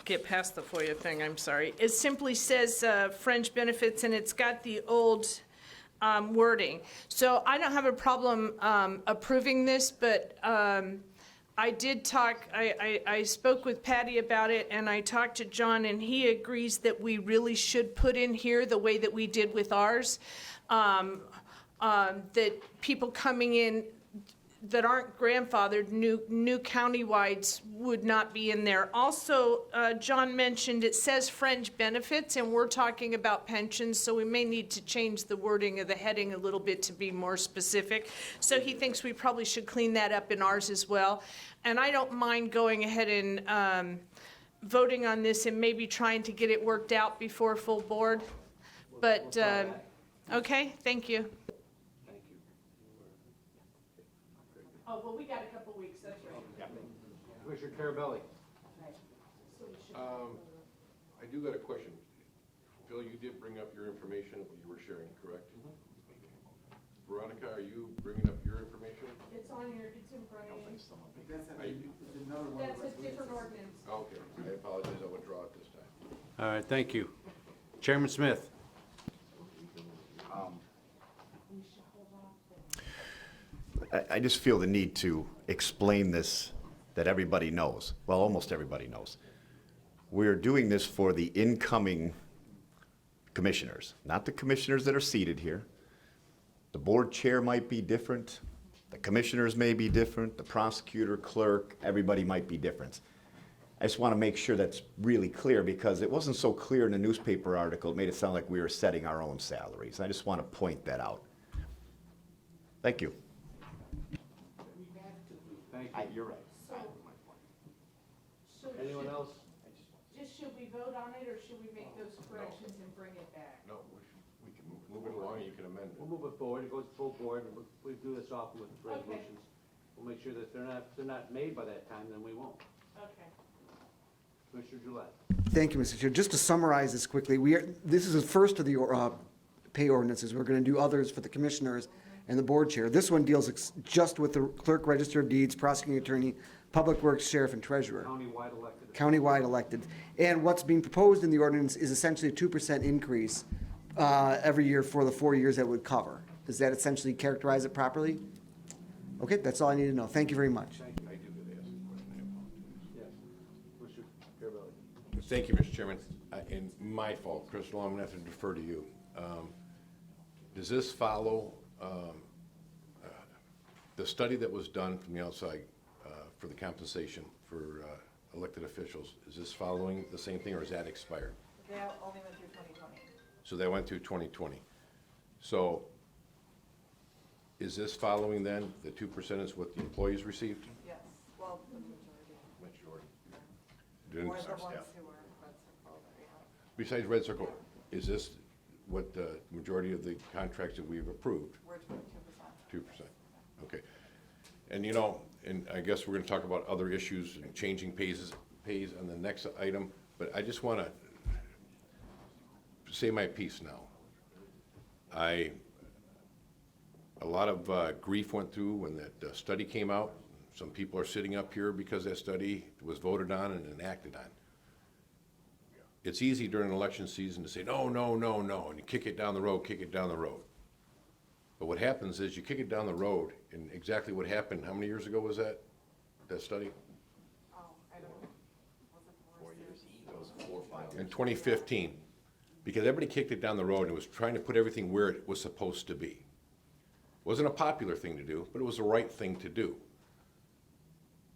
get past the FOIA thing, I'm sorry. It simply says fringe benefits, and it's got the old wording. So I don't have a problem approving this, but I did talk, I spoke with Patty about it, and I talked to John, and he agrees that we really should put in here the way that we did with ours, that people coming in that aren't grandfathered, new countywides would not be in there. Also, John mentioned it says fringe benefits, and we're talking about pensions, so we may need to change the wording of the heading a little bit to be more specific. So he thinks we probably should clean that up in ours as well. And I don't mind going ahead and voting on this and maybe trying to get it worked out before full board. But, okay, thank you. Oh, well, we got a couple weeks, that's right. Commissioner Carabelli. I do got a question. Phil, you did bring up your information that you were sharing, correct? Veronica, are you bringing up your information? It's on your, it's in Brian. That's That's a different ordinance. Okay, I apologize, I'll withdraw it this time. All right, thank you. Chairman Smith. I just feel the need to explain this that everybody knows. Well, almost everybody knows. We're doing this for the incoming commissioners, not the commissioners that are seated here. The board chair might be different. The commissioners may be different. The prosecutor, clerk, everybody might be different. I just want to make sure that's really clear because it wasn't so clear in the newspaper article. It made it sound like we were setting our own salaries. I just want to point that out. Thank you. You're right. Anyone else? Just should we vote on it, or should we make those corrections and bring it back? No, we can move it along and you can amend it. We'll move it forward, it goes to full board, and we do this often with resolutions. We'll make sure that if they're not made by that time, then we won't. Okay. Commissioner Gillette. Thank you, Mr. Chair. Just to summarize this quickly, this is the first of the pay ordinances. We're going to do others for the commissioners and the board chair. This one deals just with the clerk, register of deeds, prosecuting attorney, public works, sheriff, and treasurer. Countywide elected. Countywide elected. And what's being proposed in the ordinance is essentially a 2% increase every year for the 4 years that would cover. Does that essentially characterize it properly? Okay, that's all I need to know. Thank you very much. I do get asked a question, I apologize. Yes. Commissioner Carabelli. Thank you, Mr. Chairman. And my fault, Crystal, I'm gonna have to defer to you. Does this follow the study that was done from the outside for the compensation for elected officials? Is this following the same thing, or is that expired? They only went through 2020. So they went through 2020. So is this following then, the 2% is what the employees received? Yes, well, the majority. Didn't- Or the ones who were in Red Circle, yeah. Besides Red Circle, is this what the majority of the contracts that we've approved? We're 2%. 2%, okay. And and I guess we're gonna talk about other issues and changing pays on the next item, but I just wanna say my piece now. A lot of grief went through when that study came out. Some people are sitting up here because that study was voted on and enacted on. It's easy during an election season to say, no, no, no, no, and you kick it down the road, kick it down the road. But what happens is you kick it down the road, and exactly what happened, how many years ago was that study? Oh, I don't, was it 4 years? That was 4 or 5 years. In 2015, because everybody kicked it down the road and was trying to put everything where it was supposed to be. It wasn't a popular thing to do, but it was the right thing to do.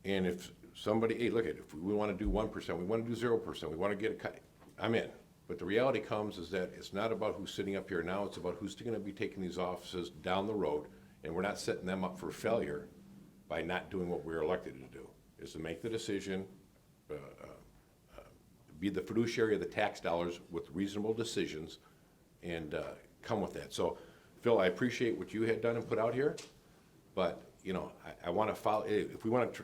And if somebody, hey, look at it, if we want to do 1%, we want to do 0%, we want to get a cut, I'm in. But the reality comes is that it's not about who's sitting up here now, it's about who's gonna be taking these offices down the road, and we're not setting them up for failure by not doing what we're elected to do, is to make the decision, be the fiduciary of the tax dollars with reasonable decisions, and come with that. So, Phil, I appreciate what you had done and put out here, but, you know, I want to follow, if we want to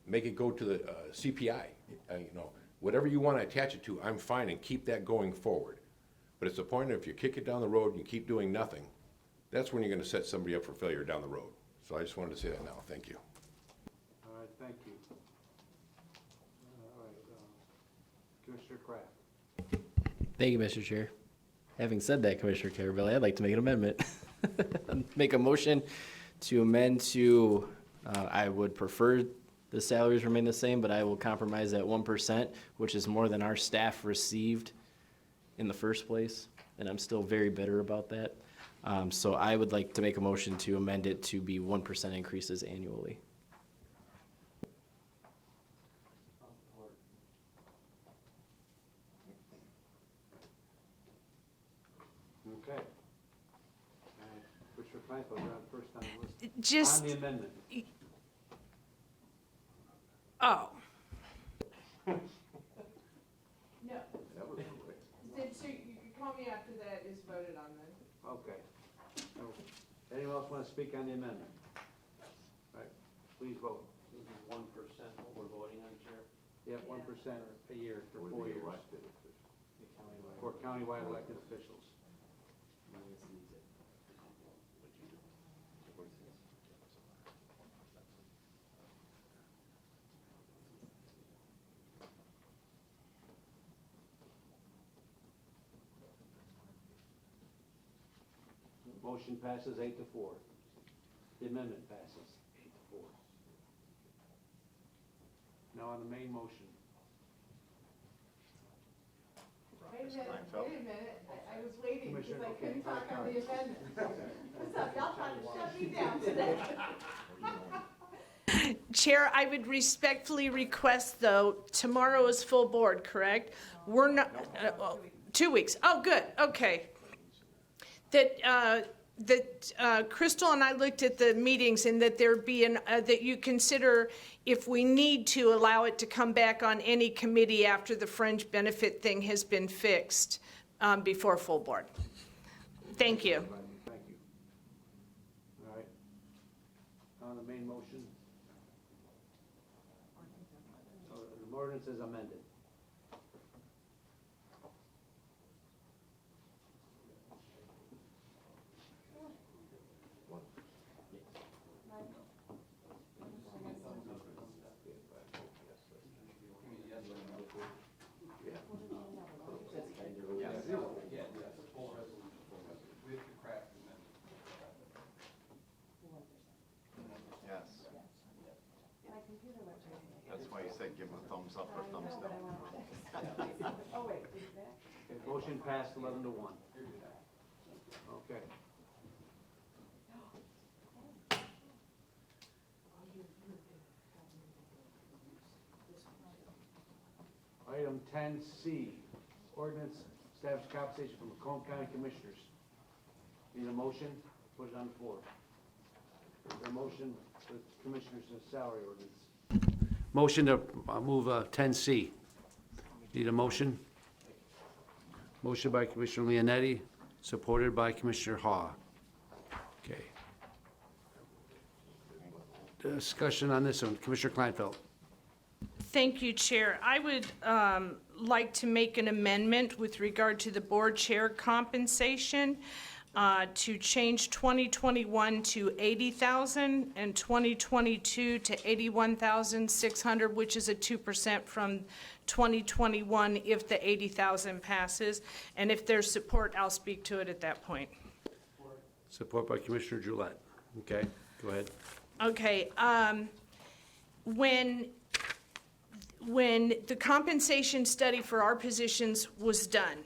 make it go to the CPI, you know, whatever you want to attach it to, I'm fine, and keep that going forward. But it's the point of if you kick it down the road and you keep doing nothing, that's when you're going to set somebody up for failure down the road. So I just wanted to say that now. Thank you. All right, thank you. All right, Commissioner Kraft. Thank you, Mr. Chair. Having said that, Commissioner Carabelli, I'd like to make an amendment. Make a motion to amend to, I would prefer the salaries remain the same, but I will compromise at 1%, which is more than our staff received in the first place, and I'm still very bitter about that. So I would like to make a motion to amend it to be 1% increases annually. Okay. Commissioner Kleinfeld, you're on first on the list. Just- On the amendment. Oh. No. That was quick. So you can call me after that is voted on then. Okay. Anyone else want to speak on the amendment? All right, please vote. This is 1% what we're voting on, Chair? Yeah, 1% a year for 4 years. For countywide elected officials. Motion passes 8-4. The amendment passes 8-4. Now on the main motion. Wait a minute, I was waiting because Commissioner, I okay, couldn't talk on okay. the amendment. What's up, y'all trying to shut me down today? Chair, I would respectfully request, though, tomorrow is full board, correct? We're not, 2 weeks, oh, good, okay. That Crystal and I looked at the meetings and that there be that you consider if we need to allow it to come back on any committee after the fringe benefit thing has been fixed before full board. Thank you. Thank you. All right. On the main motion. So the ordinance is amended. Yes. That's why you said give him a thumbs up or thumbs down. Okay, motion passed 11-1. Okay. Item 10C, ordinance establish compensation for Macomb County Commissioners. Need a motion? Put it on the floor. Is there a motion for the Commissioners' salary ordinance? Motion to move 10C. Need a motion? Motion by Commissioner Leonetti, supported by Commissioner Haw. Okay. Discussion on this one. Commissioner Kleinfeld. Thank you, Chair. I would like to make an amendment with regard to the board chair compensation to change 2021 to $80,000 and 2022 to $81,600, which is a 2% from 2021 if the $80,000 passes. And if there's support, I'll speak to it at that point. Support by Commissioner Gillette. Okay, go ahead. Okay, when the compensation study for our positions was done,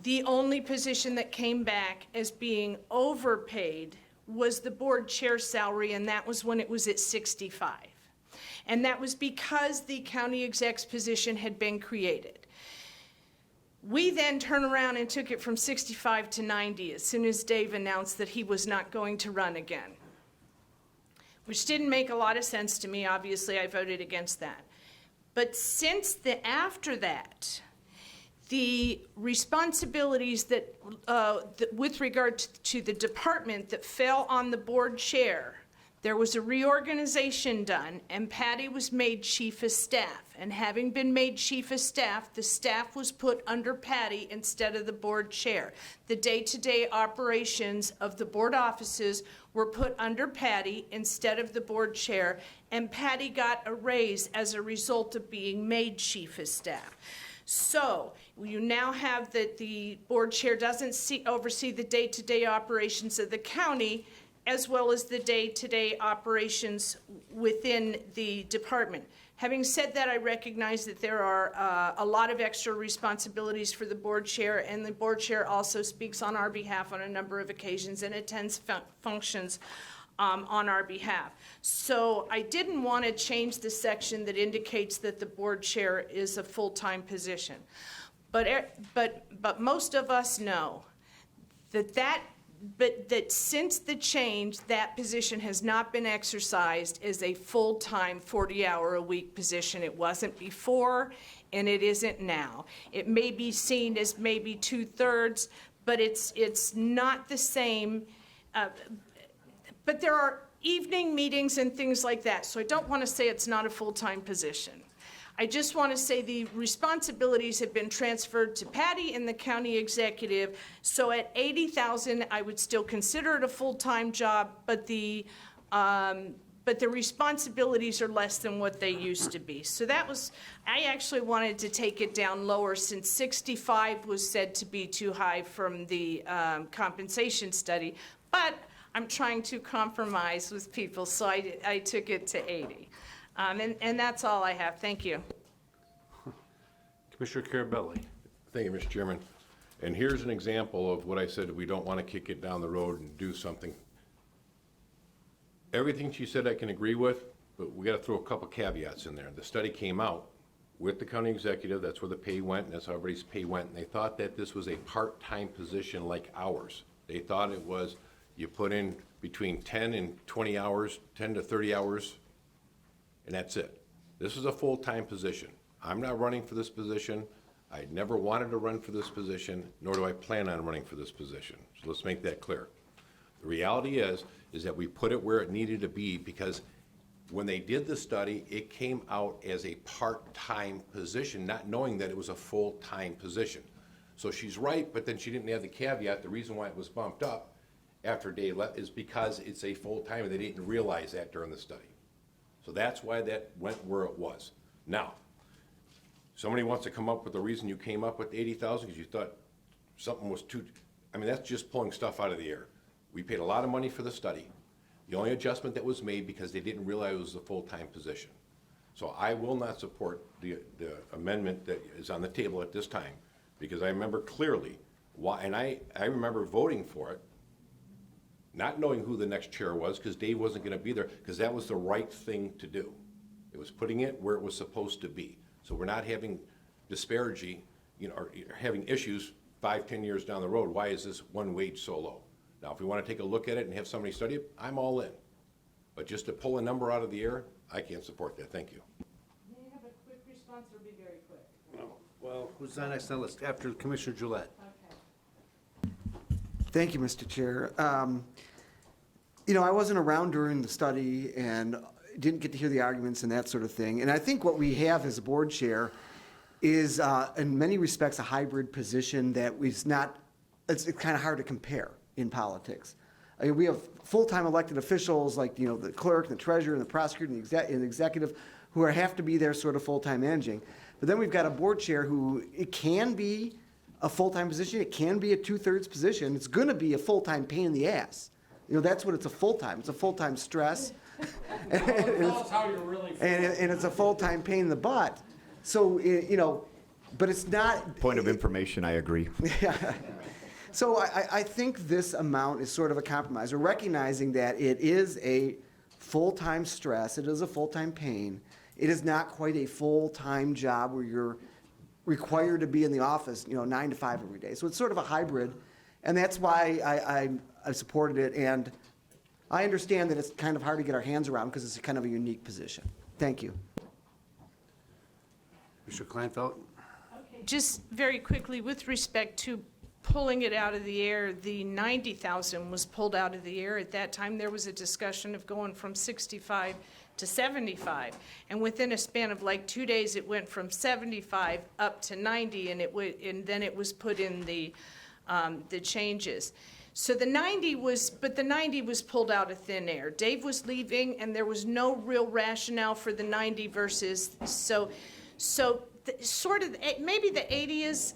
the only position that came back as being overpaid was the board chair salary, and that was when it was at 65. And that was because the county exec's position had been created. We then turned around and took it from 65 to 90 as soon as Dave announced that he was not going to run again, which didn't make a lot of sense to me. Obviously, I voted against that. But after that, the responsibilities that with regard to the department that fell on the board chair, there was a reorganization done, and Patty was made chief of staff. And having been made chief of staff, the staff was put under Patty instead of the board chair. The day-to-day operations of the board offices were put under Patty instead of the board chair, and Patty got a raise as a result of being made chief of staff. So you now have that the board chair doesn't oversee the day-to-day operations of the county, as well as the day-to-day operations within the department. Having said that, I recognize that there are a lot of extra responsibilities for the board chair, and the board chair also speaks on our behalf on a number of occasions and attends functions on our behalf. So I didn't want to change the section that indicates that the board chair is a full-time position. But most of us know that since the change, that position has not been exercised as a full-time 40-hour-a-week position. It wasn't before, and it isn't now. It may be seen as maybe 2/3, but it's not the same. But there are evening meetings and things like that, so I don't want to say it's not a full-time position. I just want to say the responsibilities have been transferred to Patty and the county executive. So at $80,000, I would still consider it a full-time job, but the responsibilities are less than what they used to be. So I actually wanted to take it down lower since 65 was said to be too high from the compensation study. But I'm trying to compromise with people, so I took it to 80. And that's all I have. Thank you. Commissioner Carabelli. Thank you, Mr. Chairman. And here's an example of what I said, we don't want to kick it down the road and do something. Everything she said I can agree with, but we got to throw a couple caveats in there. The study came out with the county executive, that's where the pay went, and that's how everybody's pay went, and they thought that this was a part-time position like ours. They thought it was, you put in between 10 and 20 hours, 10 to 30 hours, and that's it. This is a full-time position. I'm not running for this position. I never wanted to run for this position, nor do I plan on running for this position. So let's make that clear. The reality is that we put it where it needed to be because when they did the study, it came out as a part-time position, not knowing that it was a full-time position. So she's right, but then she didn't have the caveat. The reason why it was bumped up after Dave left is because it's a full-time, and they didn't realize that during the study. So that's why that went where it was. Now, somebody wants to come up with the reason you came up with 80,000 because you thought something was too, I mean, that's just pulling stuff out of the air. We paid a lot of money for the study. The only adjustment that was made because they didn't realize it was a full-time position. So I will not support the amendment that is on the table at this time because I remember clearly why, and I remember voting for it, not knowing who the next chair was because Dave wasn't going to be there because that was the right thing to do. It was putting it where it was supposed to be. So we're not having disparity, or having issues 5-10 years down the road. Why is this one wage so low? Now, if we want to take a look at it and have somebody study it, I'm all in. But just to pull a number out of the air, I can't support that. Thank you. May I have a quick response or be very quick? Well, who's on next on the list? After Commissioner Gillette. Thank you, Mr. Chair. I wasn't around during the study and didn't get to hear the arguments and that sort of thing. And I think what we have as a board chair is, in many respects, a hybrid position that is not, it's kind of hard to compare in politics. I mean, we have full-time elected officials like, the clerk, the treasurer, and the prosecutor, and the executive who have to be there sort of full-time managing. But then we've got a board chair who, it can be a full-time position, it can be a 2/3 position, it's gonna be a full-time pain in the ass. That's what it's a full-time. It's a full-time stress. Tell us how you really feel. And it's a full-time pain in the butt. So, but it's not. Point of information, I agree. Yeah. So I think this amount is sort of a compromise. We're recognizing that it is a full-time stress. It is a full-time pain. It is not quite a full-time job where you're required to be in the office, 9 to 5 every day. So it's sort of a hybrid, and that's why I supported it. And I understand that it's kind of hard to get our hands around because it's kind of a unique position. Thank you. Mr. Kleinfeld? Just very quickly, with respect to pulling it out of the air, the 90,000 was pulled out of the air. At that time, there was a discussion of going from 65 to 75. And within a span of like 2 days, it went from 75 up to 90, and then it was put in the changes. So the 90 was pulled out of thin air. Dave was leaving, and there was no real rationale for the 90 versus, maybe the 80 is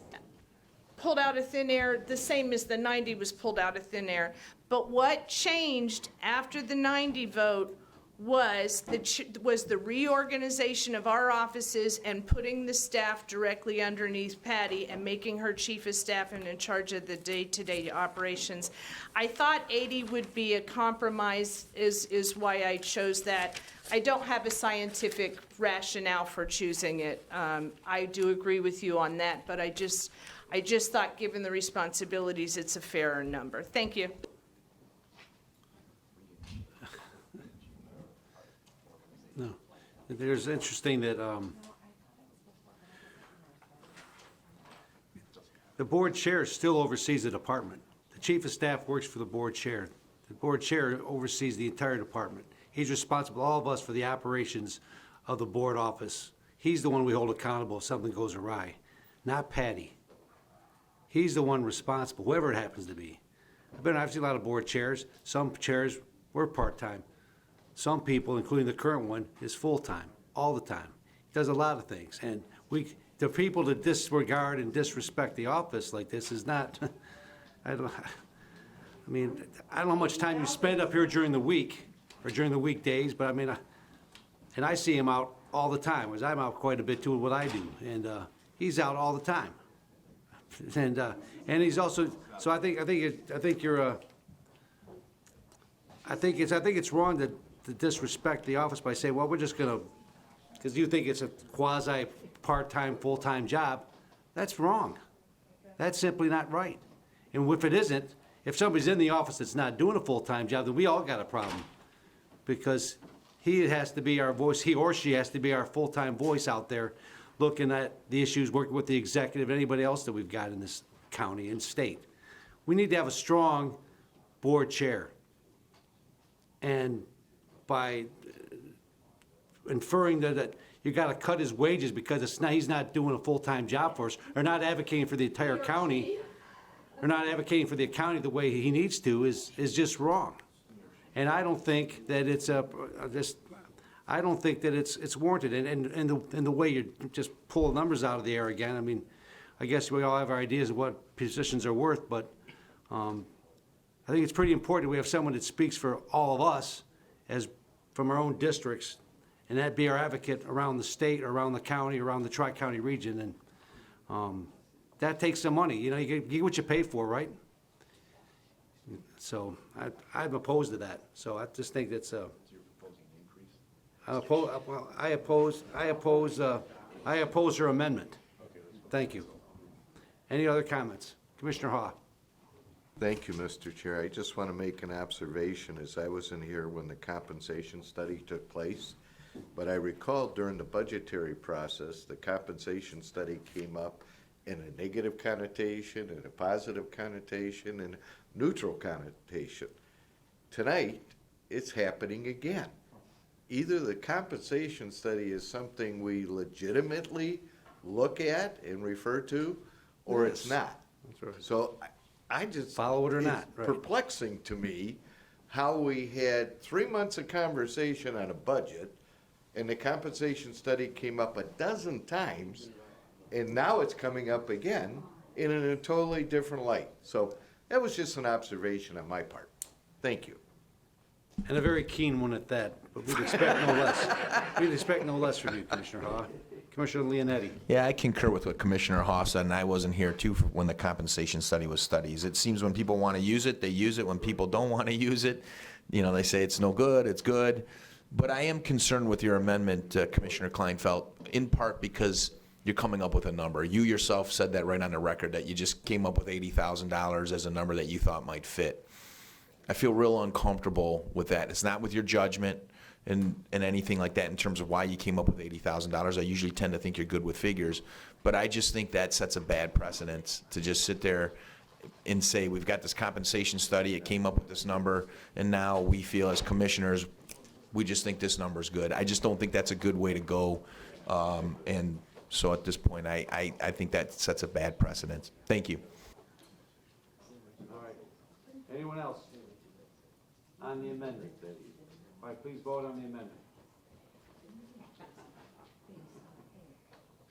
pulled out of thin air, the same as the 90 was pulled out of thin air. But what changed after the 90 vote was the reorganization of our offices and putting the staff directly underneath Patty and making her chief of staff and in charge of the day-to-day operations. I thought 80 would be a compromise, is why I chose that. I don't have a scientific rationale for choosing it. I do agree with you on that, but I just thought, given the responsibilities, it's a fairer number. Thank you. No. There's interesting that the board chair still oversees the department. The chief of staff works for the board chair. The board chair oversees the entire department. He's responsible, all of us, for the operations of the board office. He's the one we hold accountable if something goes awry, not Patty. He's the one responsible, whoever it happens to be. I've seen a lot of board chairs. Some chairs were part-time. Some people, including the current one, is full-time, all the time. He does a lot of things. And the people that disregard and disrespect the office like this is not, I don't know how much time you spend up here during the week or during the weekdays, but and I see him out all the time, because I'm out quite a bit doing what I do. And he's out all the time. And he's also, so I think it's wrong to disrespect the office by saying, well, we're just going to, because you think it's a quasi part-time, full-time job. That's wrong. That's simply not right. And if it isn't, if somebody's in the office that's not doing a full-time job, then we all got a problem. Because he has to be our voice, he or she has to be our full-time voice out there looking at the issues, working with the executive, and anybody else that we've got in this county and state. We need to have a strong board chair. And by inferring that you got to cut his wages because he's not doing a full-time job for us, or not advocating for the entire county, or not advocating for the county the way he needs to, is just wrong. And I don't think that it's warranted. And the way you just pull numbers out of the air again, I guess we all have our ideas of what positions are worth, but I think it's pretty important we have someone that speaks for all of us as from our own districts, and that be our advocate around the state, around the county, around the Tri-County region. And that takes some money. You get what you pay for, right? So I'm opposed to that. So I just think that's I oppose her amendment. Thank you. Any other comments? Commissioner Haw. Thank you, Mr. Chair. I just want to make an observation, as I wasn't here when the compensation study took place, but I recall during the budgetary process, the compensation study came up in a negative connotation, in a positive connotation, and a neutral connotation. Tonight, it's happening again. Either the compensation study is something we legitimately look at and refer to, or it's not. That's right. So I just follow it or not. Right. Perplexing to me how we had 3 months of conversation on a budget, and the compensation study came up a dozen times, and now it's coming up again in a totally different light. So that was just an observation on my part. Thank you. And a very keen one at that, but we'd expect no less. We'd expect no less from you, Commissioner Haw. Commissioner Leonetti. Yeah, I concur with what Commissioner Haw said, and I wasn't here too when the compensation study was studied. It seems when people want to use it, they use it. When people don't want to use it, they say it's no good, it's good. But I am concerned with your amendment, Commissioner Kleinfeld, in part because you're coming up with a number. You yourself said that right on the record, that you just came up with $80,000 as a number that you thought might fit. I feel real uncomfortable with that. It's not with your judgment and anything like that in terms of why you came up with $80,000. I usually tend to think you're good with figures, but I just think that sets a bad precedent to just sit there and say, we've got this compensation study, it came up with this number, and now we feel as commissioners, we just think this number is good. I just don't think that's a good way to go. And so at this point, I think that sets a bad precedent. Thank you. All right. Anyone else on the amendment? All right, please vote on the amendment.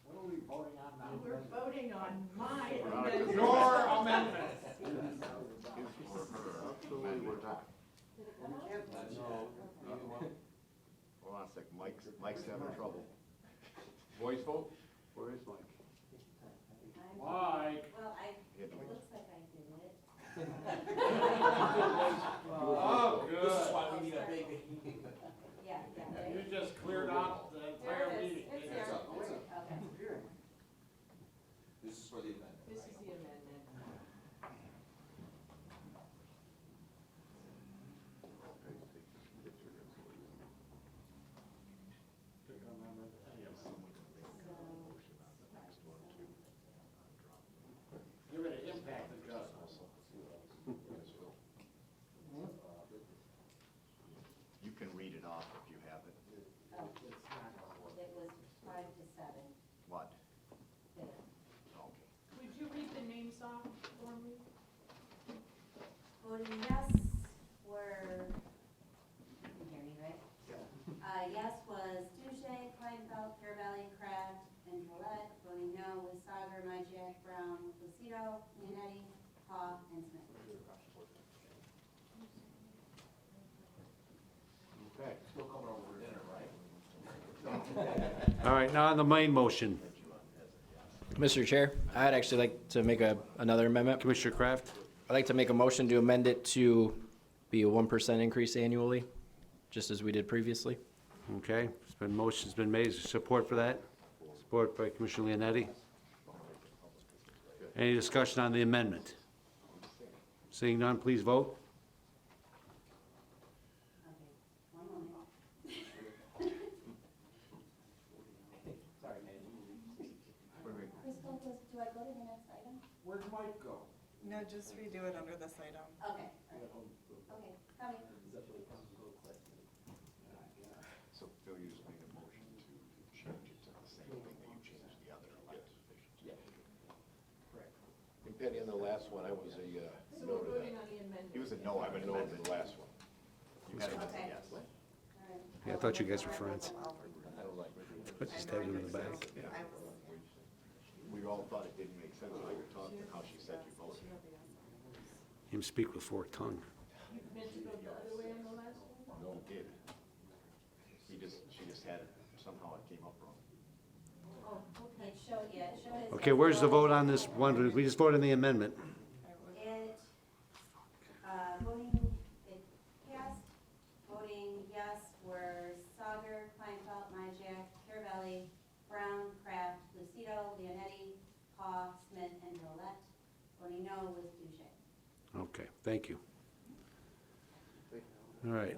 What are we voting on now? We're voting on my Your amendment. Absolutely, we're not. Hold on a second, Mike's having trouble. Voice vote? Where is Mike? Mike. Well, it looks like I did it. Oh, good. This is why we need a big. Yeah. You just cleared out the entire meeting. It's here. Okay. This is for the event. This is the amendment. Give it an impact adjustment. You can read it off if you have it. Oh, it was 5 to 7. What? There. Okay. Would you read the names off for me? Voting yes were, you can hear me, right? Yes was Duche, Kleinfeld, Care Valley, Kraft, and Gillette. Voting no was Sauger, Myjack, Brown, Lucido, Leonetti, Haw, and Smith. Okay. Still coming over for dinner, right? All right, now on the main motion. Mr. Chair, I'd actually like to make another amendment. Commissioner Kraft? I'd like to make a motion to amend it to be a 1% increase annually, just as we did previously. Okay, motion's been made. Is there support for that? Support by Commissioner Leonetti. Any discussion on the amendment? Seeing none, please vote. One moment. Crystal, do I go to the next item? Where'd Mike go? No, just redo it under this item. Okay. Okay, coming. So Phil, you just made a motion to change it to the same thing that you changed the other elected officials. Correct. And Penny, on the last one, I was a, So we're voting on the amendment. He was a no, I'm a no on the last one. You had it as a Okay. yes. All right. Yeah, I thought you guys were friends. I don't like I just had you in the back. We all thought it didn't make sense how you talked and how she said you voted. Him speak with forked tongue. You meant to go the other way on the last one? No, he did. She just had it, somehow it came up wrong. Oh, it showed, yeah, it showed as. Okay, where's the vote on this one? We just voted on the amendment. It, voting, it passed. Voting yes were Sauger, Kleinfeld, Myjack, Care Valley, Brown, Kraft, Lucido, Leonetti, Haw, Smith, and Gillette. Voting no was Duche. Okay, thank you. All right.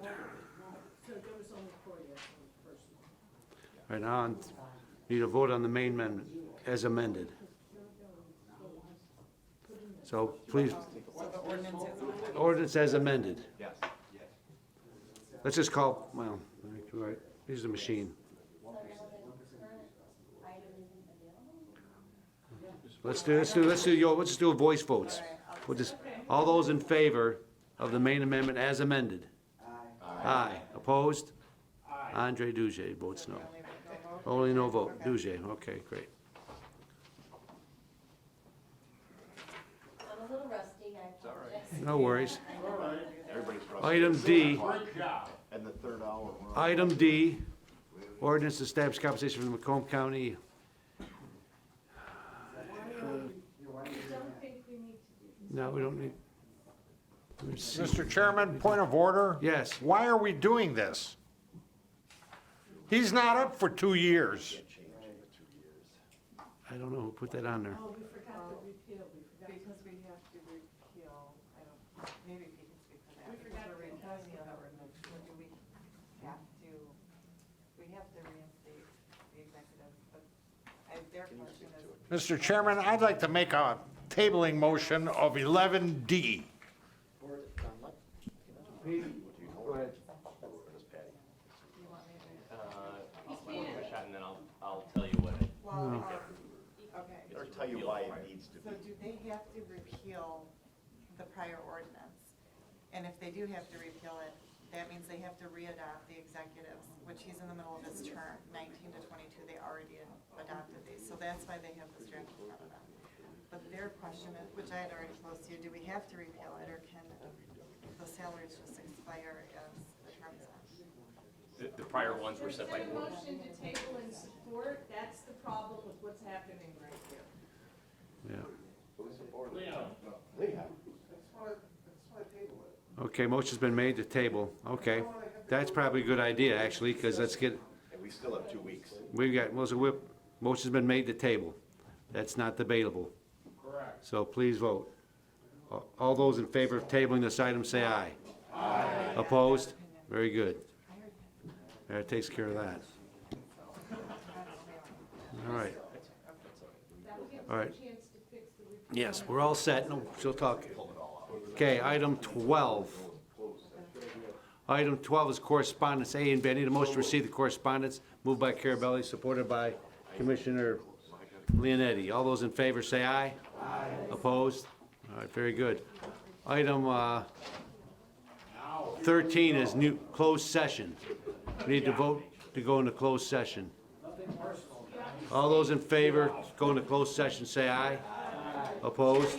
So there was only 4 yes on the first one. All right, now on, need a vote on the main amendment as amended. So please, So the ordinance is amended. ordinance as amended. Yes. Let's just call, well, all right, here's the machine. So now the current item isn't available? Let's just do a voice votes. We'll just, all those in favor of the main amendment as amended? Aye. Opposed? Andre Duge votes no. Only no vote. Duge, okay, great. I'm a little rusty, I apologize. No worries. Everybody's rusty. Item D, Great job. And the third hour. we're on. item D, ordinance to establish compensation for the Macomb County. No, we don't need. let's see. Mr. Chairman, point of order. Yes. Why are we doing this? He's not up for 2 years. I don't know who put that on there. Oh, we forgot to repeal, because we have to repeal, I don't, maybe if you can speak for that. We forgot to repeal the other ordinance, or do we have to reinstate the executive, but their question is. Mr. Chairman, I'd like to make a tabling motion of 11D. Go ahead. And then I'll tell you what it. Well, okay. Or tell you why it needs to So do they have to repeal the prior ordinance? And if they do have to repeal it, that means they have to re-adopt the executives, which he's in the middle of his term, 19 to 22, they already adopted these. So that's why they have this draft in front of them. But their question, which I had already posed to you, do we have to repeal it, or can the salaries just expire as the terms end? The prior ones were set by There's board. been a motion to table and support, that's the problem with what's happening right here. Yeah. Okay, motion's been made to table. Okay. That's probably a good idea, actually, because let's get, And we still have 2 weeks. we've got, motion's been made to table. That's not debatable. Correct. So please vote. All those in favor of tabling this item, say aye. Aye. Opposed? Very good. That takes care of that. All right. All right. Yes, we're all set. No, she'll talk. Okay, item 12. Item 12 is correspondence A and B. I need a motion to receive the correspondence. Moved by Carabelli, supported by Commissioner Leonetti. All those in favor say aye. Aye. Opposed? All right, very good. Item 13 is new closed session. We need to vote to go into closed session. All those in favor, go into closed session, say aye. Opposed?